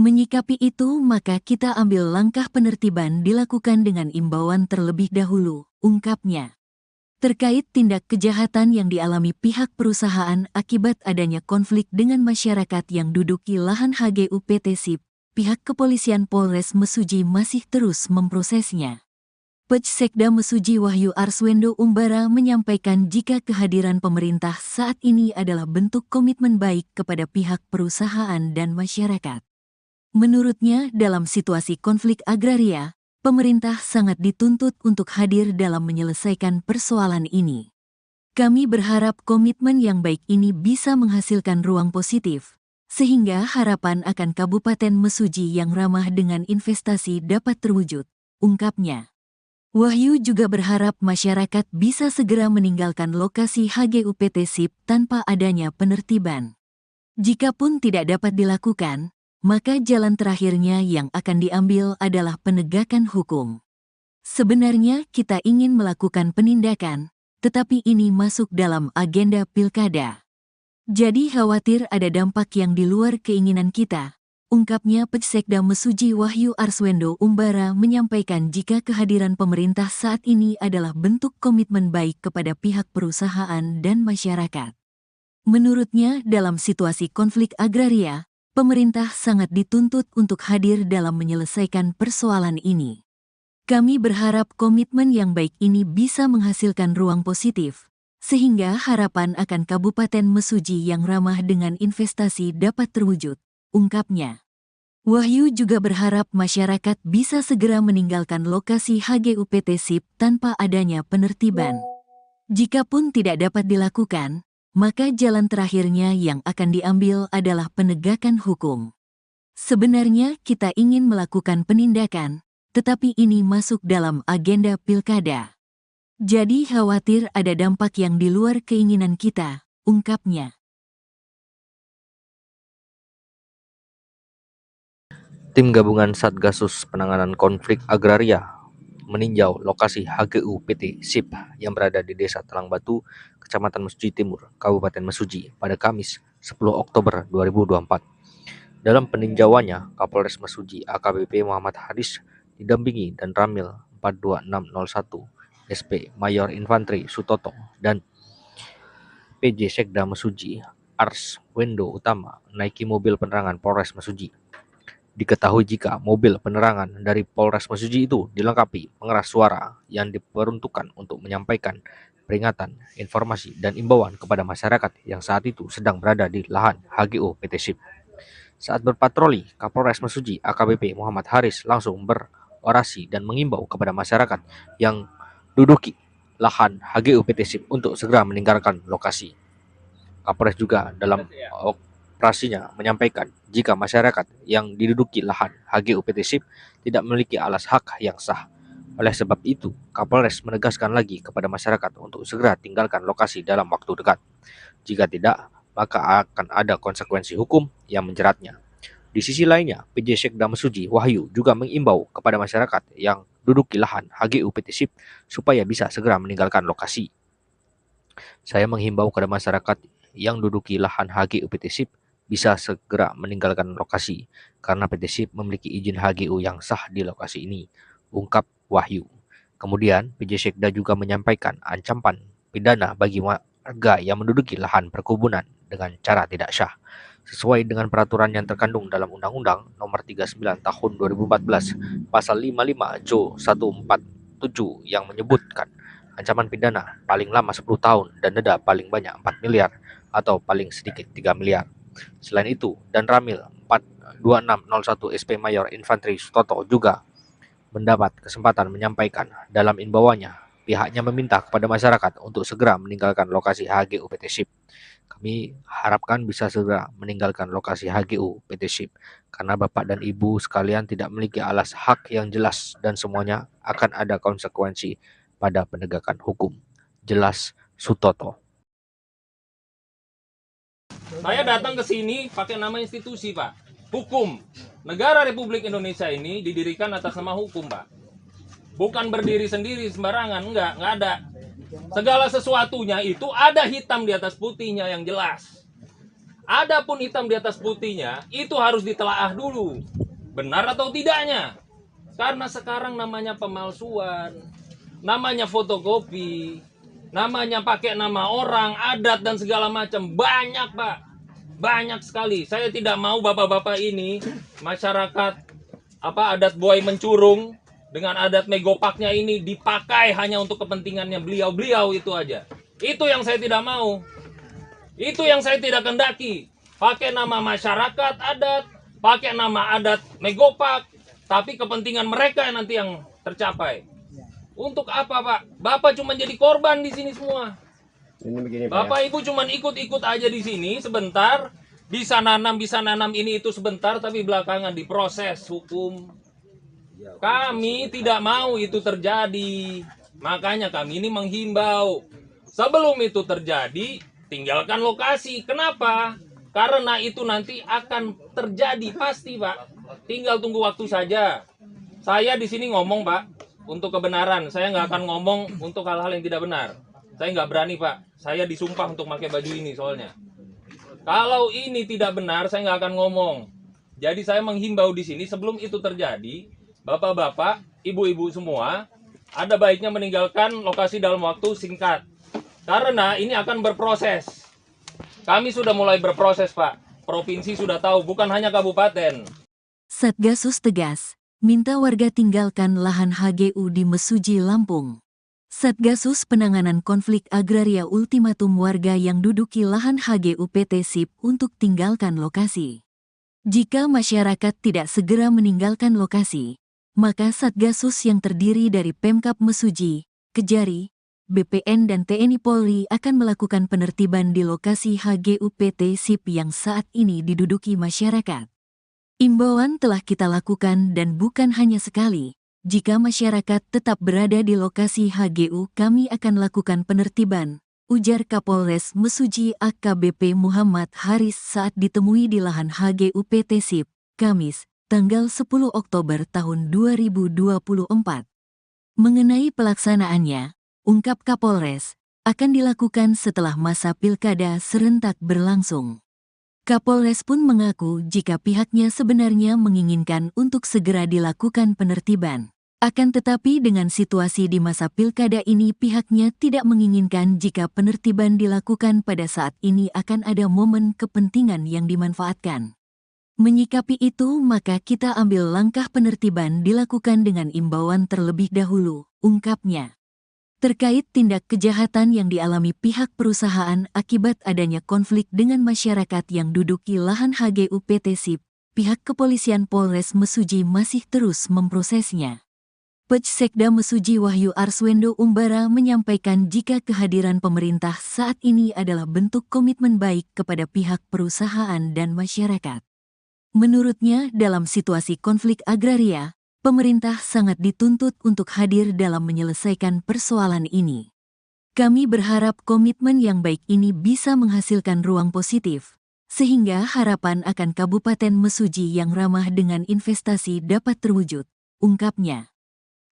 Menyikapi itu maka kita ambil langkah penertiban dilakukan dengan imbauan terlebih dahulu, ungkapnya. Terkait tindak kejahatan yang dialami pihak perusahaan akibat adanya konflik dengan masyarakat yang duduki lahan HGU PT SIP, pihak kepolisian Polres Mesuji masih terus memprosesnya. PJ Sekda Mesuji Wahyu Arswendo Umbara menyampaikan jika kehadiran pemerintah saat ini adalah bentuk komitmen baik kepada pihak perusahaan dan masyarakat. Menurutnya, dalam situasi konflik agraria, pemerintah sangat dituntut untuk hadir dalam menyelesaikan persoalan ini. Kami berharap komitmen yang baik ini bisa menghasilkan ruang positif, sehingga harapan akan Kabupaten Mesuji yang ramah dengan investasi dapat terwujud, ungkapnya. Wahyu juga berharap masyarakat bisa segera meninggalkan lokasi HGUPT SIP tanpa adanya penertiban. Jikapun tidak dapat dilakukan, maka jalan terakhirnya yang akan diambil adalah penegakan hukum. Sebenarnya kita ingin melakukan penindakan, tetapi ini masuk dalam agenda pilkada. Jadi khawatir ada dampak yang di luar keinginan kita, ungkapnya Pecsekda Mesuji Wahyu Arswendo Umbara menyampaikan jika kehadiran pemerintah saat ini adalah bentuk komitmen baik kepada pihak perusahaan dan masyarakat. Menurutnya, dalam situasi konflik agraria, pemerintah sangat dituntut untuk hadir dalam menyelesaikan persoalan ini. Kami berharap komitmen yang baik ini bisa menghasilkan ruang positif, sehingga harapan akan Kabupaten Mesuji yang ramah dengan investasi dapat terwujud, ungkapnya. Wahyu juga berharap masyarakat bisa segera meninggalkan lokasi HGUPT SIP tanpa adanya penertiban. Jikapun tidak dapat dilakukan, maka jalan terakhirnya yang akan diambil adalah penegakan hukum. Sebenarnya kita ingin melakukan penindakan, tetapi ini masuk dalam agenda pilkada. Jadi khawatir ada dampak yang di luar keinginan kita, ungkapnya. Tim gabungan Satgasus Penanganan Konflik Agraria meninjau lokasi HGU PT SIP yang berada di Desa Talang Batu, Kecamatan Mesuji Timur, Kabupaten Mesuji pada Kamis 10 Oktober 2024. Dalam peninjauannya, Kapolres Mesuji AKBP Muhammad Haris didampingi dan Ramil 42601 SP Mayor Infantri Sutoto dan PJ Sekda Mesuji Arswendo Utama naiki mobil penerangan Polres Mesuji. Diketahui jika mobil penerangan dari Polres Mesuji itu dilengkapi pengeras suara yang diperuntukkan untuk menyampaikan peringatan, informasi, dan imbauan kepada masyarakat yang saat itu sedang berada di lahan HGU PT SIP. Saat berpatroli, Kapolres Mesuji AKBP Muhammad Haris langsung berorasi dan mengimbau kepada masyarakat yang duduki lahan HGU PT SIP untuk segera meninggalkan lokasi. Kapolres juga dalam operasinya menyampaikan jika masyarakat yang diduduki lahan HGU PT SIP tidak memiliki alas hak yang sah. Oleh sebab itu, Kapolres menegaskan lagi kepada masyarakat untuk segera tinggalkan lokasi dalam waktu dekat. Jika tidak, maka akan ada konsekuensi hukum yang menjeratnya. Di sisi lainnya, PJ Sekda Mesuji Wahyu juga mengimbau kepada masyarakat yang duduki lahan HGU PT SIP supaya bisa segera meninggalkan lokasi. Saya menghimbau kepada masyarakat yang duduki lahan HGU PT SIP bisa segera meninggalkan lokasi karena PT SIP memiliki izin HGU yang sah di lokasi ini, ungkap Wahyu. Kemudian, PJ Sekda juga menyampaikan ancaman pidana bagi warga yang menduduki lahan perkebunan dengan cara tidak syah, sesuai dengan peraturan yang terkandung dalam Undang-Undang Nomor 39 Tahun 2014 Pasal 55 Jo 147 yang menyebutkan ancaman pidana paling lama 10 tahun dan denda paling banyak 4 miliar atau paling sedikit 3 miliar. Selain itu, dan Ramil 42601 SP Mayor Infantri Sutoto juga mendapat kesempatan menyampaikan dalam imbauannya, pihaknya meminta kepada masyarakat untuk segera meninggalkan lokasi HGU PT SIP. Kami harapkan bisa segera meninggalkan lokasi HGU PT SIP karena Bapak dan Ibu sekalian tidak memiliki alas hak yang jelas dan semuanya akan ada konsekuensi pada penegakan hukum. Jelas Sutoto. Saya datang ke sini pakai nama institusi, Pak. Hukum. Negara Republik Indonesia ini didirikan atas nama hukum, Pak. Bukan berdiri sendiri sembarangan, enggak ada. Segala sesuatunya itu ada hitam di atas putihnya yang jelas. Adapun hitam di atas putihnya itu harus ditelaah dulu. Benar atau tidaknya. Karena sekarang namanya pemalsuan, namanya fotokopi, namanya pakai nama orang, adat dan segala macam. Banyak, Pak. Banyak sekali. Saya tidak mau bapak-bapak ini masyarakat adat buai mencurung dengan adat megopaknya ini dipakai hanya untuk kepentingannya beliau-beliau itu aja. Itu yang saya tidak mau. Itu yang saya tidak kendaki. Pakai nama masyarakat adat, pakai nama adat megopak, tapi kepentingan mereka yang nanti yang tercapai. Untuk apa, Pak? Bapak cuma jadi korban di sini semua. Ini begini, Pak, Bapak Ibu cuma ikut-ikut aja di sini sebentar, bisa nanam ini itu sebentar, tapi belakangan diproses hukum. Kami tidak mau itu terjadi. Makanya kami ini menghimbau, sebelum itu terjadi, tinggalkan lokasi. Kenapa? Karena itu nanti akan terjadi pasti, Pak. Tinggal tunggu waktu saja. Saya di sini ngomong, Pak, untuk kebenaran. Saya nggak akan ngomong untuk hal-hal yang tidak benar. Saya nggak berani, Pak. Saya disumpah untuk pakai baju ini soalnya. Kalau ini tidak benar, saya nggak akan ngomong. Jadi saya menghimbau di sini sebelum itu terjadi, bapak-bapak, ibu-ibu semua, ada baiknya meninggalkan lokasi dalam waktu singkat. Karena ini akan berproses. Kami sudah mulai berproses, Pak. Provinsi sudah tahu, bukan hanya kabupaten. Satgasus tegas, minta warga tinggalkan lahan HGU di Mesuji, Lampung. Satgasus Penanganan Konflik Agraria ultimatum warga yang duduki lahan HGU PT SIP untuk tinggalkan lokasi. Jika masyarakat tidak segera meninggalkan lokasi, maka Satgasus yang terdiri dari Pemkab Mesuji, Kejari, BPN dan TNI Polri akan melakukan penertiban di lokasi HGU PT SIP yang saat ini diduduki masyarakat. Imbauan telah kita lakukan dan bukan hanya sekali. Jika masyarakat tetap berada di lokasi HGU, kami akan lakukan penertiban, ujar Kapolres Mesuji AKBP Muhammad Haris saat ditemui di lahan HGU PT SIP, Kamis, tanggal 10 Oktober tahun 2024. Mengenai pelaksanaannya, ungkap Kapolres, akan dilakukan setelah masa pilkada serentak berlangsung. Kapolres pun mengaku jika pihaknya sebenarnya menginginkan untuk segera dilakukan penertiban. Akan tetapi dengan situasi di masa pilkada ini pihaknya tidak menginginkan jika penertiban dilakukan pada saat ini akan ada momen kepentingan yang dimanfaatkan. Menyikapi itu maka kita ambil langkah penertiban dilakukan dengan imbauan terlebih dahulu, ungkapnya. Terkait tindak kejahatan yang dialami pihak perusahaan akibat adanya konflik dengan masyarakat yang duduki lahan HGU PT SIP, pihak kepolisian Polres Mesuji masih terus memprosesnya. Pejsekda Mesuji Wahyu Arswendo Umbara menyampaikan jika kehadiran pemerintah saat ini adalah bentuk komitmen baik kepada pihak perusahaan dan masyarakat. Menurutnya, dalam situasi konflik agraria, pemerintah sangat dituntut untuk hadir dalam menyelesaikan persoalan ini. Kami berharap komitmen yang baik ini bisa menghasilkan ruang positif, sehingga harapan akan Kabupaten Mesuji yang ramah dengan investasi dapat terwujud, ungkapnya.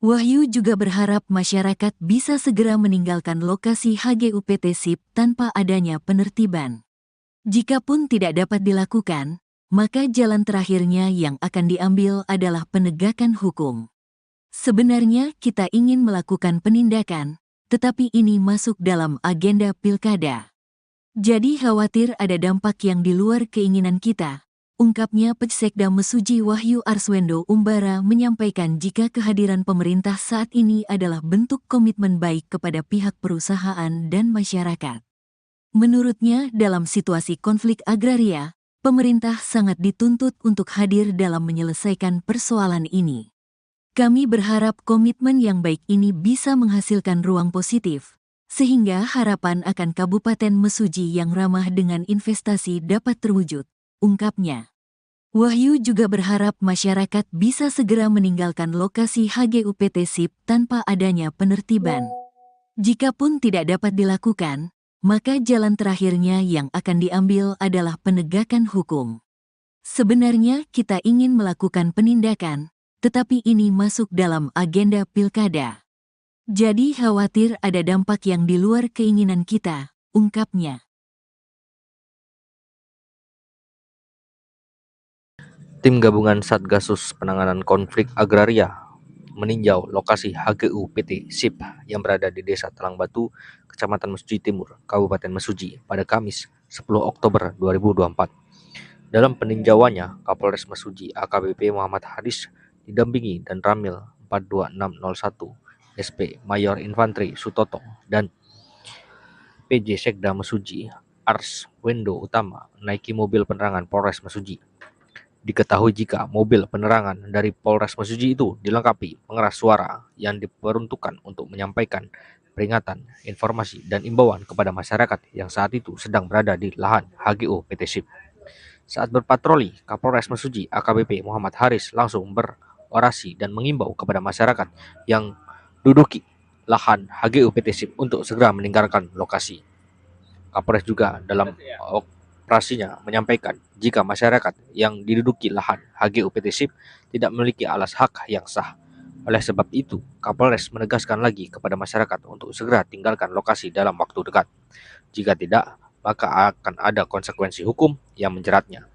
Wahyu juga berharap masyarakat bisa segera meninggalkan lokasi HGU PT SIP tanpa adanya penertiban. Jikapun tidak dapat dilakukan, maka jalan terakhirnya yang akan diambil adalah penegakan hukum. Sebenarnya kita ingin melakukan penindakan, tetapi ini masuk dalam agenda pilkada. Jadi khawatir ada dampak yang di luar keinginan kita, ungkapnya Pejsekda Mesuji Wahyu Arswendo Umbara menyampaikan jika kehadiran pemerintah saat ini adalah bentuk komitmen baik kepada pihak perusahaan dan masyarakat. Menurutnya, dalam situasi konflik agraria, pemerintah sangat dituntut untuk hadir dalam menyelesaikan persoalan ini. Kami berharap komitmen yang baik ini bisa menghasilkan ruang positif, sehingga harapan akan Kabupaten Mesuji yang ramah dengan investasi dapat terwujud, ungkapnya. Wahyu juga berharap masyarakat bisa segera meninggalkan lokasi HGU PT SIP tanpa adanya penertiban. Jikapun tidak dapat dilakukan, maka jalan terakhirnya yang akan diambil adalah penegakan hukum. Sebenarnya kita ingin melakukan penindakan, tetapi ini masuk dalam agenda pilkada. Jadi khawatir ada dampak yang di luar keinginan kita, ungkapnya. Tim gabungan Satgasus Penanganan Konflik Agraria meninjau lokasi HGU PT SIP yang berada di Desa Talang Batu, Kecamatan Mesuji Timur, Kabupaten Mesuji pada Kamis 10 Oktober 2024. Dalam peninjauannya, Kapolres Mesuji AKBP Muhammad Haris didampingi dan Ramil 42601 SP Mayor Infantri Sutoto dan PJ Sekda Mesuji Arswendo Utama naiki mobil penerangan Polres Mesuji. Diketahui jika mobil penerangan dari Polres Mesuji itu dilengkapi pengeras suara yang diperuntukkan untuk menyampaikan peringatan, informasi, dan imbauan kepada masyarakat yang saat itu sedang berada di lahan HGU PT SIP. Saat berpatroli, Kapolres Mesuji AKBP Muhammad Haris langsung berorasi dan mengimbau kepada masyarakat yang duduki lahan HGU PT SIP untuk segera meninggalkan lokasi. Kapolres juga dalam operasinya menyampaikan jika masyarakat yang diduduki lahan HGU PT SIP tidak memiliki alas hak yang sah. Oleh sebab itu, Kapolres menegaskan lagi kepada masyarakat untuk segera tinggalkan lokasi dalam waktu dekat. Jika tidak, maka akan ada konsekuensi hukum yang menjeratnya.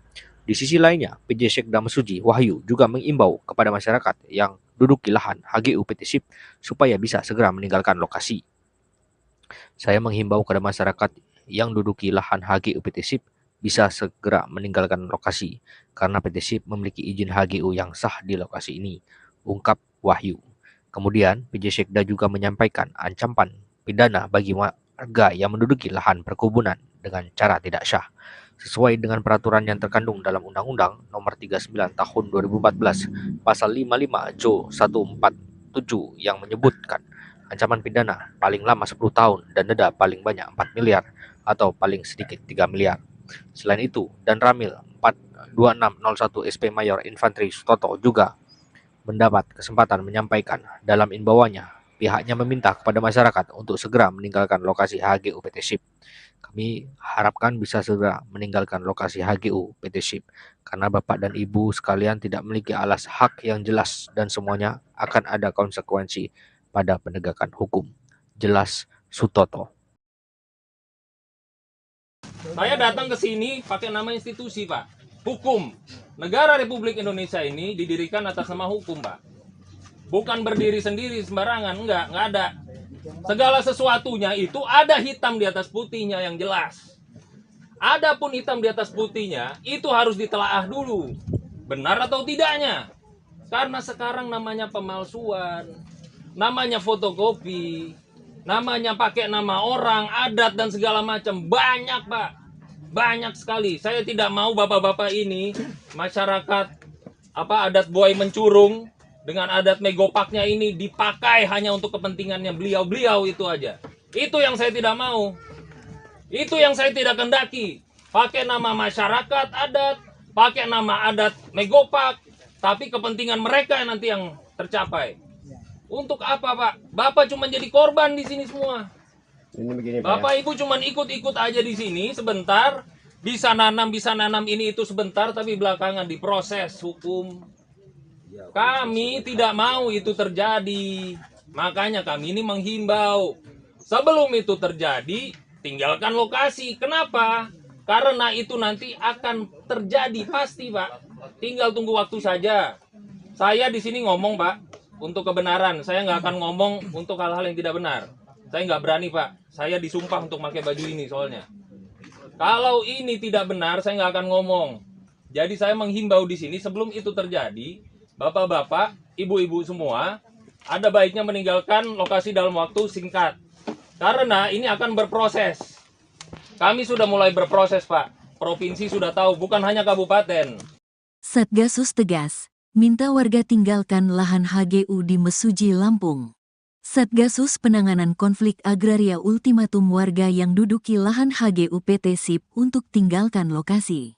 Di sisi lainnya, PJ Sekda Mesuji Wahyu juga mengimbau kepada masyarakat yang duduki lahan HGU PT SIP supaya bisa segera meninggalkan lokasi. Saya menghimbau kepada masyarakat yang duduki lahan HGU PT SIP bisa segera meninggalkan lokasi karena PT SIP memiliki izin HGU yang sah di lokasi ini, ungkap Wahyu. Kemudian, PJ Sekda juga menyampaikan ancaman pidana bagi warga yang menduduki lahan perkebunan dengan cara tidak syah, sesuai dengan peraturan yang terkandung dalam Undang-Undang Nomor 39 Tahun 2014 Pasal 55 Jo 147 yang menyebutkan ancaman pidana paling lama 10 tahun dan denda paling banyak 4 miliar atau paling sedikit 3 miliar. Selain itu, Dan Ramil 42601 SP Mayor Infanteri Sutoto juga mendapat kesempatan menyampaikan dalam imbauannya, pihaknya meminta kepada masyarakat untuk segera meninggalkan lokasi HGU PT SIP. Kami harapkan bisa segera meninggalkan lokasi HGU PT SIP karena Bapak dan Ibu sekalian tidak memiliki alas hak yang jelas dan semuanya akan ada konsekuensi pada penegakan hukum. Jelas Sutoto. Saya datang ke sini pakai nama institusi, Pak. Hukum. Negara Republik Indonesia ini didirikan atas nama hukum, Pak. Bukan berdiri sendiri sembarangan, enggak ada. Segala sesuatunya itu ada hitam di atas putihnya yang jelas. Adapun hitam di atas putihnya itu harus ditelaah dulu. Benar atau tidaknya. Karena sekarang namanya pemalsuan, namanya fotokopi, namanya pakai nama orang, adat dan segala macam. Banyak, Pak. Banyak sekali. Saya tidak mau bapak-bapak ini, masyarakat adat buai mencurung dengan adat megopaknya ini dipakai hanya untuk kepentingannya beliau-beliau itu aja. Itu yang saya tidak mau. Itu yang saya tidak kendaki. Pakai nama masyarakat adat, pakai nama adat megopak, tapi kepentingan mereka nanti yang tercapai. Untuk apa, Pak? Bapak cuma jadi korban di sini semua. Ini begini, Bapak Ibu cuma ikut-ikut aja di sini sebentar, bisa nanam ini itu sebentar, tapi belakangan diproses hukum. Kami tidak mau itu terjadi. Makanya kami ini menghimbau, sebelum itu terjadi, tinggalkan lokasi. Kenapa? Karena itu nanti akan terjadi pasti, Pak. Tinggal tunggu waktu saja. Saya di sini ngomong, Pak, untuk kebenaran. Saya nggak akan ngomong untuk hal-hal yang tidak benar. Saya nggak berani, Pak. Saya disumpah untuk pakai baju ini soalnya. Kalau ini tidak benar, saya nggak akan ngomong. Jadi saya menghimbau di sini sebelum itu terjadi, bapak-bapak, ibu-ibu semua, ada baiknya meninggalkan lokasi dalam waktu singkat. Karena ini akan berproses. Kami sudah mulai berproses, Pak. Provinsi sudah tahu, bukan hanya kabupaten. Satgasus tegas, minta warga tinggalkan lahan HGU di Mesuji, Lampung. Satgasus Penanganan Konflik Agraria ultimatum warga yang duduki lahan HGU PT SIP untuk tinggalkan lokasi.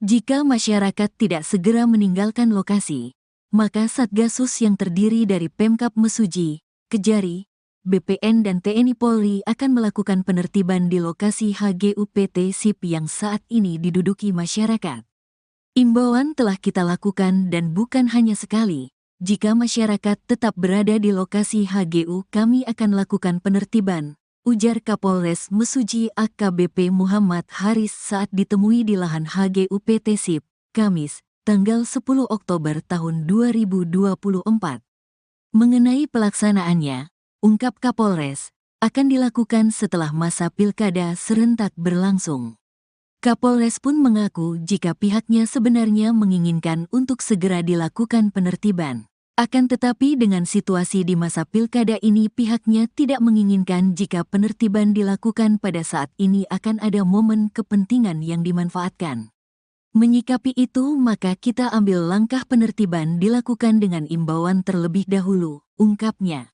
Jika masyarakat tidak segera meninggalkan lokasi, maka Satgasus yang terdiri dari Pemkab Mesuji, Kejari, BPN dan TNI Polri akan melakukan penertiban di lokasi HGU PT SIP yang saat ini diduduki masyarakat. Imbauan telah kita lakukan dan bukan hanya sekali. Jika masyarakat tetap berada di lokasi HGU, kami akan lakukan penertiban, ujar Kapolres Mesuji AKBP Muhammad Haris saat ditemui di lahan HGU PT SIP, Kamis, tanggal 10 Oktober tahun 2024. Mengenai pelaksanaannya, ungkap Kapolres, akan dilakukan setelah masa pilkada serentak berlangsung. Kapolres pun mengaku jika pihaknya sebenarnya menginginkan untuk segera dilakukan penertiban. Akan tetapi dengan situasi di masa pilkada ini pihaknya tidak menginginkan jika penertiban dilakukan pada saat ini akan ada momen kepentingan yang dimanfaatkan. Menyikapi itu, maka kita ambil langkah penertiban dilakukan dengan imbauan terlebih dahulu, ungkapnya.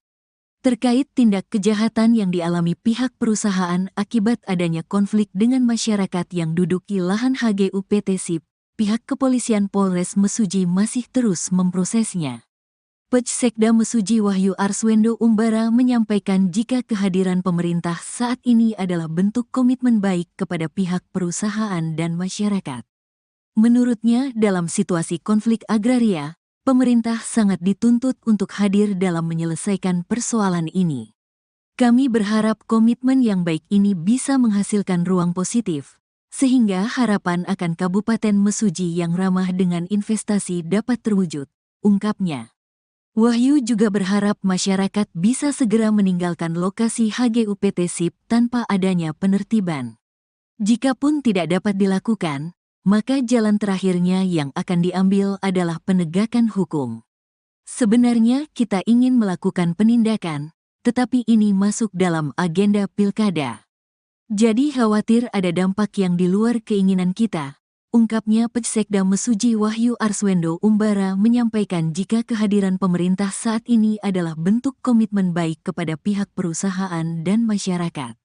Terkait tindak kejahatan yang dialami pihak perusahaan akibat adanya konflik dengan masyarakat yang duduki lahan HGU PT SIP, pihak kepolisian Polres Mesuji masih terus memprosesnya. Pejsekda Mesuji Wahyu Arswendo Umbara menyampaikan jika kehadiran pemerintah saat ini adalah bentuk komitmen baik kepada pihak perusahaan dan masyarakat. Menurutnya, dalam situasi konflik agraria, pemerintah sangat dituntut untuk hadir dalam menyelesaikan persoalan ini. Kami berharap komitmen yang baik ini bisa menghasilkan ruang positif, sehingga harapan akan Kabupaten Mesuji yang ramah dengan investasi dapat terwujud, ungkapnya. Wahyu juga berharap masyarakat bisa segera meninggalkan lokasi HGU PT SIP tanpa adanya penertiban. Jikapun tidak dapat dilakukan, maka jalan terakhirnya yang akan diambil adalah penegakan hukum. Sebenarnya kita ingin melakukan penindakan, tetapi ini masuk dalam agenda pilkada. Jadi khawatir ada dampak yang di luar keinginan kita, ungkapnya Pejsekda Mesuji Wahyu Arswendo Umbara menyampaikan jika kehadiran pemerintah saat ini adalah bentuk komitmen baik kepada pihak perusahaan dan masyarakat.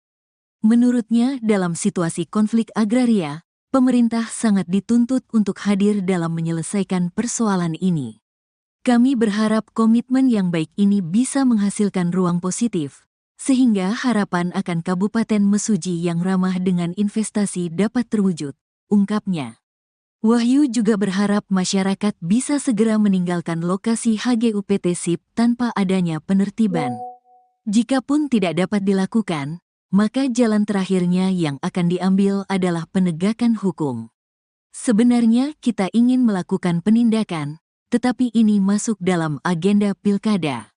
Menurutnya, dalam situasi konflik agraria, pemerintah sangat dituntut untuk hadir dalam menyelesaikan persoalan ini. Kami berharap komitmen yang baik ini bisa menghasilkan ruang positif, sehingga harapan akan Kabupaten Mesuji yang ramah dengan investasi dapat terwujud, ungkapnya. Wahyu juga berharap masyarakat bisa segera meninggalkan lokasi HGU PT SIP tanpa adanya penertiban. Jikapun tidak dapat dilakukan, maka jalan terakhirnya yang akan diambil adalah penegakan hukum. Sebenarnya kita ingin melakukan penindakan, tetapi ini masuk dalam agenda pilkada.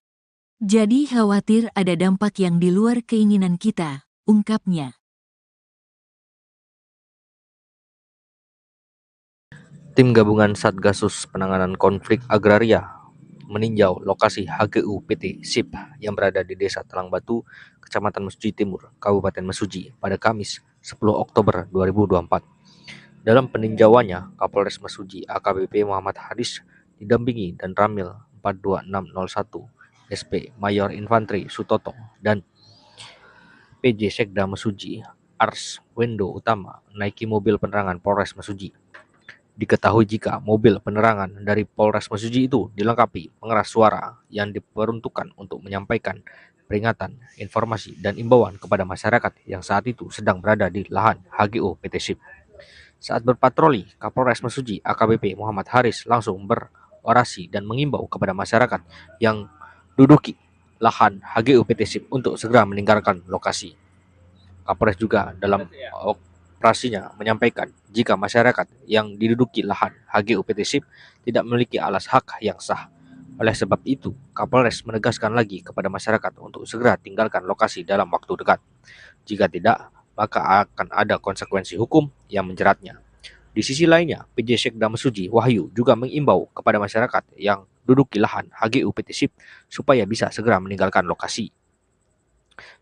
Jadi khawatir ada dampak yang di luar keinginan kita, ungkapnya. Tim gabungan Satgasus Penanganan Konflik Agraria meninjau lokasi HGU PT SIP yang berada di Desa Talang Batu, Kecamatan Mesuji Timur, Kabupaten Mesuji pada Kamis 10 Oktober 2024. Dalam peninjauannya, Kapolres Mesuji AKBP Muhammad Haris didampingi dan Ramil 42601 SP Mayor Infantri Sutoto dan PJ Sekda Mesuji Arswendo Utama naiki mobil penerangan Polres Mesuji. Diketahui jika mobil penerangan dari Polres Mesuji itu dilengkapi pengeras suara yang diperuntukkan untuk menyampaikan peringatan, informasi, dan imbauan kepada masyarakat yang saat itu sedang berada di lahan HGU PT SIP. Saat berpatroli, Kapolres Mesuji AKBP Muhammad Haris langsung berorasi dan mengimbau kepada masyarakat yang duduki lahan HGU PT SIP untuk segera meninggalkan lokasi. Kapolres juga dalam operasinya menyampaikan jika masyarakat yang diduduki lahan HGU PT SIP tidak memiliki alas hak yang sah. Oleh sebab itu, Kapolres menegaskan lagi kepada masyarakat untuk segera tinggalkan lokasi dalam waktu dekat. Jika tidak, maka akan ada konsekuensi hukum yang menjeratnya. Di sisi lainnya, PJ Sekda Mesuji Wahyu juga mengimbau kepada masyarakat yang duduki lahan HGU PT SIP supaya bisa segera meninggalkan lokasi.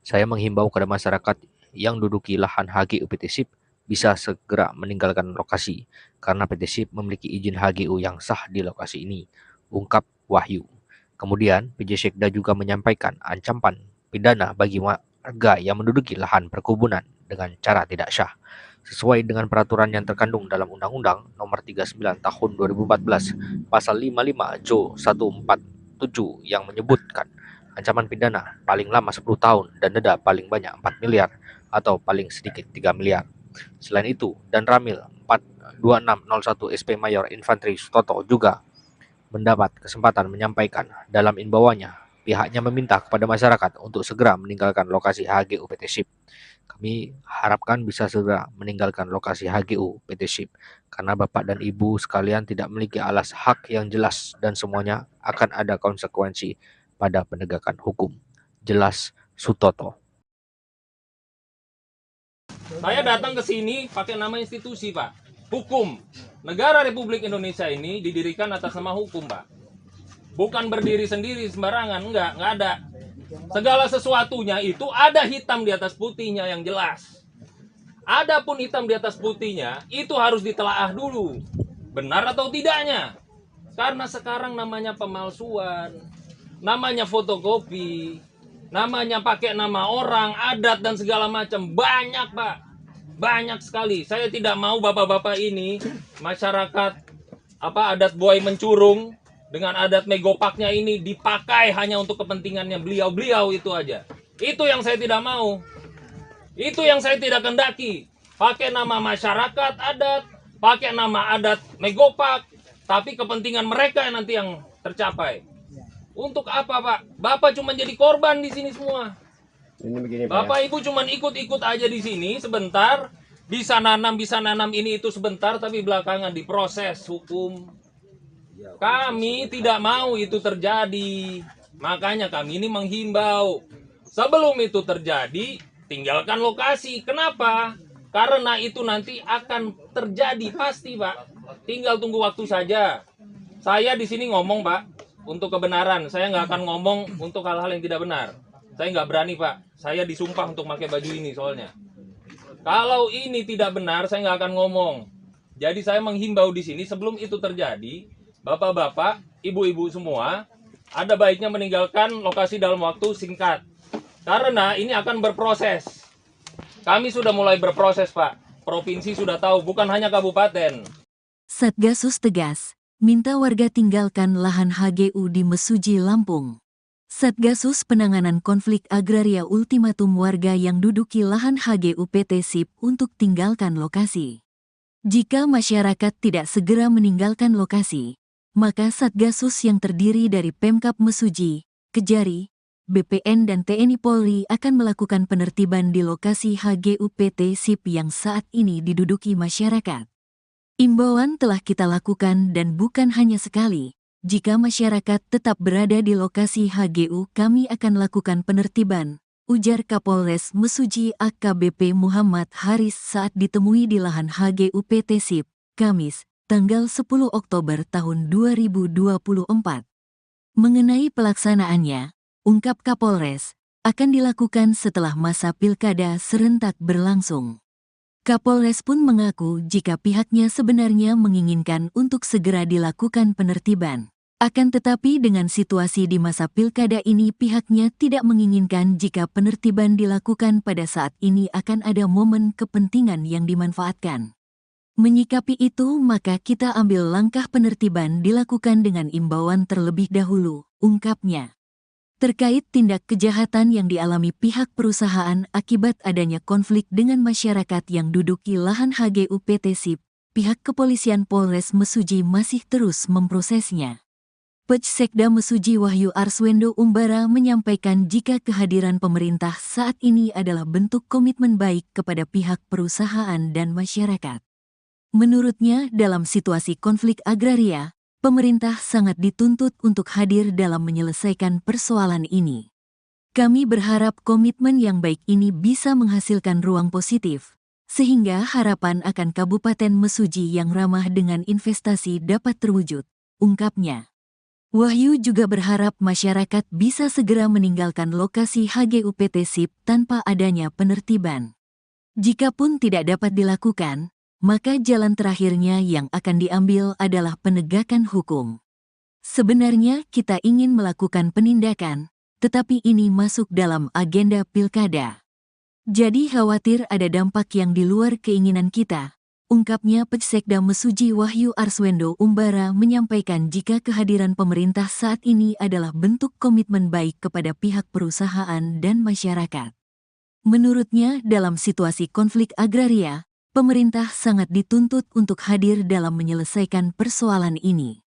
Saya menghimbau kepada masyarakat yang duduki lahan HGU PT SIP bisa segera meninggalkan lokasi karena PT SIP memiliki izin HGU yang sah di lokasi ini, ungkap Wahyu. Kemudian, PJ Sekda juga menyampaikan ancaman pidana bagi warga yang menduduki lahan perkebunan dengan cara tidak syah, sesuai dengan peraturan yang terkandung dalam Undang-Undang Nomor 39 Tahun 2014 Pasal 55 Jo 147 yang menyebutkan ancaman pidana paling lama 10 tahun dan denda paling banyak 4 miliar atau paling sedikit 3 miliar. Selain itu, Dan Ramil 42601 SP Mayor Infantri Sutoto juga mendapat kesempatan menyampaikan dalam imbauannya, pihaknya meminta kepada masyarakat untuk segera meninggalkan lokasi HGU PT SIP. Kami harapkan bisa segera meninggalkan lokasi HGU PT SIP karena Bapak dan Ibu sekalian tidak memiliki alas hak yang jelas dan semuanya akan ada konsekuensi pada penegakan hukum. Jelas Sutoto. Saya datang ke sini pakai nama institusi, Pak. Hukum. Negara Republik Indonesia ini didirikan atas nama hukum, Pak. Bukan berdiri sendiri sembarangan, enggak ada. Segala sesuatunya itu ada hitam di atas putihnya yang jelas. Adapun hitam di atas putihnya, itu harus ditelaah dulu. Benar atau tidaknya. Karena sekarang namanya pemalsuan, namanya fotokopi, namanya pakai nama orang, adat, dan segala macam. Banyak, Pak. Banyak sekali. Saya tidak mau bapak-bapak ini, masyarakat adat buaya mencurung, dengan adat megopaknya ini dipakai hanya untuk kepentingannya beliau-beliau itu aja. Itu yang saya tidak mau. Itu yang saya tidak kendaki. Pakai nama masyarakat adat, pakai nama adat megopak, tapi kepentingan mereka yang nanti yang tercapai. Untuk apa, Pak? Bapak cuma jadi korban di sini semua. Ini begini, Pak, Bapak Ibu cuma ikut-ikut aja di sini sebentar, bisa nanam ini itu sebentar, tapi belakangan diproses hukum. Kami tidak mau itu terjadi. Makanya kami ini menghimbau, sebelum itu terjadi, tinggalkan lokasi. Kenapa? Karena itu nanti akan terjadi pasti, Pak. Tinggal tunggu waktu saja. Saya di sini ngomong, Pak, untuk kebenaran. Saya nggak akan ngomong untuk hal-hal yang tidak benar. Saya nggak berani, Pak. Saya disumpah untuk pakai baju ini soalnya. Kalau ini tidak benar, saya nggak akan ngomong. Jadi saya menghimbau di sini sebelum itu terjadi, bapak-bapak, ibu-ibu semua, ada baiknya meninggalkan lokasi dalam waktu singkat. Karena ini akan berproses. Kami sudah mulai berproses, Pak. Provinsi sudah tahu, bukan hanya kabupaten. Satgasus tegas, minta warga tinggalkan lahan HGU di Mesuji, Lampung. Satgasus Penanganan Konflik Agraria ultimatum warga yang duduki lahan HGU PT SIP untuk tinggalkan lokasi. Jika masyarakat tidak segera meninggalkan lokasi, maka Satgasus yang terdiri dari Pemkab Mesuji, Kejari, BPN dan TNI Polri akan melakukan penertiban di lokasi HGU PT SIP yang saat ini diduduki masyarakat. Imbauan telah kita lakukan dan bukan hanya sekali. Jika masyarakat tetap berada di lokasi HGU, kami akan lakukan penertiban, ujar Kapolres Mesuji AKBP Muhammad Haris saat ditemui di lahan HGU PT SIP, Kamis, tanggal 10 Oktober tahun 2024. Mengenai pelaksanaannya, ungkap Kapolres, akan dilakukan setelah masa pilkada serentak berlangsung. Kapolres pun mengaku jika pihaknya sebenarnya menginginkan untuk segera dilakukan penertiban. Akan tetapi dengan situasi di masa pilkada ini pihaknya tidak menginginkan jika penertiban dilakukan pada saat ini akan ada momen kepentingan yang dimanfaatkan. Menyikapi itu maka kita ambil langkah penertiban dilakukan dengan imbauan terlebih dahulu, ungkapnya. Terkait tindak kejahatan yang dialami pihak perusahaan akibat adanya konflik dengan masyarakat yang duduki lahan HGU PT SIP, pihak kepolisian Polres Mesuji masih terus memprosesnya. Pejsekda Mesuji Wahyu Arswendo Umbara menyampaikan jika kehadiran pemerintah saat ini adalah bentuk komitmen baik kepada pihak perusahaan dan masyarakat. Menurutnya, dalam situasi konflik agraria, pemerintah sangat dituntut untuk hadir dalam menyelesaikan persoalan ini. Kami berharap komitmen yang baik ini bisa menghasilkan ruang positif, sehingga harapan akan Kabupaten Mesuji yang ramah dengan investasi dapat terwujud, ungkapnya. Wahyu juga berharap masyarakat bisa segera meninggalkan lokasi HGU PT SIP tanpa adanya penertiban. Jikapun tidak dapat dilakukan, maka jalan terakhirnya yang akan diambil adalah penegakan hukum. Sebenarnya kita ingin melakukan penindakan, tetapi ini masuk dalam agenda pilkada. Jadi khawatir ada dampak yang di luar keinginan kita, ungkapnya Pejsekda Mesuji Wahyu Arswendo Umbara menyampaikan jika kehadiran pemerintah saat ini adalah bentuk komitmen baik kepada pihak perusahaan dan masyarakat. Menurutnya dalam situasi konflik agraria, pemerintah sangat dituntut untuk hadir dalam menyelesaikan persoalan ini.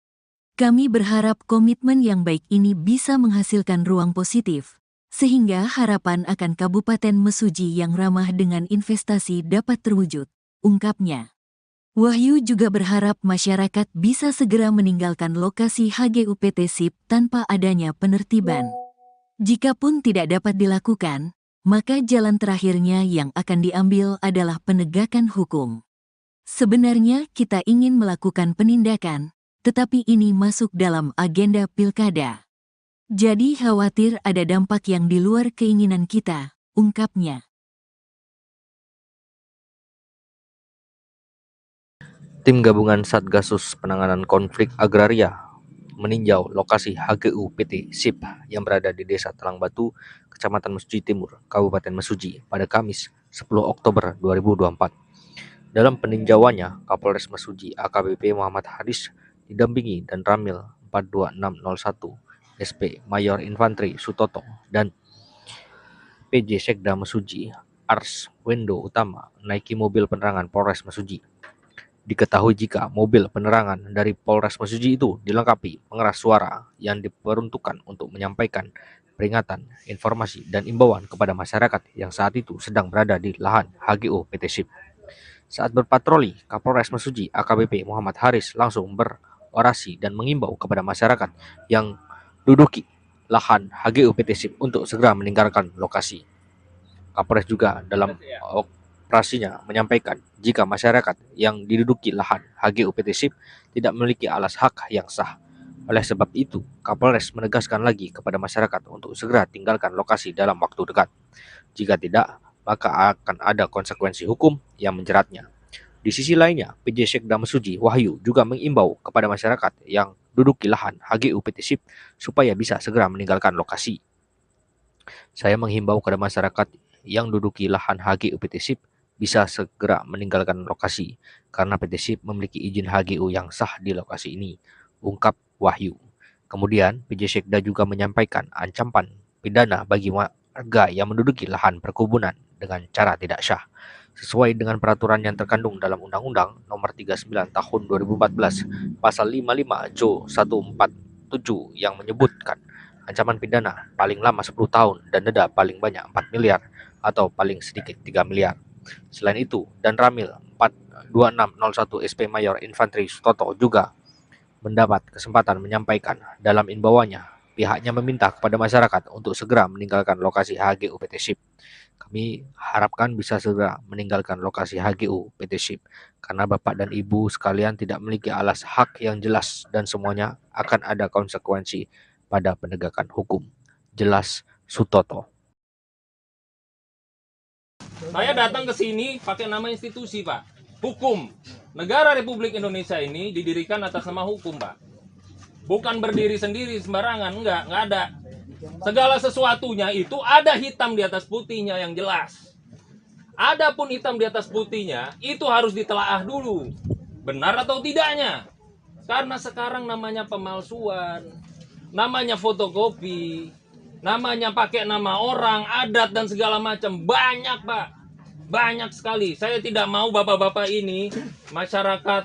Kami berharap komitmen yang baik ini bisa menghasilkan ruang positif, sehingga harapan akan Kabupaten Mesuji yang ramah dengan investasi dapat terwujud, ungkapnya. Wahyu juga berharap masyarakat bisa segera meninggalkan lokasi HGU PT SIP tanpa adanya penertiban. Jikapun tidak dapat dilakukan, maka jalan terakhirnya yang akan diambil adalah penegakan hukum. Sebenarnya kita ingin melakukan penindakan, tetapi ini masuk dalam agenda pilkada. Jadi khawatir ada dampak yang di luar keinginan kita, ungkapnya. Tim gabungan Satgasus Penanganan Konflik Agraria meninjau lokasi HGU PT SIP yang berada di Desa Talang Batu, Kecamatan Mesuji Timur, Kabupaten Mesuji pada Kamis 10 Oktober 2024. Dalam peninjauannya, Kapolres Mesuji AKBP Muhammad Haris didampingi dan Ramil 42601 SP Mayor Infantri Sutoto dan PJ Sekda Mesuji Ars Wendo Utama naiki mobil penerangan Polres Mesuji. Diketahui jika mobil penerangan dari Polres Mesuji itu dilengkapi pengeras suara yang diperuntukkan untuk menyampaikan peringatan, informasi, dan imbauan kepada masyarakat yang saat itu sedang berada di lahan HGU PT SIP. Saat berpatroli, Kapolres Mesuji AKBP Muhammad Haris langsung berorasi dan mengimbau kepada masyarakat yang duduki lahan HGU PT SIP untuk segera meninggalkan lokasi. Kapolres juga dalam operasinya menyampaikan jika masyarakat yang diduduki lahan HGU PT SIP tidak memiliki alas hak yang sah. Oleh sebab itu, Kapolres menegaskan lagi kepada masyarakat untuk segera tinggalkan lokasi dalam waktu dekat. Jika tidak, maka akan ada konsekuensi hukum yang menjeratnya. Di sisi lainnya, PJ Sekda Mesuji Wahyu juga mengimbau kepada masyarakat yang duduki lahan HGU PT SIP supaya bisa segera meninggalkan lokasi. Saya menghimbau kepada masyarakat yang duduki lahan HGU PT SIP bisa segera meninggalkan lokasi karena PT SIP memiliki izin HGU yang sah di lokasi ini, ungkap Wahyu. Kemudian, PJ Sekda juga menyampaikan ancaman pidana bagi warga yang menduduki lahan perkebunan dengan cara tidak syah, sesuai dengan peraturan yang terkandung dalam Undang-Undang Nomor 39 Tahun 2014 Pasal 55 Jo 147 yang menyebutkan ancaman pidana paling lama 10 tahun dan denda paling banyak 4 miliar atau paling sedikit 3 miliar. Selain itu, Dan Ramil 42601 SP Mayor Infantri Sutoto juga mendapat kesempatan menyampaikan dalam imbauannya, pihaknya meminta kepada masyarakat untuk segera meninggalkan lokasi HGU PT SIP. Kami harapkan bisa segera meninggalkan lokasi HGU PT SIP karena Bapak dan Ibu sekalian tidak memiliki alas hak yang jelas dan semuanya akan ada konsekuensi pada penegakan hukum. Jelas Sutoto. Saya datang ke sini pakai nama institusi, Pak. Hukum. Negara Republik Indonesia ini didirikan atas nama hukum, Pak. Bukan berdiri sendiri sembarangan, enggak ada. Segala sesuatunya itu ada hitam di atas putihnya yang jelas. Adapun hitam di atas putihnya itu harus ditelaah dulu. Benar atau tidaknya. Karena sekarang namanya pemalsuan, namanya fotokopi, namanya pakai nama orang, adat dan segala macam. Banyak, Pak. Banyak sekali. Saya tidak mau bapak-bapak ini, masyarakat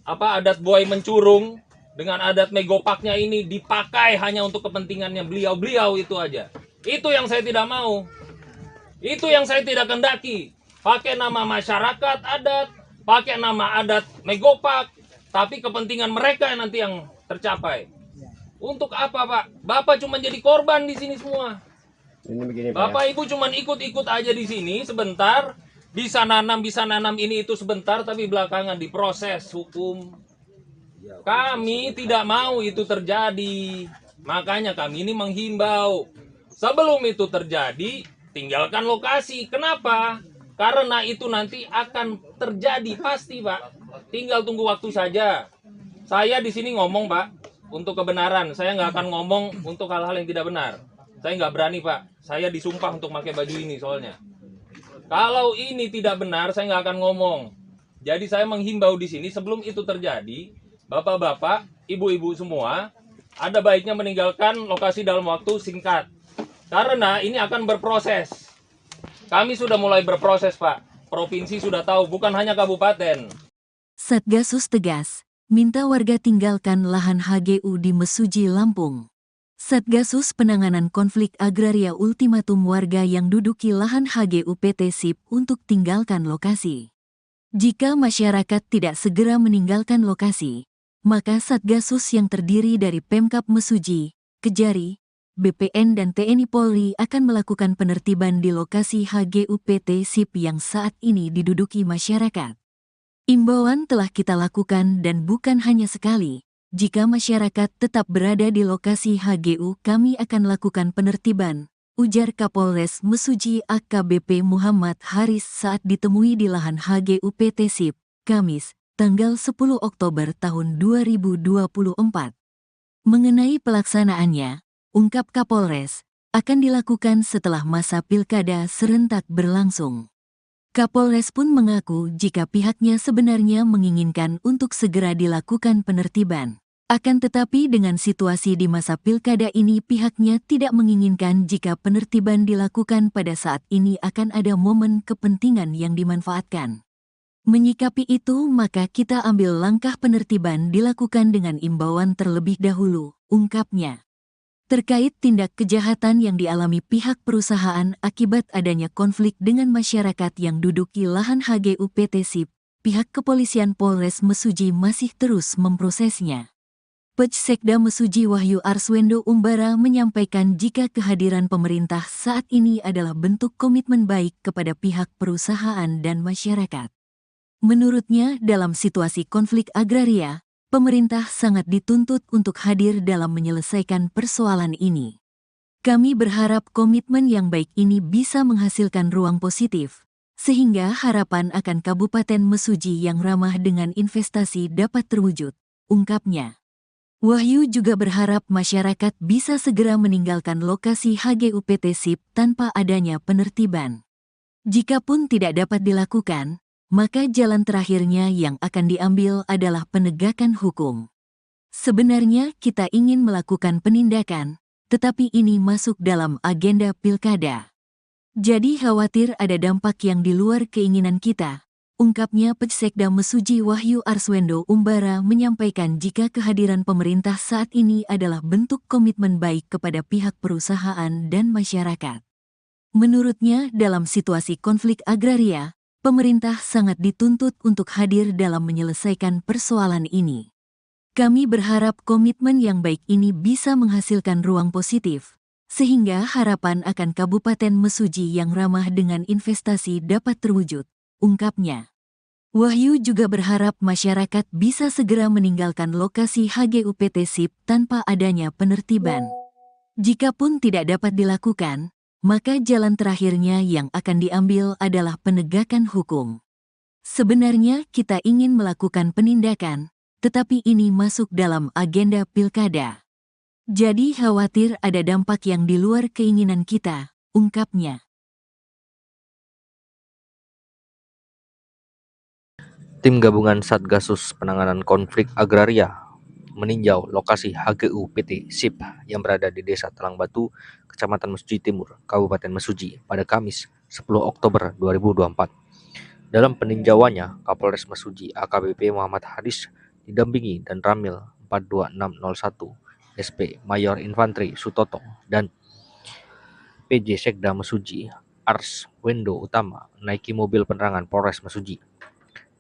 adat buai mencurung dengan adat megopaknya ini dipakai hanya untuk kepentingannya beliau-beliau itu aja. Itu yang saya tidak mau. Itu yang saya tidak kendaki. Pakai nama masyarakat adat, pakai nama adat megopak, tapi kepentingan mereka yang nanti yang tercapai. Untuk apa, Pak? Bapak cuma jadi korban di sini semua. Ini begini, Bapak Ibu cuma ikut-ikut aja di sini sebentar, bisa nanam ini itu sebentar, tapi belakangan diproses hukum. Kami tidak mau itu terjadi. Makanya kami ini menghimbau, sebelum itu terjadi, tinggalkan lokasi. Kenapa? Karena itu nanti akan terjadi pasti, Pak. Tinggal tunggu waktu saja. Saya di sini ngomong, Pak, untuk kebenaran. Saya nggak akan ngomong untuk hal-hal yang tidak benar. Saya nggak berani, Pak. Saya disumpah untuk pakai baju ini soalnya. Kalau ini tidak benar, saya nggak akan ngomong. Jadi saya menghimbau di sini sebelum itu terjadi, bapak-bapak, ibu-ibu semua, ada baiknya meninggalkan lokasi dalam waktu singkat. Karena ini akan berproses. Kami sudah mulai berproses, Pak. Provinsi sudah tahu, bukan hanya kabupaten. Satgasus tegas, minta warga tinggalkan lahan HGU di Mesuji, Lampung. Satgasus Penanganan Konflik Agraria ultimatum warga yang duduki lahan HGU PT SIP untuk tinggalkan lokasi. Jika masyarakat tidak segera meninggalkan lokasi, maka Satgasus yang terdiri dari Pemkab Mesuji, Kejari, BPN dan TNI Polri akan melakukan penertiban di lokasi HGU PT SIP yang saat ini diduduki masyarakat. Imbauan telah kita lakukan dan bukan hanya sekali. Jika masyarakat tetap berada di lokasi HGU, kami akan lakukan penertiban, ujar Kapolres Mesuji AKBP Muhammad Haris saat ditemui di lahan HGU PT SIP, Kamis, tanggal 10 Oktober tahun 2024. Mengenai pelaksanaannya, ungkap Kapolres, akan dilakukan setelah masa pilkada serentak berlangsung. Kapolres pun mengaku jika pihaknya sebenarnya menginginkan untuk segera dilakukan penertiban. Akan tetapi dengan situasi di masa pilkada ini pihaknya tidak menginginkan jika penertiban dilakukan pada saat ini akan ada momen kepentingan yang dimanfaatkan. Menyikapi itu, maka kita ambil langkah penertiban dilakukan dengan imbauan terlebih dahulu, ungkapnya. Terkait tindak kejahatan yang dialami pihak perusahaan akibat adanya konflik dengan masyarakat yang duduki lahan HGU PT SIP, pihak kepolisian Polres Mesuji masih terus memprosesnya. Pejsekda Mesuji Wahyu Arswendo Umbara menyampaikan jika kehadiran pemerintah saat ini adalah bentuk komitmen baik kepada pihak perusahaan dan masyarakat. Menurutnya, dalam situasi konflik agraria, pemerintah sangat dituntut untuk hadir dalam menyelesaikan persoalan ini. Kami berharap komitmen yang baik ini bisa menghasilkan ruang positif, sehingga harapan akan Kabupaten Mesuji yang ramah dengan investasi dapat terwujud, ungkapnya. Wahyu juga berharap masyarakat bisa segera meninggalkan lokasi HGU PT SIP tanpa adanya penertiban. Jikapun tidak dapat dilakukan, maka jalan terakhirnya yang akan diambil adalah penegakan hukum. Sebenarnya kita ingin melakukan penindakan, tetapi ini masuk dalam agenda pilkada. Jadi khawatir ada dampak yang di luar keinginan kita, ungkapnya Pejsekda Mesuji Wahyu Arswendo Umbara menyampaikan jika kehadiran pemerintah saat ini adalah bentuk komitmen baik kepada pihak perusahaan dan masyarakat. Menurutnya, dalam situasi konflik agraria, pemerintah sangat dituntut untuk hadir dalam menyelesaikan persoalan ini. Kami berharap komitmen yang baik ini bisa menghasilkan ruang positif, sehingga harapan akan Kabupaten Mesuji yang ramah dengan investasi dapat terwujud, ungkapnya. Wahyu juga berharap masyarakat bisa segera meninggalkan lokasi HGU PT SIP tanpa adanya penertiban. Jikapun tidak dapat dilakukan, maka jalan terakhirnya yang akan diambil adalah penegakan hukum. Sebenarnya kita ingin melakukan penindakan, tetapi ini masuk dalam agenda pilkada. Jadi khawatir ada dampak yang di luar keinginan kita, ungkapnya. Tim gabungan Satgasus Penanganan Konflik Agraria meninjau lokasi HGU PT SIP yang berada di Desa Talang Batu, Kecamatan Mesuji Timur, Kabupaten Mesuji pada Kamis 10 Oktober 2024. Dalam peninjauannya, Kapolres Mesuji AKBP Muhammad Haris didampingi dan Ramil 42601 SP Mayor Infantri Sutoto dan PJ Sekda Mesuji Arswendo Utama naiki mobil penerangan Polres Mesuji.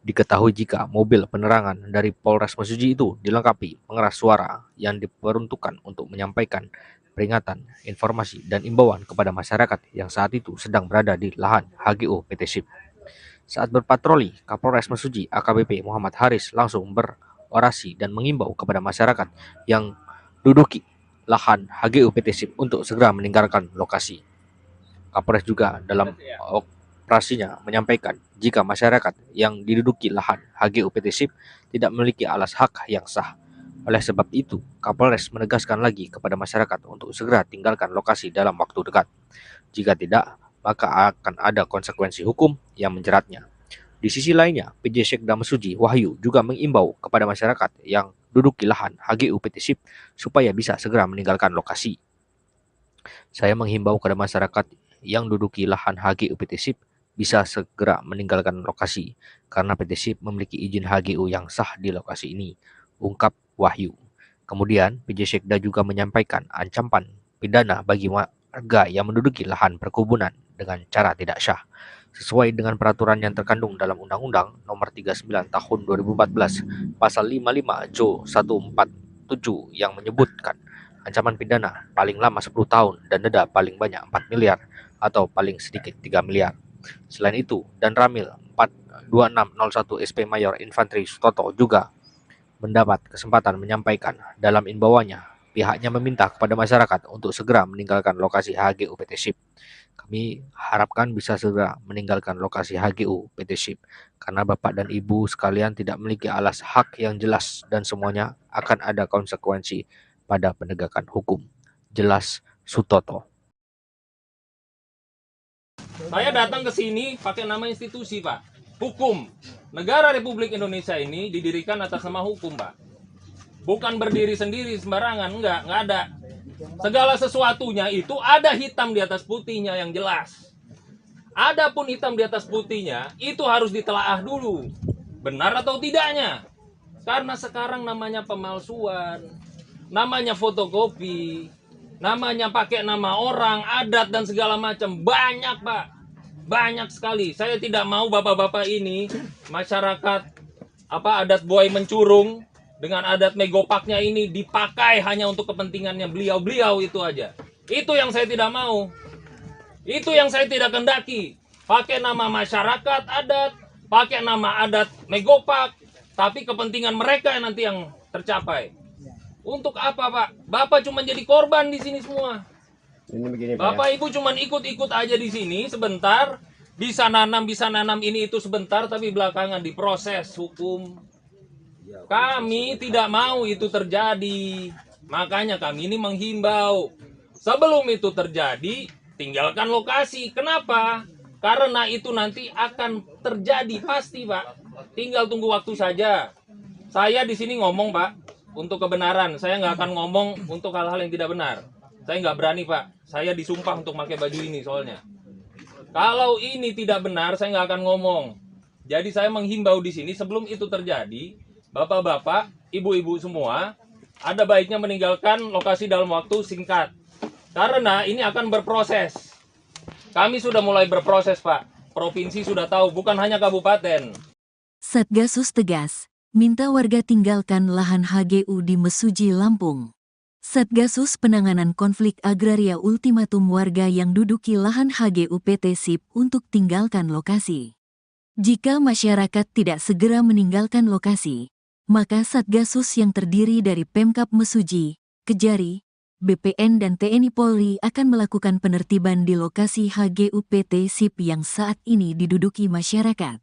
Diketahui jika mobil penerangan dari Polres Mesuji itu dilengkapi pengeras suara yang diperuntukkan untuk menyampaikan peringatan, informasi, dan imbauan kepada masyarakat yang saat itu sedang berada di lahan HGU PT SIP. Saat berpatroli, Kapolres Mesuji AKBP Muhammad Haris langsung berorasi dan mengimbau kepada masyarakat yang duduki lahan HGU PT SIP untuk segera meninggalkan lokasi. Kapolres juga dalam operasinya menyampaikan jika masyarakat yang diduduki lahan HGU PT SIP tidak memiliki alas hak yang sah. Oleh sebab itu, Kapolres menegaskan lagi kepada masyarakat untuk segera tinggalkan lokasi dalam waktu dekat. Jika tidak, maka akan ada konsekuensi hukum yang menjeratnya. Di sisi lainnya, PJ Sekda Mesuji Wahyu juga mengimbau kepada masyarakat yang duduki lahan HGU PT SIP supaya bisa segera meninggalkan lokasi. Saya menghimbau kepada masyarakat yang duduki lahan HGU PT SIP bisa segera meninggalkan lokasi karena PT SIP memiliki izin HGU yang sah di lokasi ini, ungkap Wahyu. Kemudian, PJ Sekda juga menyampaikan ancaman pidana bagi warga yang menduduki lahan perkebunan dengan cara tidak syah, sesuai dengan peraturan yang terkandung dalam Undang-Undang Nomor 39 Tahun 2014 Pasal 55 Jo 147 yang menyebutkan ancaman pidana paling lama 10 tahun dan denda paling banyak 4 miliar atau paling sedikit 3 miliar. Selain itu, Dan Ramil 42601 SP Mayor Infantri Sutoto juga mendapat kesempatan menyampaikan dalam imbauannya, pihaknya meminta kepada masyarakat untuk segera meninggalkan lokasi HGU PT SIP. Kami Kami harapkan bisa segera meninggalkan lokasi HGU PT SIP karena Bapak dan Ibu sekalian tidak memiliki alas hak yang jelas dan semuanya akan ada konsekuensi pada penegakan hukum. Jelas Sutoto. Saya datang ke sini pakai nama institusi, Pak. Hukum. Negara Republik Indonesia ini didirikan atas nama hukum, Pak. Bukan berdiri sendiri sembarangan, enggak ada. Segala sesuatunya itu ada hitam di atas putihnya yang jelas. Adapun hitam di atas putihnya itu harus ditelaah dulu. Benar atau tidaknya. Karena sekarang namanya pemalsuan, namanya fotokopi, namanya pakai nama orang, adat dan segala macam. Banyak, Pak. Banyak sekali. Saya tidak mau bapak-bapak ini masyarakat adat buaya mencurung dengan adat megopaknya ini dipakai hanya untuk kepentingannya beliau-beliau itu aja. Itu yang saya tidak mau. Itu yang saya tidak kendaki. Pakai nama masyarakat adat, pakai nama adat megopak, tapi kepentingan mereka yang nanti yang tercapai. Untuk apa, Pak? Bapak cuma jadi korban di sini semua. Ini begini, Pak, Bapak Ibu cuma ikut-ikut aja di sini sebentar, bisa nanam ini itu sebentar, tapi belakangan diproses hukum. Kami tidak mau itu terjadi. Makanya kami ini menghimbau. Sebelum itu terjadi, tinggalkan lokasi. Kenapa? Karena itu nanti akan terjadi pasti, Pak. Tinggal tunggu waktu saja. Saya di sini ngomong, Pak, untuk kebenaran. Saya nggak akan ngomong untuk hal-hal yang tidak benar. Saya nggak berani, Pak. Saya disumpah untuk pakai baju ini soalnya. Kalau ini tidak benar, saya nggak akan ngomong. Jadi saya menghimbau di sini sebelum itu terjadi, bapak-bapak, ibu-ibu semua, ada baiknya meninggalkan lokasi dalam waktu singkat. Karena ini akan berproses. Kami sudah mulai berproses, Pak. Provinsi sudah tahu, bukan hanya kabupaten. Satgasus tegas, minta warga tinggalkan lahan HGU di Mesuji, Lampung. Satgasus Penanganan Konflik Agraria ultimatum warga yang duduki lahan HGU PT SIP untuk tinggalkan lokasi. Jika masyarakat tidak segera meninggalkan lokasi, maka Satgasus yang terdiri dari Pemkab Mesuji, Kejari, BPN dan TNI Polri akan melakukan penertiban di lokasi HGU PT SIP yang saat ini diduduki masyarakat.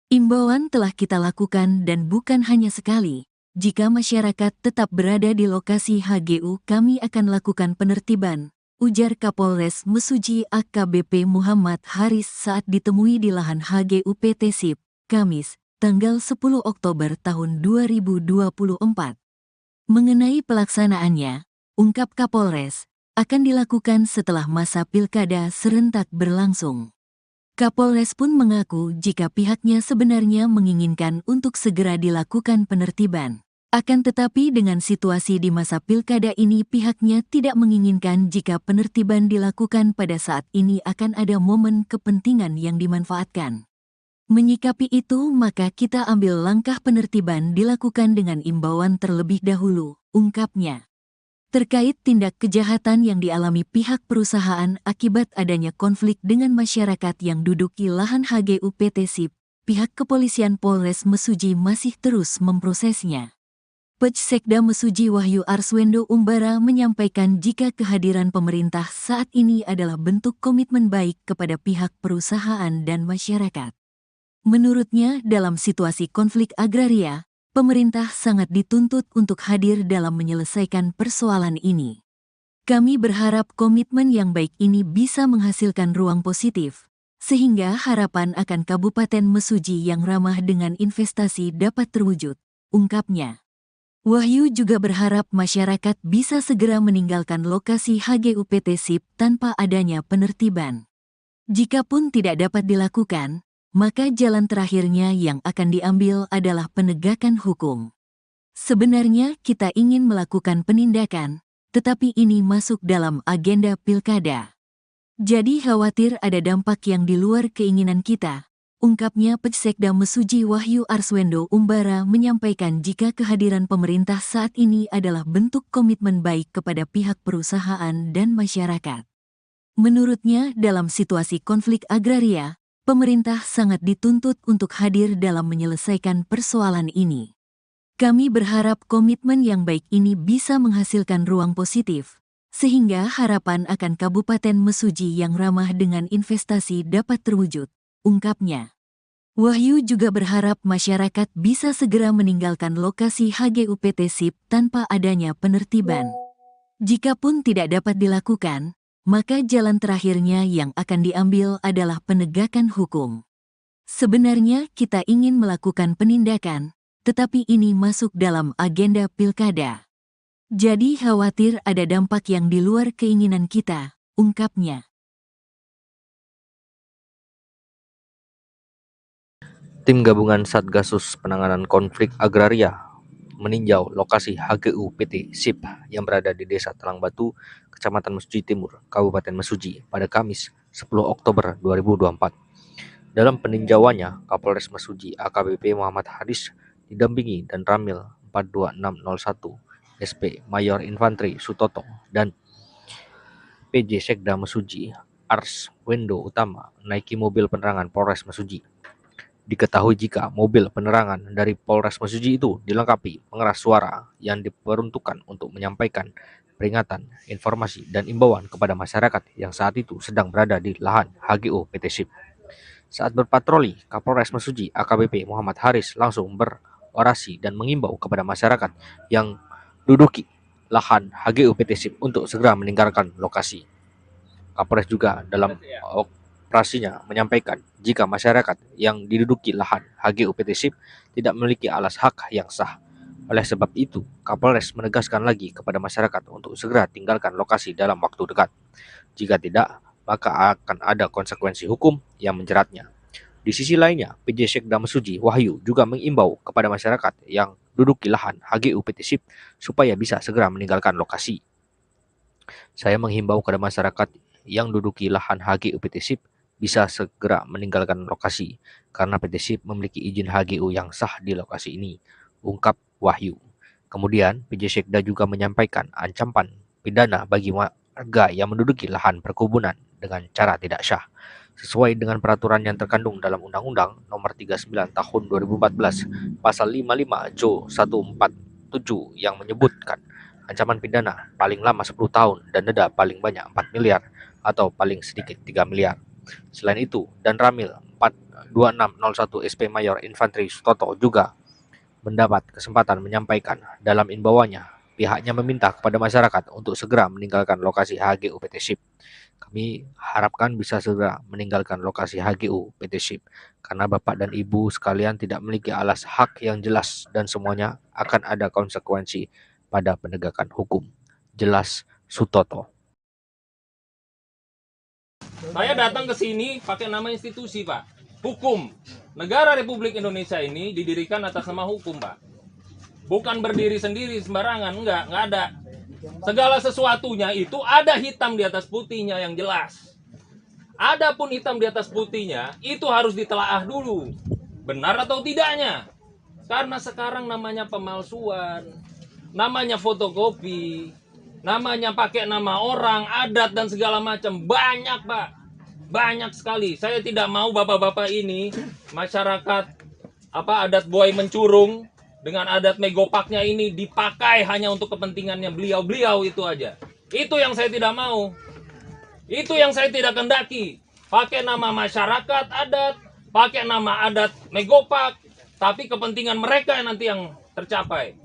Imbauan telah kita lakukan dan bukan hanya sekali. Jika masyarakat tetap berada di lokasi HGU, kami akan lakukan penertiban, ujar Kapolres Mesuji AKBP Muhammad Haris saat ditemui di lahan HGU PT SIP, Kamis, tanggal 10 Oktober tahun 2024. Mengenai pelaksanaannya, ungkap Kapolres, akan dilakukan setelah masa pilkada serentak berlangsung. Kapolres pun mengaku jika pihaknya sebenarnya menginginkan untuk segera dilakukan penertiban. Akan tetapi dengan situasi di masa pilkada ini pihaknya tidak menginginkan jika penertiban dilakukan pada saat ini akan ada momen kepentingan yang dimanfaatkan. Menyikapi itu maka kita ambil langkah penertiban dilakukan dengan imbauan terlebih dahulu, ungkapnya. Terkait tindak kejahatan yang dialami pihak perusahaan akibat adanya konflik dengan masyarakat yang duduki lahan HGU PT SIP, pihak kepolisian Polres Mesuji masih terus memprosesnya. Pejsekda Mesuji Wahyu Arswendo Umbara menyampaikan jika kehadiran pemerintah saat ini adalah bentuk komitmen baik kepada pihak perusahaan dan masyarakat. Menurutnya, dalam situasi konflik agraria, pemerintah sangat dituntut untuk hadir dalam menyelesaikan persoalan ini. Kami berharap komitmen yang baik ini bisa menghasilkan ruang positif, sehingga harapan akan Kabupaten Mesuji yang ramah dengan investasi dapat terwujud, ungkapnya. Wahyu juga berharap masyarakat bisa segera meninggalkan lokasi HGU PT SIP tanpa adanya penertiban. Jikapun tidak dapat dilakukan, maka jalan terakhirnya yang akan diambil adalah penegakan hukum. Sebenarnya kita ingin melakukan penindakan, tetapi ini masuk dalam agenda pilkada. Jadi khawatir ada dampak yang di luar keinginan kita, ungkapnya Pejsekda Mesuji Wahyu Arswendo Umbara menyampaikan jika kehadiran pemerintah saat ini adalah bentuk komitmen baik kepada pihak perusahaan dan masyarakat. Menurutnya dalam situasi konflik agraria, pemerintah sangat dituntut untuk hadir dalam menyelesaikan persoalan ini. Kami berharap komitmen yang baik ini bisa menghasilkan ruang positif, sehingga harapan akan Kabupaten Mesuji yang ramah dengan investasi dapat terwujud, ungkapnya. Wahyu juga berharap masyarakat bisa segera meninggalkan lokasi HGUPT SIP tanpa adanya penertiban. Jikapun tidak dapat dilakukan, maka jalan terakhirnya yang akan diambil adalah penegakan hukum. Sebenarnya kita ingin melakukan penindakan, tetapi ini masuk dalam agenda pilkada. Jadi khawatir ada dampak yang di luar keinginan kita, ungkapnya. Tim gabungan Satgasus Penanganan Konflik Agraria meninjau lokasi HGU PT SIP yang berada di Desa Talang Batu, Kecamatan Mesuji Timur, Kabupaten Mesuji pada Kamis 10 Oktober 2024. Dalam peninjauannya, Kapolres Mesuji AKBP Muhammad Haris didampingi dan Ramil 42601 SP Mayor Infantri Sutoto dan PJ Sekda Mesuji Ars Wendo Utama naiki mobil penerangan Polres Mesuji. Diketahui jika mobil penerangan dari Polres Mesuji itu dilengkapi pengeras suara yang diperuntukkan untuk menyampaikan peringatan, informasi, dan imbauan kepada masyarakat yang saat itu sedang berada di lahan HGU PT SIP. Saat berpatroli, Kapolres Mesuji AKBP Muhammad Haris langsung berorasi dan mengimbau kepada masyarakat yang duduki lahan HGU PT SIP untuk segera meninggalkan lokasi. Kapolres juga dalam operasinya menyampaikan jika masyarakat yang diduduki lahan HGU PT SIP tidak memiliki alas hak yang sah. Oleh sebab itu, Kapolres menegaskan lagi kepada masyarakat untuk segera tinggalkan lokasi dalam waktu dekat. Jika tidak, maka akan ada konsekuensi hukum yang menjeratnya. Di sisi lainnya, PJ Sekda Mesuji Wahyu juga mengimbau kepada masyarakat yang duduki lahan HGU PT SIP supaya bisa segera meninggalkan lokasi. Saya menghimbau kepada masyarakat yang duduki lahan HGU PT SIP bisa segera meninggalkan lokasi karena PT SIP memiliki izin HGU yang sah di lokasi ini, ungkap Wahyu. Kemudian, PJ Sekda juga menyampaikan ancaman pidana bagi warga yang menduduki lahan perkebunan dengan cara tidak syah, sesuai dengan peraturan yang terkandung dalam Undang-Undang Nomor 39 Tahun 2014 Pasal 55 Jo 147 yang menyebutkan ancaman pidana paling lama 10 tahun dan denda paling banyak 4 miliar atau paling sedikit 3 miliar. Selain itu, dan Ramil 42601 SP Mayor Infantri Sutoto juga mendapat kesempatan menyampaikan dalam imbauannya, pihaknya meminta kepada masyarakat untuk segera meninggalkan lokasi HGU PT SIP. Kami harapkan bisa segera meninggalkan lokasi HGU PT SIP karena Bapak dan Ibu sekalian tidak memiliki alas hak yang jelas dan semuanya akan ada konsekuensi pada penegakan hukum. Jelas Sutoto. Saya datang ke sini pakai nama institusi, Pak. Hukum. Negara Republik Indonesia ini didirikan atas nama hukum, Pak. Bukan berdiri sendiri sembarangan, enggak ada. Segala sesuatunya itu ada hitam di atas putihnya yang jelas. Adapun hitam di atas putihnya, itu harus ditelaah dulu. Benar atau tidaknya. Karena sekarang namanya pemalsuan, namanya fotokopi, namanya pakai nama orang, adat, dan segala macam. Banyak, Pak. Banyak sekali. Saya tidak mau bapak-bapak ini, masyarakat adat buaya mencurung, dengan adat megopaknya ini dipakai hanya untuk kepentingannya beliau-beliau itu aja. Itu yang saya tidak mau. Itu yang saya tidak kendaki. Pakai nama masyarakat adat, pakai nama adat megopak, tapi kepentingan mereka nanti yang tercapai.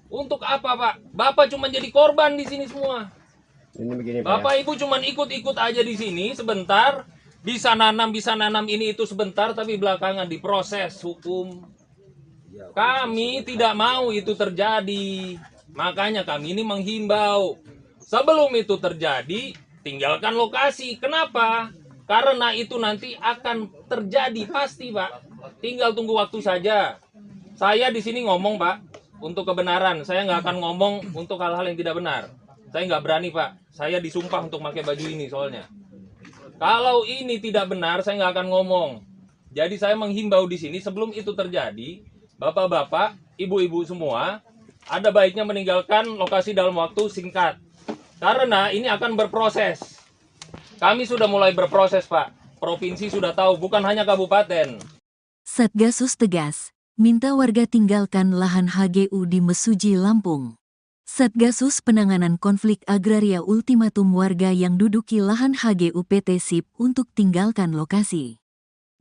Untuk apa, Pak? Bapak cuma jadi korban di sini semua. Ini begini, Bapak Ibu cuma ikut-ikut aja di sini sebentar, bisa nanam ini itu sebentar, tapi belakangan diproses hukum. Kami tidak mau itu terjadi. Makanya kami ini menghimbau, sebelum itu terjadi, tinggalkan lokasi. Kenapa? Karena itu nanti akan terjadi pasti, Pak. Tinggal tunggu waktu saja. Saya di sini ngomong, Pak, untuk kebenaran. Saya nggak akan ngomong untuk hal-hal yang tidak benar. Saya nggak berani, Pak. Saya disumpah untuk pakai baju ini soalnya. Kalau ini tidak benar, saya nggak akan ngomong. Jadi saya menghimbau di sini sebelum itu terjadi, bapak-bapak, ibu-ibu semua, ada baiknya meninggalkan lokasi dalam waktu singkat. Karena ini akan berproses. Kami sudah mulai berproses, Pak. Provinsi sudah tahu, bukan hanya kabupaten. Satgasus tegas, minta warga tinggalkan lahan HGU di Mesuji, Lampung. Satgasus Penanganan Konflik Agraria ultimatum warga yang duduki lahan HGU PT SIP untuk tinggalkan lokasi.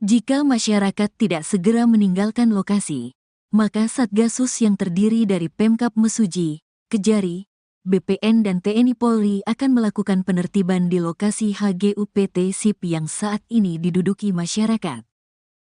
Jika masyarakat tidak segera meninggalkan lokasi, maka Satgasus yang terdiri dari Pemkab Mesuji, Kejari, BPN dan TNI Polri akan melakukan penertiban di lokasi HGU PT SIP yang saat ini diduduki masyarakat.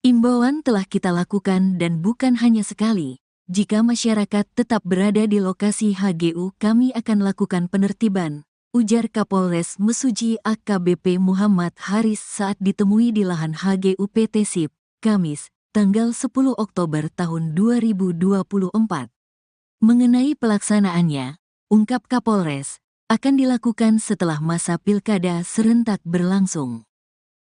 Imbauan telah kita lakukan dan bukan hanya sekali. Jika masyarakat tetap berada di lokasi HGU, kami akan lakukan penertiban, ujar Kapolres Mesuji AKBP Muhammad Haris saat ditemui di lahan HGU PT SIP, Kamis, tanggal 10 Oktober tahun 2024. Mengenai pelaksanaannya, ungkap Kapolres, akan dilakukan setelah masa pilkada serentak berlangsung.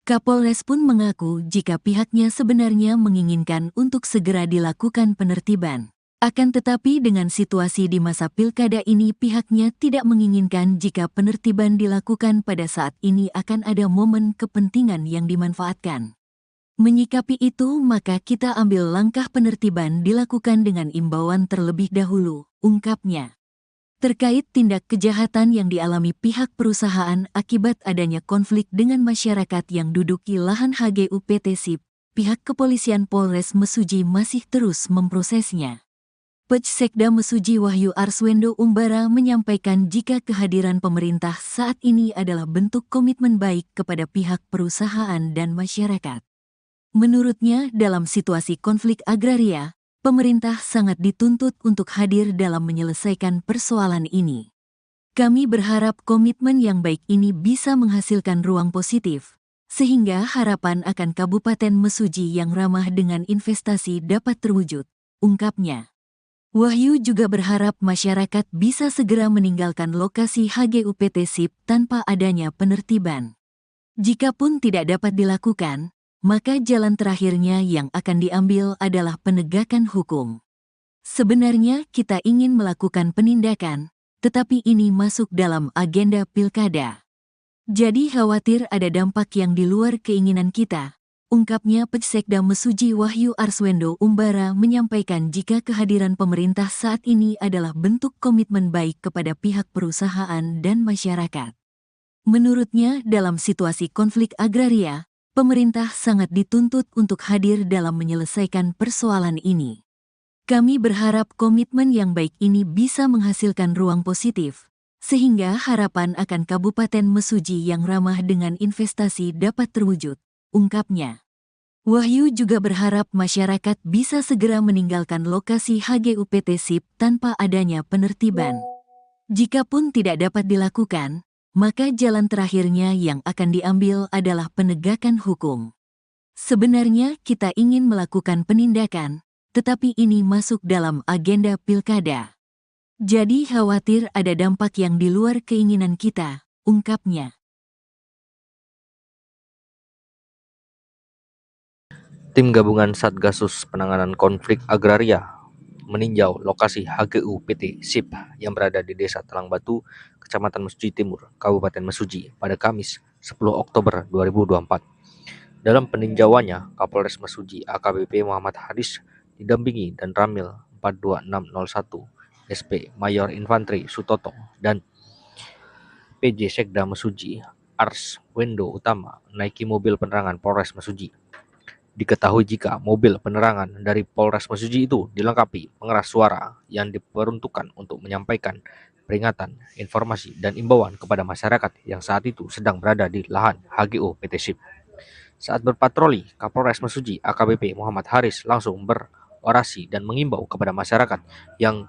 Kapolres pun mengaku jika pihaknya sebenarnya menginginkan untuk segera dilakukan penertiban. Akan tetapi dengan situasi di masa pilkada ini pihaknya tidak menginginkan jika penertiban dilakukan pada saat ini akan ada momen kepentingan yang dimanfaatkan. Menyikapi itu maka kita ambil langkah penertiban dilakukan dengan imbauan terlebih dahulu, ungkapnya. Terkait tindak kejahatan yang dialami pihak perusahaan akibat adanya konflik dengan masyarakat yang duduki lahan HGU PT SIP, pihak kepolisian Polres Mesuji masih terus memprosesnya. Pejsekda Mesuji Wahyu Arswendo Umbara menyampaikan jika kehadiran pemerintah saat ini adalah bentuk komitmen baik kepada pihak perusahaan dan masyarakat. Menurutnya, dalam situasi konflik agraria, pemerintah sangat dituntut untuk hadir dalam menyelesaikan persoalan ini. Kami berharap komitmen yang baik ini bisa menghasilkan ruang positif, sehingga harapan akan Kabupaten Mesuji yang ramah dengan investasi dapat terwujud, ungkapnya. Wahyu juga berharap masyarakat bisa segera meninggalkan lokasi HGU PT SIP tanpa adanya penertiban. Jikapun tidak dapat dilakukan, maka jalan terakhirnya yang akan diambil adalah penegakan hukum. Sebenarnya kita ingin melakukan penindakan, tetapi ini masuk dalam agenda pilkada. Jadi khawatir ada dampak yang di luar keinginan kita, ungkapnya Pejsekda Mesuji Wahyu Arswendo Umbara menyampaikan jika kehadiran pemerintah saat ini adalah bentuk komitmen baik kepada pihak perusahaan dan masyarakat. Menurutnya, dalam situasi konflik agraria, pemerintah sangat dituntut untuk hadir dalam menyelesaikan persoalan ini. Kami berharap komitmen yang baik ini bisa menghasilkan ruang positif, sehingga harapan akan Kabupaten Mesuji yang ramah dengan investasi dapat terwujud, ungkapnya. Wahyu juga berharap masyarakat bisa segera meninggalkan lokasi HGU PT SIP tanpa adanya penertiban. Jikapun tidak dapat dilakukan, maka jalan terakhirnya yang akan diambil adalah penegakan hukum. Sebenarnya kita ingin melakukan penindakan, tetapi ini masuk dalam agenda pilkada. Jadi khawatir ada dampak yang di luar keinginan kita, ungkapnya. Tim gabungan Satgasus Penanganan Konflik Agraria meninjau lokasi HGU PT SIP yang berada di Desa Talang Batu, Kecamatan Mesuji Timur, Kabupaten Mesuji pada Kamis 10 Oktober 2024. Dalam peninjauannya, Kapolres Mesuji AKBP Muhammad Haris didampingi dan Ramil 42601 SP Mayor Infantri Sutoto dan PJ Sekda Mesuji Arswendo Utama naiki mobil penerangan Polres Mesuji. Diketahui jika mobil penerangan dari Polres Mesuji itu dilengkapi pengeras suara yang diperuntukkan untuk menyampaikan peringatan, informasi, dan imbauan kepada masyarakat yang saat itu sedang berada di lahan HGU PT SIP. Saat berpatroli, Kapolres Mesuji AKBP Muhammad Haris langsung berorasi dan mengimbau kepada masyarakat yang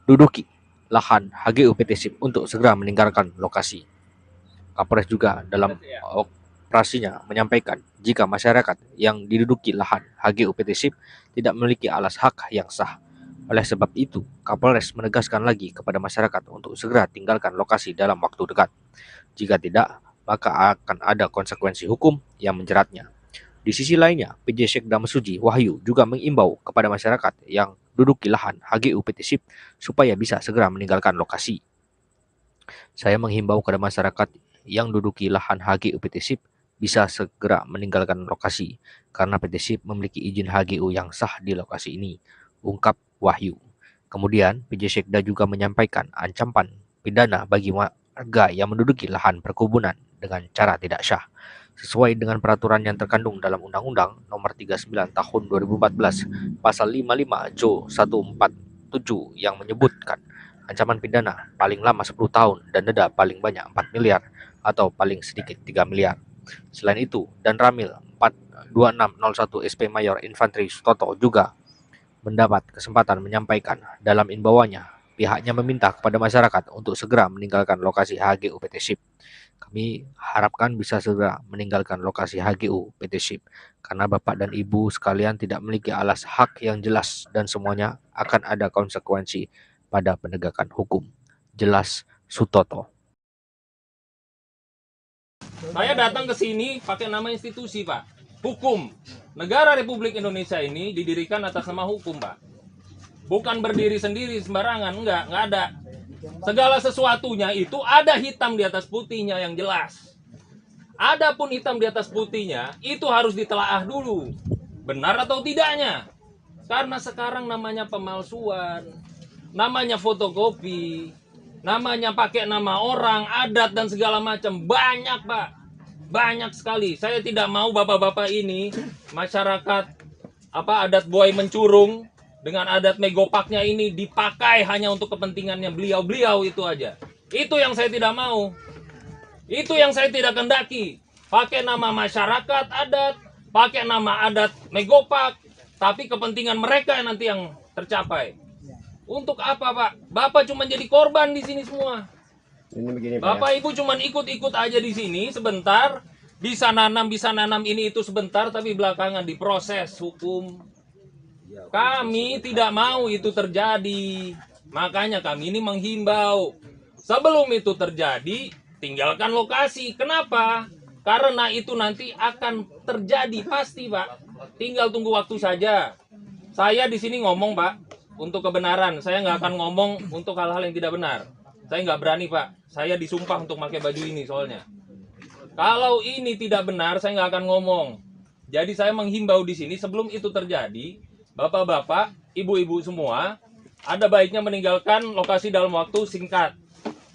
duduki lahan HGU PT SIP untuk segera meninggalkan lokasi. Kapolres juga dalam operasinya menyampaikan jika masyarakat yang diduduki lahan HGU PT SIP tidak memiliki alas hak yang sah. Oleh sebab itu, Kapolres menegaskan lagi kepada masyarakat untuk segera tinggalkan lokasi dalam waktu dekat. Jika tidak, maka akan ada konsekuensi hukum yang menjeratnya. Di sisi lainnya, PJ Sekda Mesuji Wahyu juga mengimbau kepada masyarakat yang duduki lahan HGU PT SIP supaya bisa segera meninggalkan lokasi. Saya menghimbau kepada masyarakat yang duduki lahan HGU PT SIP bisa segera meninggalkan lokasi karena PT SIP memiliki izin HGU yang sah di lokasi ini, ungkap Wahyu. Kemudian, PJ Sekda juga menyampaikan ancaman pidana bagi warga yang menduduki lahan perkebunan dengan cara tidak syah, sesuai dengan peraturan yang terkandung dalam Undang-Undang Nomor 39 Tahun 2014, Pasal 55 Jo 147 yang menyebutkan ancaman pidana paling lama 10 tahun dan denda paling banyak 4 miliar atau paling sedikit 3 miliar. Selain itu, Dan Ramil 42601 SP Mayor Infanteri Sutoto juga mendapat kesempatan menyampaikan dalam imbauannya, pihaknya meminta kepada masyarakat untuk segera meninggalkan lokasi HGU PT SIP. Kami harapkan bisa segera meninggalkan lokasi HGU PT SIP karena Bapak dan Ibu sekalian tidak memiliki alas hak yang jelas dan semuanya akan ada konsekuensi pada penegakan hukum. Jelas Sutoto. Saya datang ke sini pakai nama institusi, Pak. Hukum. Negara Republik Indonesia ini didirikan atas nama hukum, Pak. Bukan berdiri sendiri sembarangan, enggak ada. Segala sesuatunya itu ada hitam di atas putihnya yang jelas. Adapun hitam di atas putihnya itu harus ditelaah dulu. Benar atau tidaknya. Karena sekarang namanya pemalsuan, namanya fotokopi, namanya pakai nama orang, adat dan segala macam. Banyak, Pak. Banyak sekali. Saya tidak mau bapak-bapak ini, masyarakat adat buaya mencurung dengan adat megopaknya ini dipakai hanya untuk kepentingannya beliau-beliau itu aja. Itu yang saya tidak mau. Itu yang saya tidak kendaki. Pakai nama masyarakat adat, pakai nama adat megopak, tapi kepentingan mereka yang nanti yang tercapai. Untuk apa, Pak? Bapak cuma jadi korban di sini semua. Ini begini, Bapak Ibu cuma ikut-ikut aja di sini sebentar, bisa nanam ini itu sebentar, tapi belakangan diproses hukum. Kami tidak mau itu terjadi. Makanya kami ini menghimbau, sebelum itu terjadi, tinggalkan lokasi. Kenapa? Karena itu nanti akan terjadi pasti, Pak. Tinggal tunggu waktu saja. Saya di sini ngomong, Pak, untuk kebenaran. Saya nggak akan ngomong untuk hal-hal yang tidak benar. Saya nggak berani, Pak. Saya disumpah untuk pakai baju ini soalnya. Kalau ini tidak benar, saya nggak akan ngomong. Jadi saya menghimbau di sini sebelum itu terjadi, bapak-bapak, ibu-ibu semua, ada baiknya meninggalkan lokasi dalam waktu singkat.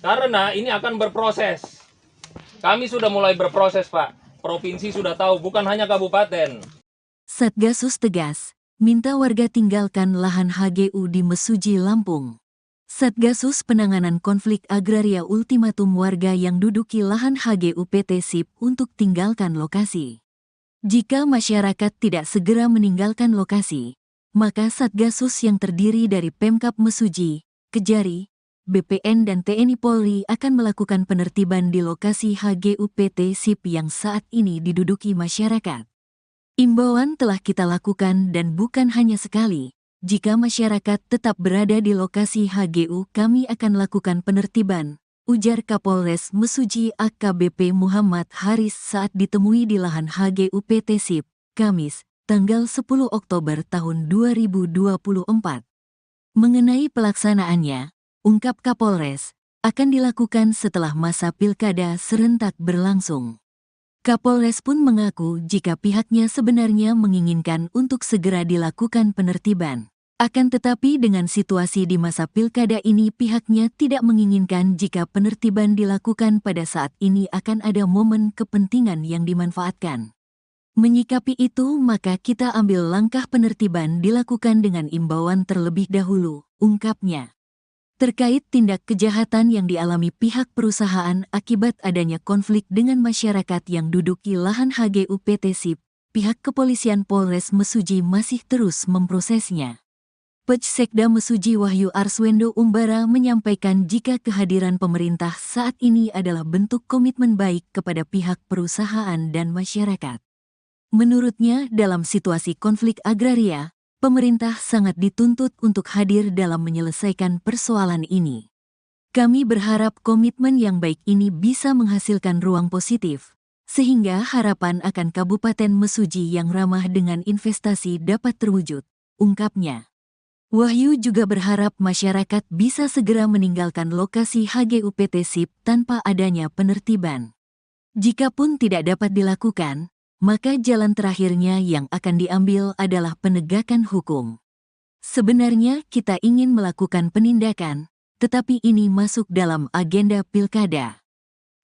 Karena ini akan berproses. Kami sudah mulai berproses, Pak. Provinsi sudah tahu, bukan hanya kabupaten. Satgasus tegas, minta warga tinggalkan lahan HGU di Mesuji, Lampung. Satgasus Penanganan Konflik Agraria ultimatum warga yang duduki lahan HGU PT SIP untuk tinggalkan lokasi. Jika masyarakat tidak segera meninggalkan lokasi, maka Satgasus yang terdiri dari Pemkab Mesuji, Kejari, BPN dan TNI Polri akan melakukan penertiban di lokasi HGU PT SIP yang saat ini diduduki masyarakat. Imbauan telah kita lakukan dan bukan hanya sekali. Jika masyarakat tetap berada di lokasi HGU, kami akan lakukan penertiban, ujar Kapolres Mesuji AKBP Muhammad Haris saat ditemui di lahan HGU PT SIP, Kamis, tanggal 10 Oktober tahun 2024. Mengenai pelaksanaannya, ungkap Kapolres, akan dilakukan setelah masa pilkada serentak berlangsung. Kapolres pun mengaku jika pihaknya sebenarnya menginginkan untuk segera dilakukan penertiban. Akan tetapi dengan situasi di masa pilkada ini pihaknya tidak menginginkan jika penertiban dilakukan pada saat ini akan ada momen kepentingan yang dimanfaatkan. Menyikapi itu maka kita ambil langkah penertiban dilakukan dengan imbauan terlebih dahulu, ungkapnya. Terkait tindak kejahatan yang dialami pihak perusahaan akibat adanya konflik dengan masyarakat yang duduki lahan HGU PT SIP, pihak kepolisian Polres Mesuji masih terus memprosesnya. Pej Sekda Mesuji Wahyu Arswendo Umbara menyampaikan jika kehadiran pemerintah saat ini adalah bentuk komitmen baik kepada pihak perusahaan dan masyarakat. Menurutnya, dalam situasi konflik agraria, pemerintah sangat dituntut untuk hadir dalam menyelesaikan persoalan ini. Kami berharap komitmen yang baik ini bisa menghasilkan ruang positif, sehingga harapan akan Kabupaten Mesuji yang ramah dengan investasi dapat terwujud, ungkapnya. Wahyu juga berharap masyarakat bisa segera meninggalkan lokasi HGU PT SIP tanpa adanya penertiban. Jikapun tidak dapat dilakukan, maka jalan terakhirnya yang akan diambil adalah penegakan hukum. Sebenarnya kita ingin melakukan penindakan, tetapi ini masuk dalam agenda pilkada.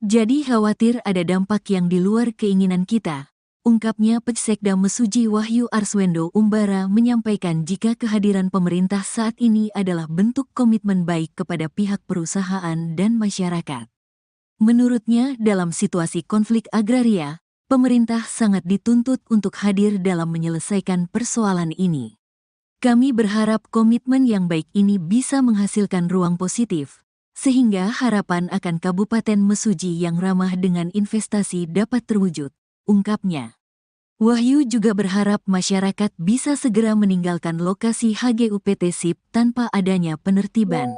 Jadi khawatir ada dampak yang di luar keinginan kita, ungkapnya Pejsekda Mesuji Wahyu Arswendo Umbara menyampaikan jika kehadiran pemerintah saat ini adalah bentuk komitmen baik kepada pihak perusahaan dan masyarakat. Menurutnya, dalam situasi konflik agraria, pemerintah sangat dituntut untuk hadir dalam menyelesaikan persoalan ini. Kami berharap komitmen yang baik ini bisa menghasilkan ruang positif, sehingga harapan akan Kabupaten Mesuji yang ramah dengan investasi dapat terwujud, ungkapnya. Wahyu juga berharap masyarakat bisa segera meninggalkan lokasi HGUPT SIP tanpa adanya penertiban.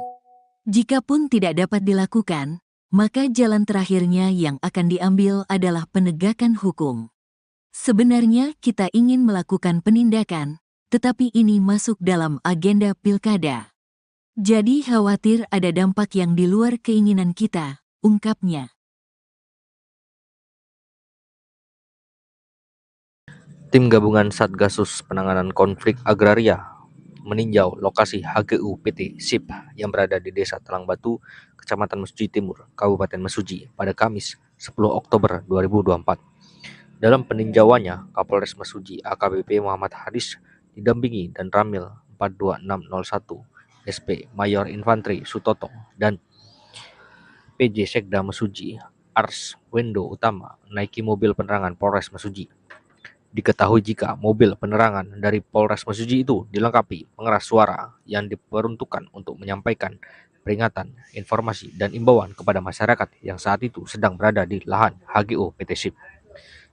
Jikapun tidak dapat dilakukan, maka jalan terakhirnya yang akan diambil adalah penegakan hukum. Sebenarnya kita ingin melakukan penindakan, tetapi ini masuk dalam agenda pilkada. Jadi khawatir ada dampak yang di luar keinginan kita, ungkapnya. Tim gabungan Satgasus Penanganan Konflik Agraria meninjau lokasi HGU PT SIP yang berada di Desa Talang Batu, Kecamatan Mesuji Timur, Kabupaten Mesuji pada Kamis 10 Oktober 2024. Dalam peninjauannya, Kapolres Mesuji AKBP Muhammad Haris didampingi dan Ramil 42601 SP Mayor Infantri Sutoto dan PJ Sekda Mesuji Arswendo Utama naiki mobil penerangan Polres Mesuji. Diketahui jika mobil penerangan dari Polres Mesuji itu dilengkapi pengeras suara yang diperuntukkan untuk menyampaikan peringatan, informasi, dan imbauan kepada masyarakat yang saat itu sedang berada di lahan HGU PT SIP.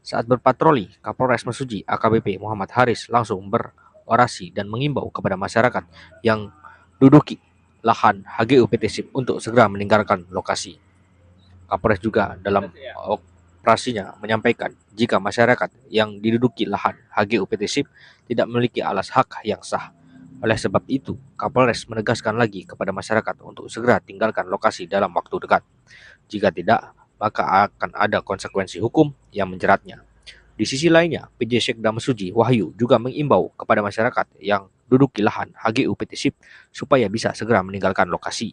Saat berpatroli, Kapolres Mesuji AKBP Muhammad Haris langsung berorasi dan mengimbau kepada masyarakat yang duduki lahan HGU PT SIP untuk segera meninggalkan lokasi. Kapolres juga dalam operasinya menyampaikan jika masyarakat yang diduduki lahan HGU PT SIP tidak memiliki alas hak yang sah. Oleh sebab itu, Kapolres menegaskan lagi kepada masyarakat untuk segera tinggalkan lokasi dalam waktu dekat. Jika tidak, maka akan ada konsekuensi hukum yang menjeratnya. Di sisi lainnya, PJ Sekda Mesuji Wahyu juga mengimbau kepada masyarakat yang duduki lahan HGU PT SIP supaya bisa segera meninggalkan lokasi.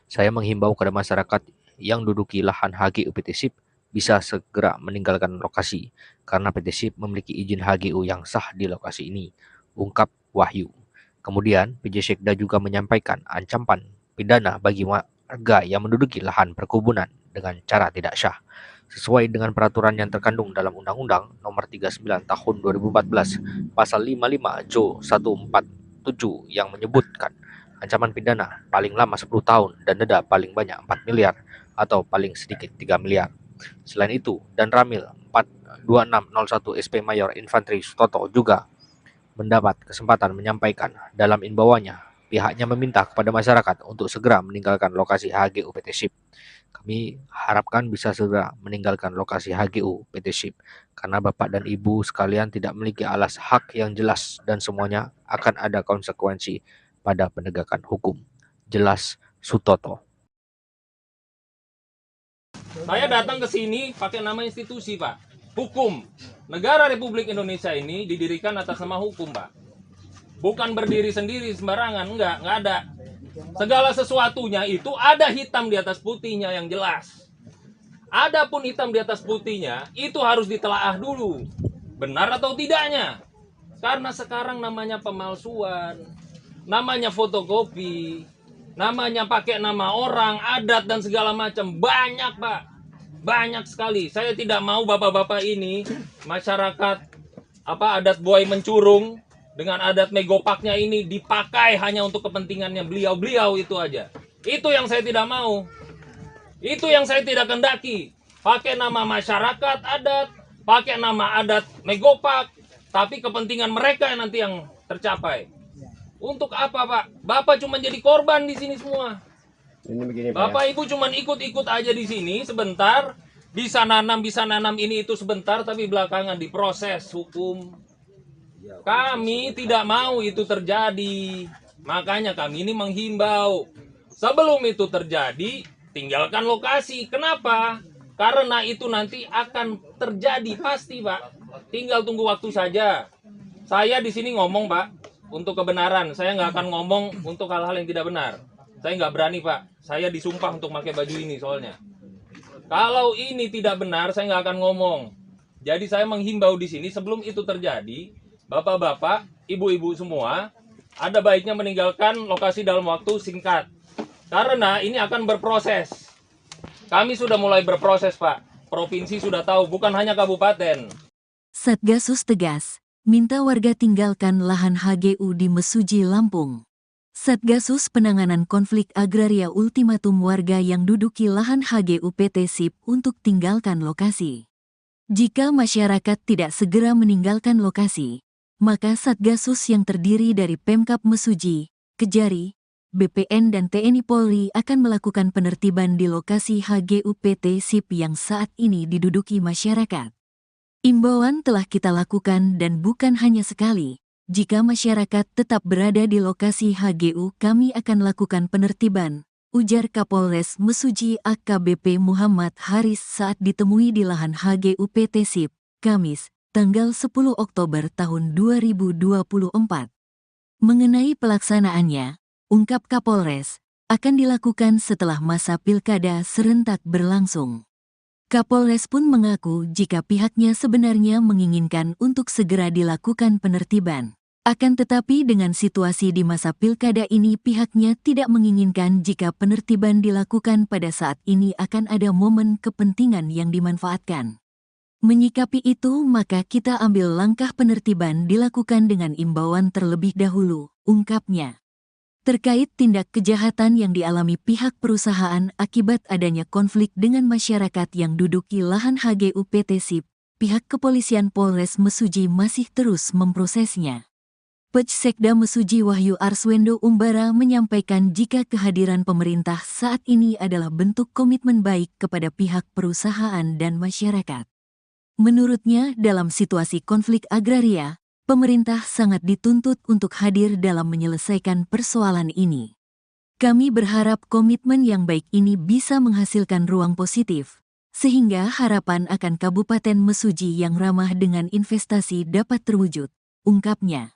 Saya menghimbau kepada masyarakat yang duduki lahan HGU PT SIP bisa segera meninggalkan lokasi karena PT SIP memiliki izin HGU yang sah di lokasi ini, ungkap Wahyu. Kemudian, PJ Sekda juga menyampaikan ancaman pidana bagi warga yang menduduki lahan perkebunan dengan cara tidak syah, sesuai dengan peraturan yang terkandung dalam Undang-Undang Nomor 39 Tahun 2014 Pasal 55 Jo 147 yang menyebutkan ancaman pidana paling lama 10 tahun dan denda paling banyak 4 miliar atau paling sedikit 3 miliar. Selain itu, Dan Ramil 42601 SP Mayor Infantri Sutoto juga mendapat kesempatan menyampaikan dalam imbauannya, pihaknya meminta kepada masyarakat untuk segera meninggalkan lokasi HGU PT SIP. Kami harapkan bisa segera meninggalkan lokasi HGU PT SIP karena Bapak dan Ibu sekalian tidak memiliki alas hak yang jelas dan semuanya akan ada konsekuensi pada penegakan hukum. Jelas Sutoto. Saya datang ke sini pakai nama institusi, Pak. Hukum. Negara Republik Indonesia ini didirikan atas nama hukum, Pak. Bukan berdiri sendiri sembarangan, enggak ada. Segala sesuatunya itu ada hitam di atas putihnya yang jelas. Adapun hitam di atas putihnya itu harus ditelaah dulu. Benar atau tidaknya? Karena sekarang namanya pemalsuan, namanya fotokopi, namanya pakai nama orang, adat dan segala macam. Banyak, Pak. Banyak sekali. Saya tidak mau bapak-bapak ini masyarakat adat buai mencurung dengan adat megopaknya ini dipakai hanya untuk kepentingannya beliau-beliau itu aja. Itu yang saya tidak mau. Itu yang saya tidak kendaki. Pakai nama masyarakat adat, pakai nama adat megopak, tapi kepentingan mereka yang nanti yang tercapai. Untuk apa, Pak? Bapak cuma jadi korban di sini semua. Ini begini, Bapak Ibu cuma ikut-ikut aja di sini sebentar, bisa nanam ini itu sebentar, tapi belakangan diproses hukum. Kami tidak mau itu terjadi. Makanya kami ini menghimbau, sebelum itu terjadi, tinggalkan lokasi. Kenapa? Karena itu nanti akan terjadi pasti, Pak. Tinggal tunggu waktu saja. Saya di sini ngomong, Pak. untuk kebenaran. Saya nggak akan ngomong untuk hal-hal yang tidak benar. Saya nggak berani, Pak. Saya disumpah untuk pakai baju ini soalnya. Kalau ini tidak benar, saya nggak akan ngomong. Jadi saya menghimbau di sini sebelum itu terjadi, bapak-bapak, ibu-ibu semua, ada baiknya meninggalkan lokasi dalam waktu singkat. Karena ini akan berproses. Kami sudah mulai berproses, Pak. Provinsi sudah tahu, bukan hanya kabupaten. Satgasus tegas, minta warga tinggalkan lahan HGU di Mesuji, Lampung. Satgasus Penanganan Konflik Agraria ultimatum warga yang duduki lahan HGU PT SIP untuk tinggalkan lokasi. Jika masyarakat tidak segera meninggalkan lokasi, maka Satgasus yang terdiri dari Pemkab Mesuji, Kejari, BPN dan TNI Polri akan melakukan penertiban di lokasi HGU PT SIP yang saat ini diduduki masyarakat. Imbauan telah kita lakukan dan bukan hanya sekali. Jika masyarakat tetap berada di lokasi HGU, kami akan lakukan penertiban, ujar Kapolres Mesuji AKBP Muhammad Haris saat ditemui di lahan HGU PT SIP, Kamis, tanggal 10 Oktober tahun 2024. Mengenai pelaksanaannya, ungkap Kapolres, akan dilakukan setelah masa pilkada serentak berlangsung. Kapolres pun mengaku jika pihaknya sebenarnya menginginkan untuk segera dilakukan penertiban. Akan tetapi dengan situasi di masa pilkada ini pihaknya tidak menginginkan jika penertiban dilakukan pada saat ini akan ada momen kepentingan yang dimanfaatkan. Menyikapi itu maka kita ambil langkah penertiban dilakukan dengan imbauan terlebih dahulu, ungkapnya. Terkait tindak kejahatan yang dialami pihak perusahaan akibat adanya konflik dengan masyarakat yang duduki lahan HGU PT SIP, pihak kepolisian Polres Mesuji masih terus memprosesnya. Pejsekda Mesuji Wahyu Arswendo Umbara menyampaikan jika kehadiran pemerintah saat ini adalah bentuk komitmen baik kepada pihak perusahaan dan masyarakat. Menurutnya, dalam situasi konflik agraria, pemerintah sangat dituntut untuk hadir dalam menyelesaikan persoalan ini. Kami berharap komitmen yang baik ini bisa menghasilkan ruang positif, sehingga harapan akan Kabupaten Mesuji yang ramah dengan investasi dapat terwujud, ungkapnya.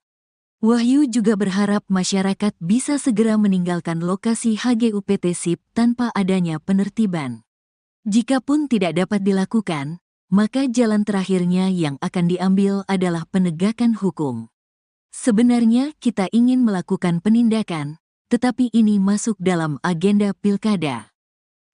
Wahyu juga berharap masyarakat bisa segera meninggalkan lokasi HGU PT SIP tanpa adanya penertiban. Jikapun tidak dapat dilakukan, maka jalan terakhirnya yang akan diambil adalah penegakan hukum. Sebenarnya kita ingin melakukan penindakan, tetapi ini masuk dalam agenda pilkada.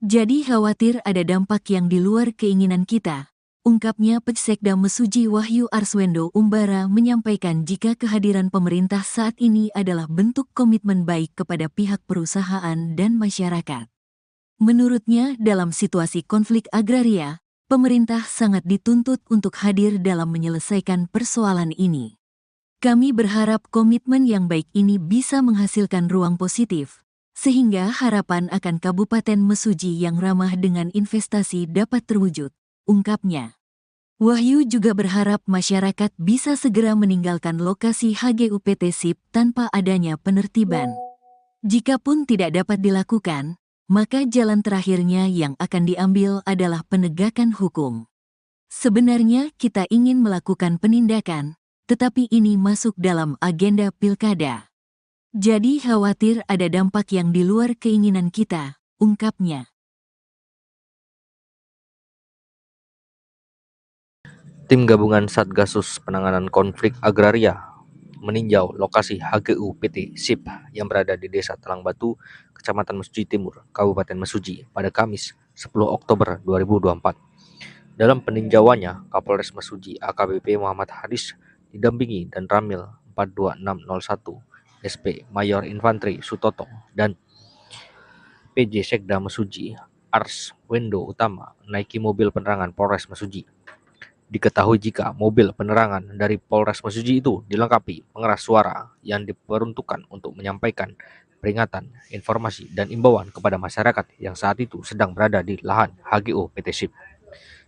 Jadi khawatir ada dampak yang di luar keinginan kita, ungkapnya Pejsekda Mesuji Wahyu Arswendo Umbara menyampaikan jika kehadiran pemerintah saat ini adalah bentuk komitmen baik kepada pihak perusahaan dan masyarakat. Menurutnya, dalam situasi konflik agraria, pemerintah sangat dituntut untuk hadir dalam menyelesaikan persoalan ini. Kami berharap komitmen yang baik ini bisa menghasilkan ruang positif, sehingga harapan akan Kabupaten Mesuji yang ramah dengan investasi dapat terwujud, ungkapnya. Wahyu juga berharap masyarakat bisa segera meninggalkan lokasi HGU PT SIP tanpa adanya penertiban. Jikapun tidak dapat dilakukan, maka jalan terakhirnya yang akan diambil adalah penegakan hukum. Sebenarnya kita ingin melakukan penindakan, tetapi ini masuk dalam agenda pilkada. Jadi khawatir ada dampak yang di luar keinginan kita, ungkapnya. Tim gabungan Satgasus Penanganan Konflik Agraria meninjau lokasi HGU PT SIP yang berada di Desa Talang Batu, Kecamatan Mesuji Timur, Kabupaten Mesuji pada Kamis 10 Oktober 2024. Dalam peninjauannya, Kapolres Mesuji AKBP Muhammad Haris didampingi dan Ramil 42601 SP Mayor Infantri Sutoto dan PJ Sekda Mesuji Arswendo Utama naiki mobil penerangan Polres Mesuji. Diketahui jika mobil penerangan dari Polres Mesuji itu dilengkapi pengeras suara yang diperuntukkan untuk menyampaikan peringatan, informasi, dan imbauan kepada masyarakat yang saat itu sedang berada di lahan HGU PT SIP.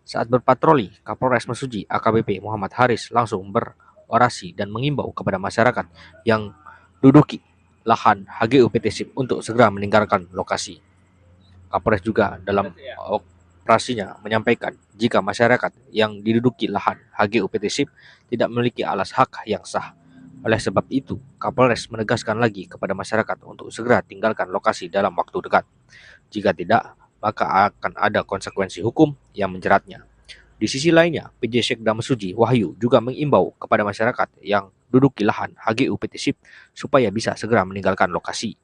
Saat berpatroli, Kapolres Mesuji AKBP Muhammad Haris langsung berorasi dan mengimbau kepada masyarakat yang duduki lahan HGU PT SIP untuk segera meninggalkan lokasi. Kapolres juga dalam operasinya menyampaikan jika masyarakat yang diduduki lahan HGU PT SIP tidak memiliki alas hak yang sah, Oleh sebab itu, Kapolres menegaskan lagi kepada masyarakat untuk segera tinggalkan lokasi dalam waktu dekat. Jika tidak, maka akan ada konsekuensi hukum yang menjeratnya. Di sisi lainnya, PJ Sekda Mesuji Wahyu juga mengimbau kepada masyarakat yang duduki lahan HGU PT SIP supaya bisa segera meninggalkan lokasi.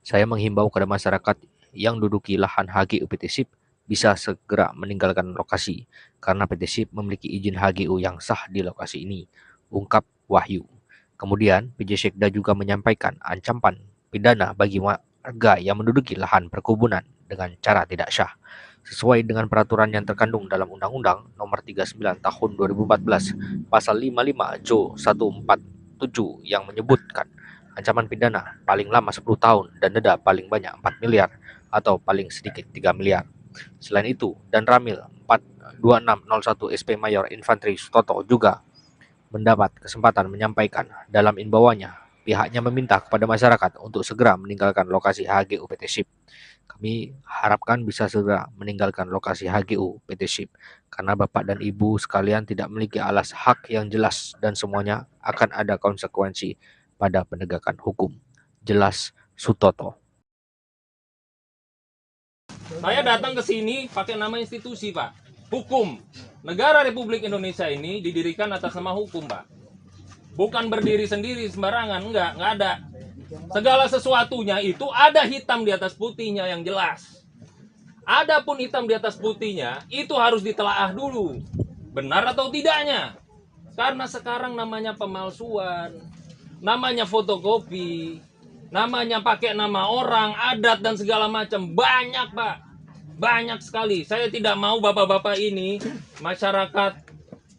Saya menghimbau kepada masyarakat yang duduki lahan HGU PT SIP bisa segera meninggalkan lokasi karena PT SIP memiliki izin HGU yang sah di lokasi ini, ungkap Wahyu. Kemudian, PJ Sekda juga menyampaikan ancaman pidana bagi warga yang menduduki lahan perkebunan dengan cara tidak syah, sesuai dengan peraturan yang terkandung dalam Undang-Undang Nomor 39 Tahun 2014 Pasal 55 Jo 147 yang menyebutkan ancaman pidana paling lama 10 tahun dan denda paling banyak 4 miliar atau paling sedikit 3 miliar. Selain itu, Dan Ramil 42601 SP Mayor Infanteri Sutoto juga mendapat kesempatan menyampaikan dalam imbauannya, pihaknya meminta kepada masyarakat untuk segera meninggalkan lokasi HGU PT SIP. Kami harapkan bisa segera meninggalkan lokasi HGU PT SIP karena Bapak dan Ibu sekalian tidak memiliki alas hak yang jelas dan semuanya akan ada konsekuensi pada penegakan hukum. Jelas Sutoto. Saya datang ke sini pakai nama institusi, Pak. Hukum. Negara Republik Indonesia ini didirikan atas nama hukum, Pak. Bukan berdiri sendiri sembarangan, enggak ada. Segala sesuatunya itu ada hitam di atas putihnya yang jelas. Adapun hitam di atas putihnya itu harus ditelaah dulu. Benar atau tidaknya. Karena sekarang namanya pemalsuan, namanya fotokopi, namanya pakai nama orang, adat dan segala macam. Banyak, Pak. Banyak sekali. Saya tidak mau bapak-bapak ini masyarakat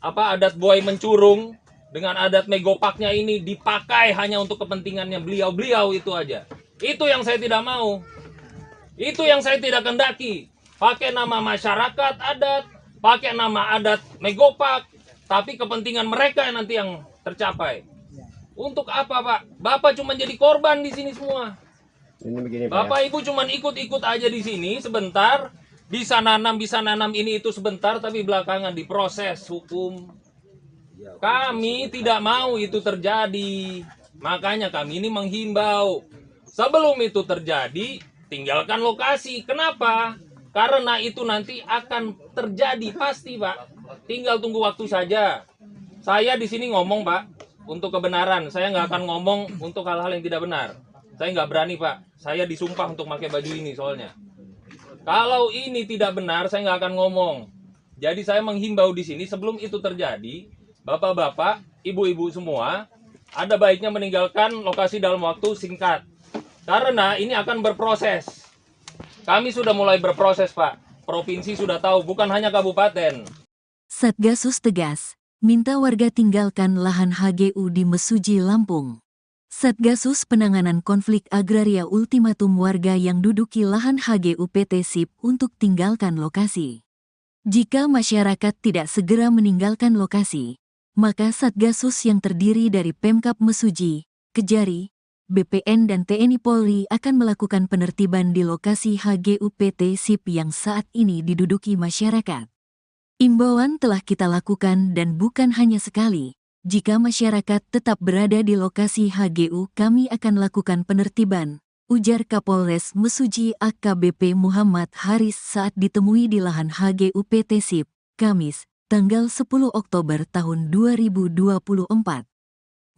adat buaya mencurung dengan adat megopaknya ini dipakai hanya untuk kepentingannya beliau-beliau itu aja. Itu yang saya tidak mau. Itu yang saya tidak kendaki. Pakai nama masyarakat adat, pakai nama adat megopak, tapi kepentingan mereka yang nanti yang tercapai. Untuk apa, Pak? Bapak cuma jadi korban di sini semua. Ini begini, Bapak Ibu cuma ikut-ikut aja di sini sebentar, bisa nanam ini itu sebentar, tapi belakangan diproses hukum. Kami tidak mau itu terjadi. Makanya kami ini menghimbau. Sebelum itu terjadi, tinggalkan lokasi. Kenapa? Karena itu nanti akan terjadi pasti, Pak. Tinggal tunggu waktu saja. Saya di sini ngomong, Pak, untuk kebenaran. Saya nggak akan ngomong untuk hal-hal yang tidak benar. Saya nggak berani, Pak. Saya disumpah untuk pakai baju ini soalnya. Kalau ini tidak benar, saya nggak akan ngomong. Jadi saya menghimbau di sini sebelum itu terjadi, bapak-bapak, ibu-ibu semua, ada baiknya meninggalkan lokasi dalam waktu singkat. Karena ini akan berproses. Kami sudah mulai berproses, Pak. Provinsi sudah tahu, bukan hanya kabupaten. Satgasus tegas, minta warga tinggalkan lahan HGU di Mesuji, Lampung. Satgasus Penanganan Konflik Agraria ultimatum warga yang duduki lahan HGU PT SIP untuk tinggalkan lokasi. Jika masyarakat tidak segera meninggalkan lokasi, maka Satgasus yang terdiri dari Pemkab Mesuji, Kejari, BPN dan TNI Polri akan melakukan penertiban di lokasi HGU PT SIP yang saat ini diduduki masyarakat. Imbauan telah kita lakukan dan bukan hanya sekali. Jika masyarakat tetap berada di lokasi HGU, kami akan lakukan penertiban, ujar Kapolres Mesuji AKBP Muhammad Haris saat ditemui di lahan HGU PT SIP, Kamis, tanggal 10 Oktober tahun 2024.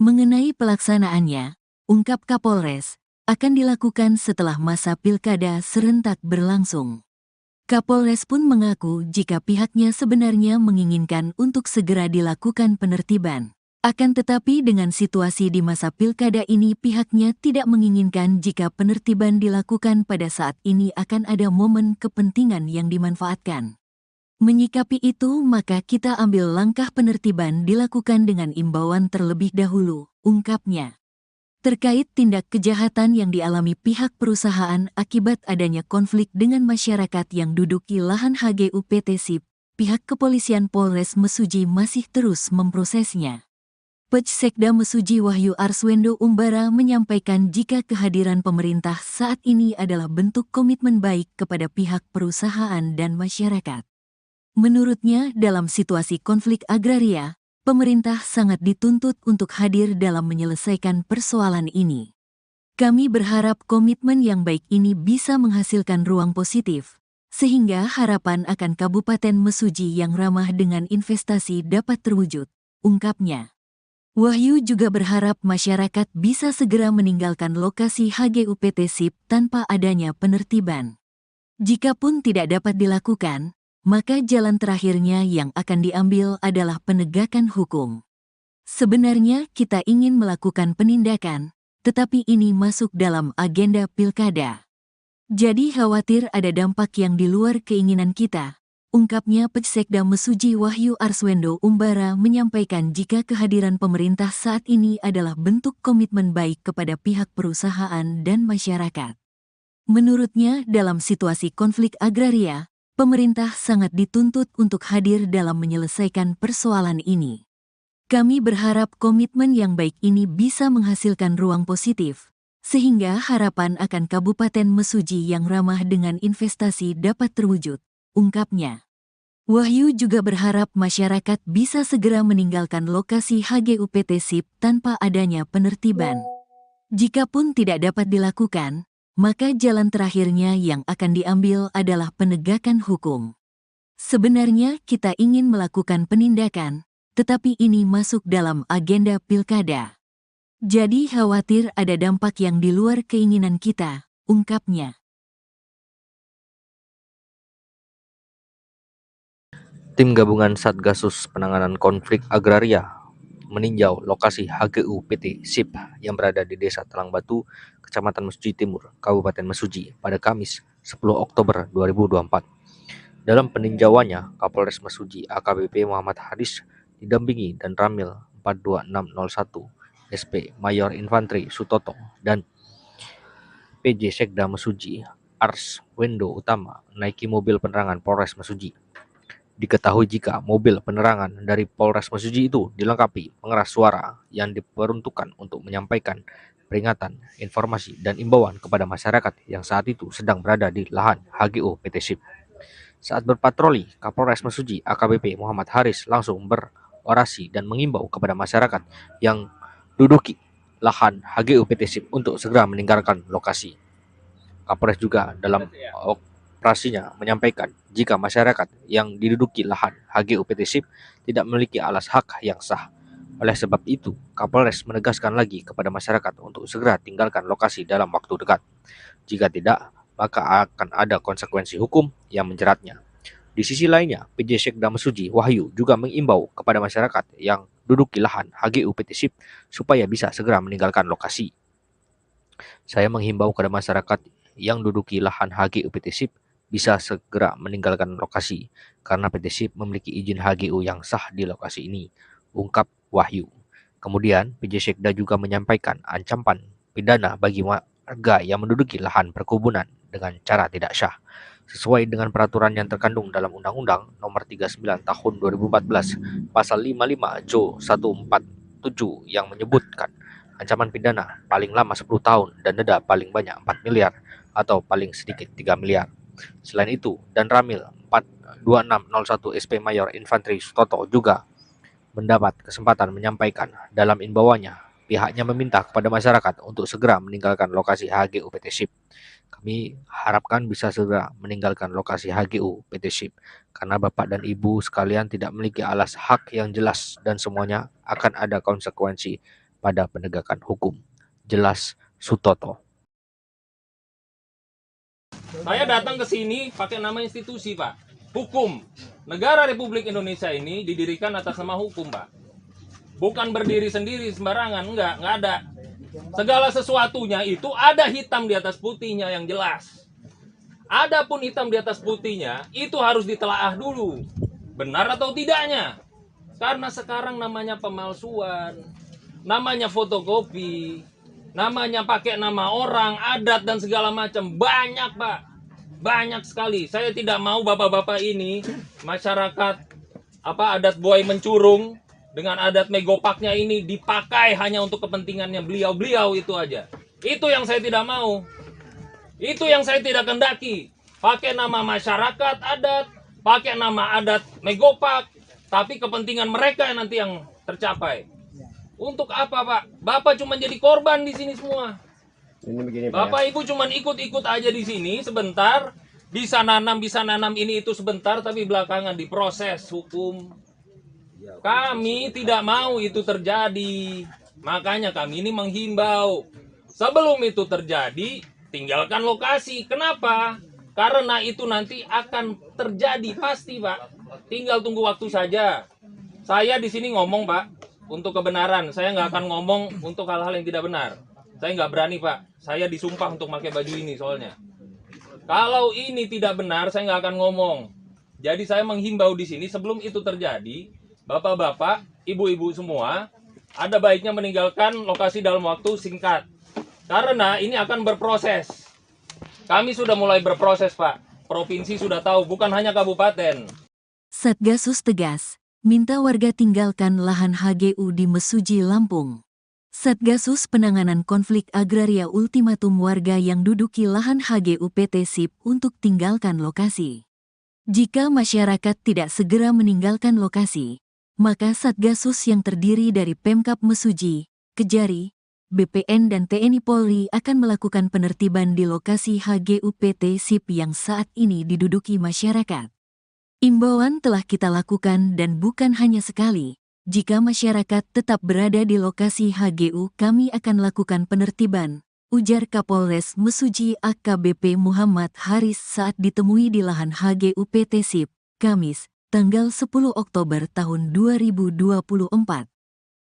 Mengenai pelaksanaannya, ungkap Kapolres, akan dilakukan setelah masa pilkada serentak berlangsung. Kapolres pun mengaku jika pihaknya sebenarnya menginginkan untuk segera dilakukan penertiban. Akan tetapi dengan situasi di masa pilkada ini pihaknya tidak menginginkan jika penertiban dilakukan pada saat ini akan ada momen kepentingan yang dimanfaatkan. Menyikapi itu maka kita ambil langkah penertiban dilakukan dengan imbauan terlebih dahulu, ungkapnya. Terkait tindak kejahatan yang dialami pihak perusahaan akibat adanya konflik dengan masyarakat yang duduki lahan HGU PT SIP, pihak kepolisian Polres Mesuji masih terus memprosesnya. PJ Sekda Mesuji Wahyu Arswendo Umbara menyampaikan jika kehadiran pemerintah saat ini adalah bentuk komitmen baik kepada pihak perusahaan dan masyarakat. Menurutnya, dalam situasi konflik agraria, pemerintah sangat dituntut untuk hadir dalam menyelesaikan persoalan ini. Kami berharap komitmen yang baik ini bisa menghasilkan ruang positif, sehingga harapan akan Kabupaten Mesuji yang ramah dengan investasi dapat terwujud, ungkapnya. Wahyu juga berharap masyarakat bisa segera meninggalkan lokasi HGUPT SIP tanpa adanya penertiban. Jikapun tidak dapat dilakukan, maka jalan terakhirnya yang akan diambil adalah penegakan hukum. Sebenarnya kita ingin melakukan penindakan, tetapi ini masuk dalam agenda pilkada. Jadi khawatir ada dampak yang di luar keinginan kita, ungkapnya Pecsekda Mesuji Wahyu Arswendo Umbara menyampaikan jika kehadiran pemerintah saat ini adalah bentuk komitmen baik kepada pihak perusahaan dan masyarakat. Menurutnya, dalam situasi konflik agraria, pemerintah sangat dituntut untuk hadir dalam menyelesaikan persoalan ini. Kami berharap komitmen yang baik ini bisa menghasilkan ruang positif, sehingga harapan akan Kabupaten Mesuji yang ramah dengan investasi dapat terwujud, ungkapnya. Wahyu juga berharap masyarakat bisa segera meninggalkan lokasi HGUPT SIP tanpa adanya penertiban. Jikapun tidak dapat dilakukan, maka jalan terakhirnya yang akan diambil adalah penegakan hukum. Sebenarnya kita ingin melakukan penindakan, tetapi ini masuk dalam agenda pilkada. Jadi khawatir ada dampak yang di luar keinginan kita, ungkapnya. Tim gabungan Satgasus Penanganan Konflik Agraria meninjau lokasi HGU PT SIP yang berada di Desa Talang Batu, Kecamatan Mesuji Timur, Kabupaten Mesuji pada Kamis 10 Oktober 2024. Dalam peninjauannya, Kapolres Mesuji AKBP Muhammad Haris didampingi dan Ramil 42601 SP Mayor Infantri Sutoto dan PJ Sekda Mesuji Arswendo Utama naiki mobil penerangan Polres Mesuji. Diketahui jika mobil penerangan dari Polres Mesuji itu dilengkapi pengeras suara yang diperuntukkan untuk menyampaikan peringatan, informasi, dan imbauan kepada masyarakat yang saat itu sedang berada di lahan HGU PT SIP. Saat berpatroli, Kapolres Mesuji AKBP Muhammad Haris langsung berorasi dan mengimbau kepada masyarakat yang duduki lahan HGU PT SIP untuk segera meninggalkan lokasi. Kapolres juga dalam operasinya menyampaikan jika masyarakat yang diduduki lahan HGU PT SIP tidak memiliki alas hak yang sah. Oleh sebab itu, Kapolres menegaskan lagi kepada masyarakat untuk segera tinggalkan lokasi dalam waktu dekat. Jika tidak, maka akan ada konsekuensi hukum yang menjeratnya. Di sisi lainnya, PJ Sekda Mesuji Wahyu juga mengimbau kepada masyarakat yang duduki lahan HGU PT SIP supaya bisa segera meninggalkan lokasi. Saya menghimbau kepada masyarakat yang duduki lahan HGU PT SIP bisa segera meninggalkan lokasi karena PT SIP memiliki izin HGU yang sah di lokasi ini, ungkap Wahyu. Kemudian, PJ Sekda juga menyampaikan ancaman pidana bagi warga yang menduduki lahan perkebunan dengan cara tidak syah, sesuai dengan peraturan yang terkandung dalam Undang-Undang Nomor 39 Tahun 2014 Pasal 55 Jo 147 yang menyebutkan ancaman pidana paling lama 10 tahun dan denda paling banyak 4 miliar atau paling sedikit 3 miliar. Selain itu, Dan Ramil 42601 SP Mayor Infantri Sutoto juga mendapat kesempatan menyampaikan dalam imbauannya, pihaknya meminta kepada masyarakat untuk segera meninggalkan lokasi HGU PT SIP. Kami harapkan bisa segera meninggalkan lokasi HGU PT SIP karena Bapak dan Ibu sekalian tidak memiliki alas hak yang jelas dan semuanya akan ada konsekuensi pada penegakan hukum. Jelas Sutoto. Saya datang ke sini pakai nama institusi, Pak. Hukum. Negara Republik Indonesia ini didirikan atas nama hukum, Pak. Bukan berdiri sendiri sembarangan, enggak ada. Segala sesuatunya itu ada hitam di atas putihnya yang jelas. Adapun hitam di atas putihnya itu harus ditelaah dulu. Benar atau tidaknya? Karena sekarang namanya pemalsuan, namanya fotokopi, namanya pakai nama orang, adat dan segala macam. Banyak, Pak. Banyak sekali. Saya tidak mau bapak-bapak ini masyarakat adat buai mencurung dengan adat megopaknya ini dipakai hanya untuk kepentingannya beliau-beliau itu aja. Itu yang saya tidak mau. Itu yang saya tidak kendaki. Pakai nama masyarakat adat, pakai nama adat megopak, tapi kepentingan mereka nanti yang tercapai. Untuk apa, Pak? Bapak cuma jadi korban di sini semua. Ini begini, Pak. Bapak Ibu cuma ikut-ikut aja di sini sebentar, bisa nanam ini itu sebentar, tapi belakangan diproses hukum. Kami tidak mau itu terjadi. Makanya kami ini menghimbau, sebelum itu terjadi, tinggalkan lokasi. Kenapa? Karena itu nanti akan terjadi pasti, Pak. Tinggal tunggu waktu saja. Saya di sini ngomong, Pak, untuk kebenaran. Saya nggak akan ngomong untuk hal-hal yang tidak benar. Saya nggak berani, Pak. Saya disumpah untuk pakai baju ini soalnya. Kalau ini tidak benar, saya nggak akan ngomong. Jadi saya menghimbau di sini sebelum itu terjadi, bapak-bapak, ibu-ibu semua, ada baiknya meninggalkan lokasi dalam waktu singkat. Karena ini akan berproses. Kami sudah mulai berproses, Pak. Provinsi sudah tahu, bukan hanya kabupaten. Satgasus tegas, minta warga tinggalkan lahan HGU di Mesuji, Lampung. Satgasus Penanganan Konflik Agraria ultimatum warga yang duduki lahan HGU PT SIP untuk tinggalkan lokasi. Jika masyarakat tidak segera meninggalkan lokasi, maka Satgasus yang terdiri dari Pemkab Mesuji, Kejari, BPN dan TNI Polri akan melakukan penertiban di lokasi HGU PT SIP yang saat ini diduduki masyarakat. Imbauan telah kita lakukan dan bukan hanya sekali. Jika masyarakat tetap berada di lokasi HGU, kami akan lakukan penertiban, ujar Kapolres Mesuji AKBP Muhammad Haris saat ditemui di lahan HGU PT SIP, Kamis, tanggal 10 Oktober tahun 2024.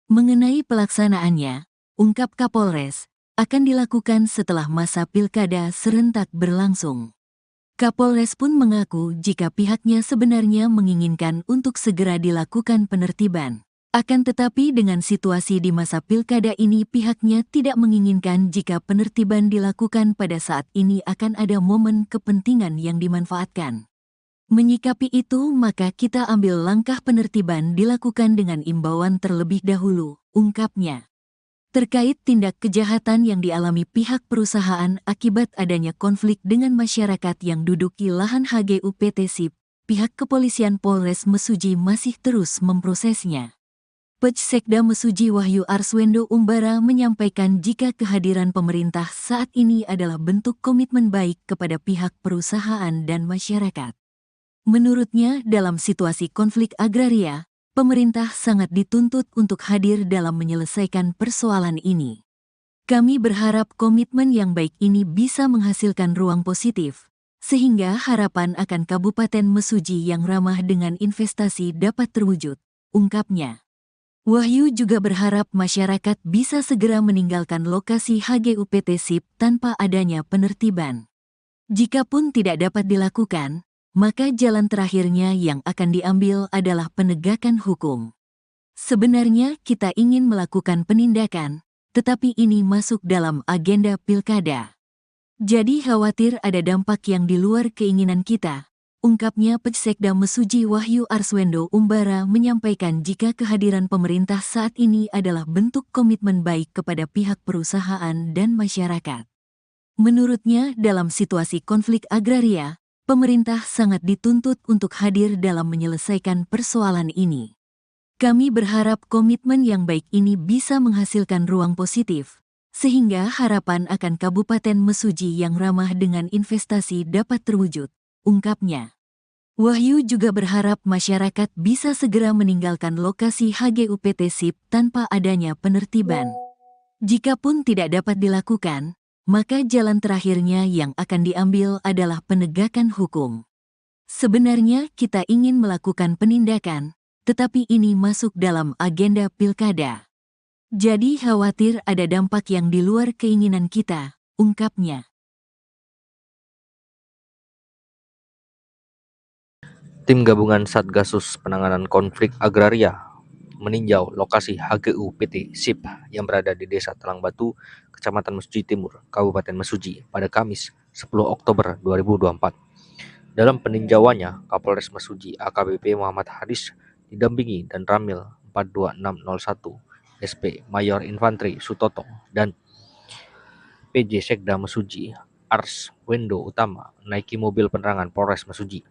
Mengenai pelaksanaannya, ungkap Kapolres, akan dilakukan setelah masa pilkada serentak berlangsung. Kapolres pun mengaku jika pihaknya sebenarnya menginginkan untuk segera dilakukan penertiban. Akan tetapi dengan situasi di masa pilkada ini pihaknya tidak menginginkan jika penertiban dilakukan pada saat ini akan ada momen kepentingan yang dimanfaatkan. Menyikapi itu maka kita ambil langkah penertiban dilakukan dengan imbauan terlebih dahulu, ungkapnya. Terkait tindak kejahatan yang dialami pihak perusahaan akibat adanya konflik dengan masyarakat yang duduki lahan HGU PT SIP, pihak kepolisian Polres Mesuji masih terus memprosesnya. Pejsekda Mesuji Wahyu Arswendo Umbara menyampaikan jika kehadiran pemerintah saat ini adalah bentuk komitmen baik kepada pihak perusahaan dan masyarakat. Menurutnya, dalam situasi konflik agraria, pemerintah sangat dituntut untuk hadir dalam menyelesaikan persoalan ini. Kami berharap komitmen yang baik ini bisa menghasilkan ruang positif, sehingga harapan akan Kabupaten Mesuji yang ramah dengan investasi dapat terwujud, ungkapnya. Wahyu juga berharap masyarakat bisa segera meninggalkan lokasi HGU PT SIP tanpa adanya penertiban. Jikapun tidak dapat dilakukan, maka jalan terakhirnya yang akan diambil adalah penegakan hukum. Sebenarnya kita ingin melakukan penindakan, tetapi ini masuk dalam agenda pilkada. Jadi khawatir ada dampak yang di luar keinginan kita, ungkapnya Pejsekda Mesuji Wahyu Arswendo Umbara menyampaikan jika kehadiran pemerintah saat ini adalah bentuk komitmen baik kepada pihak perusahaan dan masyarakat. Menurutnya, dalam situasi konflik agraria, pemerintah sangat dituntut untuk hadir dalam menyelesaikan persoalan ini. Kami berharap komitmen yang baik ini bisa menghasilkan ruang positif, sehingga harapan akan Kabupaten Mesuji yang ramah dengan investasi dapat terwujud, ungkapnya. Wahyu juga berharap masyarakat bisa segera meninggalkan lokasi HGU PT SIP tanpa adanya penertiban. Jikapun tidak dapat dilakukan, maka jalan terakhirnya yang akan diambil adalah penegakan hukum. Sebenarnya kita ingin melakukan penindakan, tetapi ini masuk dalam agenda pilkada. Jadi khawatir ada dampak yang di luar keinginan kita, ungkapnya. Tim gabungan Satgasus Penanganan Konflik Agraria meninjau lokasi HGU PT SIP yang berada di Desa Talang Batu, Kecamatan Mesuji Timur, Kabupaten Mesuji pada Kamis 10 Oktober 2024. Dalam peninjauannya, Kapolres Mesuji AKBP Muhammad Haris didampingi dan Ramil 42601 SP Mayor Infantri Sutoto dan PJ Sekda Mesuji Arswendo Utama naiki mobil penerangan Polres Mesuji.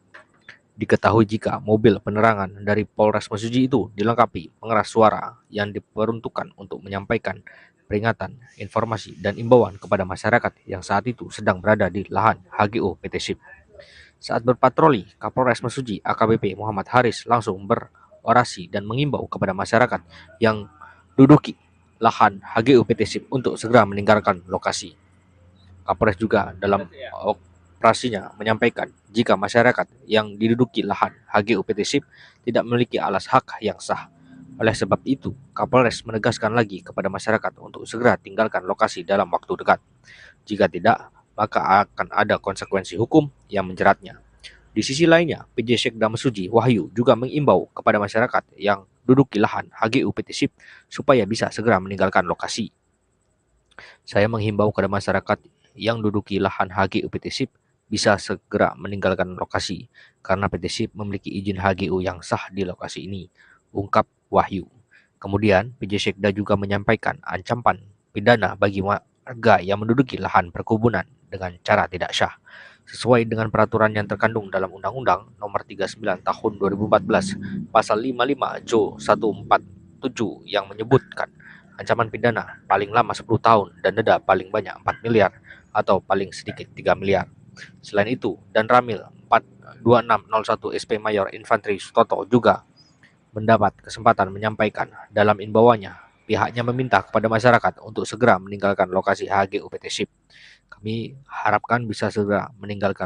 Diketahui jika mobil penerangan dari Polres Mesuji itu dilengkapi pengeras suara yang diperuntukkan untuk menyampaikan peringatan, informasi, dan imbauan kepada masyarakat yang saat itu sedang berada di lahan HGU PT SIP. Saat berpatroli, Kapolres Mesuji AKBP Muhammad Haris langsung berorasi dan mengimbau kepada masyarakat yang duduki lahan HGU PT SIP untuk segera meninggalkan lokasi. Kapolres juga dalam operasinya menyampaikan jika masyarakat yang diduduki lahan HGU PT SIP tidak memiliki alas hak yang sah. Oleh sebab itu, Kapolres menegaskan lagi kepada masyarakat untuk segera tinggalkan lokasi dalam waktu dekat. Jika tidak, maka akan ada konsekuensi hukum yang menjeratnya. Di sisi lainnya, PJ Sekda Mesuji Wahyu juga mengimbau kepada masyarakat yang duduki lahan HGU PT SIP supaya bisa segera meninggalkan lokasi. Saya menghimbau kepada masyarakat yang duduki lahan HGU PT SIP bisa segera meninggalkan lokasi karena PT SIP memiliki izin HGU yang sah di lokasi ini, ungkap Wahyu. Kemudian, PJ Sekda juga menyampaikan ancaman pidana bagi warga yang menduduki lahan perkebunan dengan cara tidak syah, sesuai dengan peraturan yang terkandung dalam Undang-Undang Nomor 39 Tahun 2014 Pasal 55 Jo 147 yang menyebutkan ancaman pidana paling lama 10 tahun dan denda paling banyak 4 miliar atau paling sedikit 3 miliar. Selain itu, Dan Ramil 42601 SP Mayor Infanteri Sutoto juga mendapat kesempatan menyampaikan dalam imbauannya, pihaknya meminta kepada masyarakat untuk segera meninggalkan lokasi HGU PT SIP. Kami harapkan bisa segera meninggalkan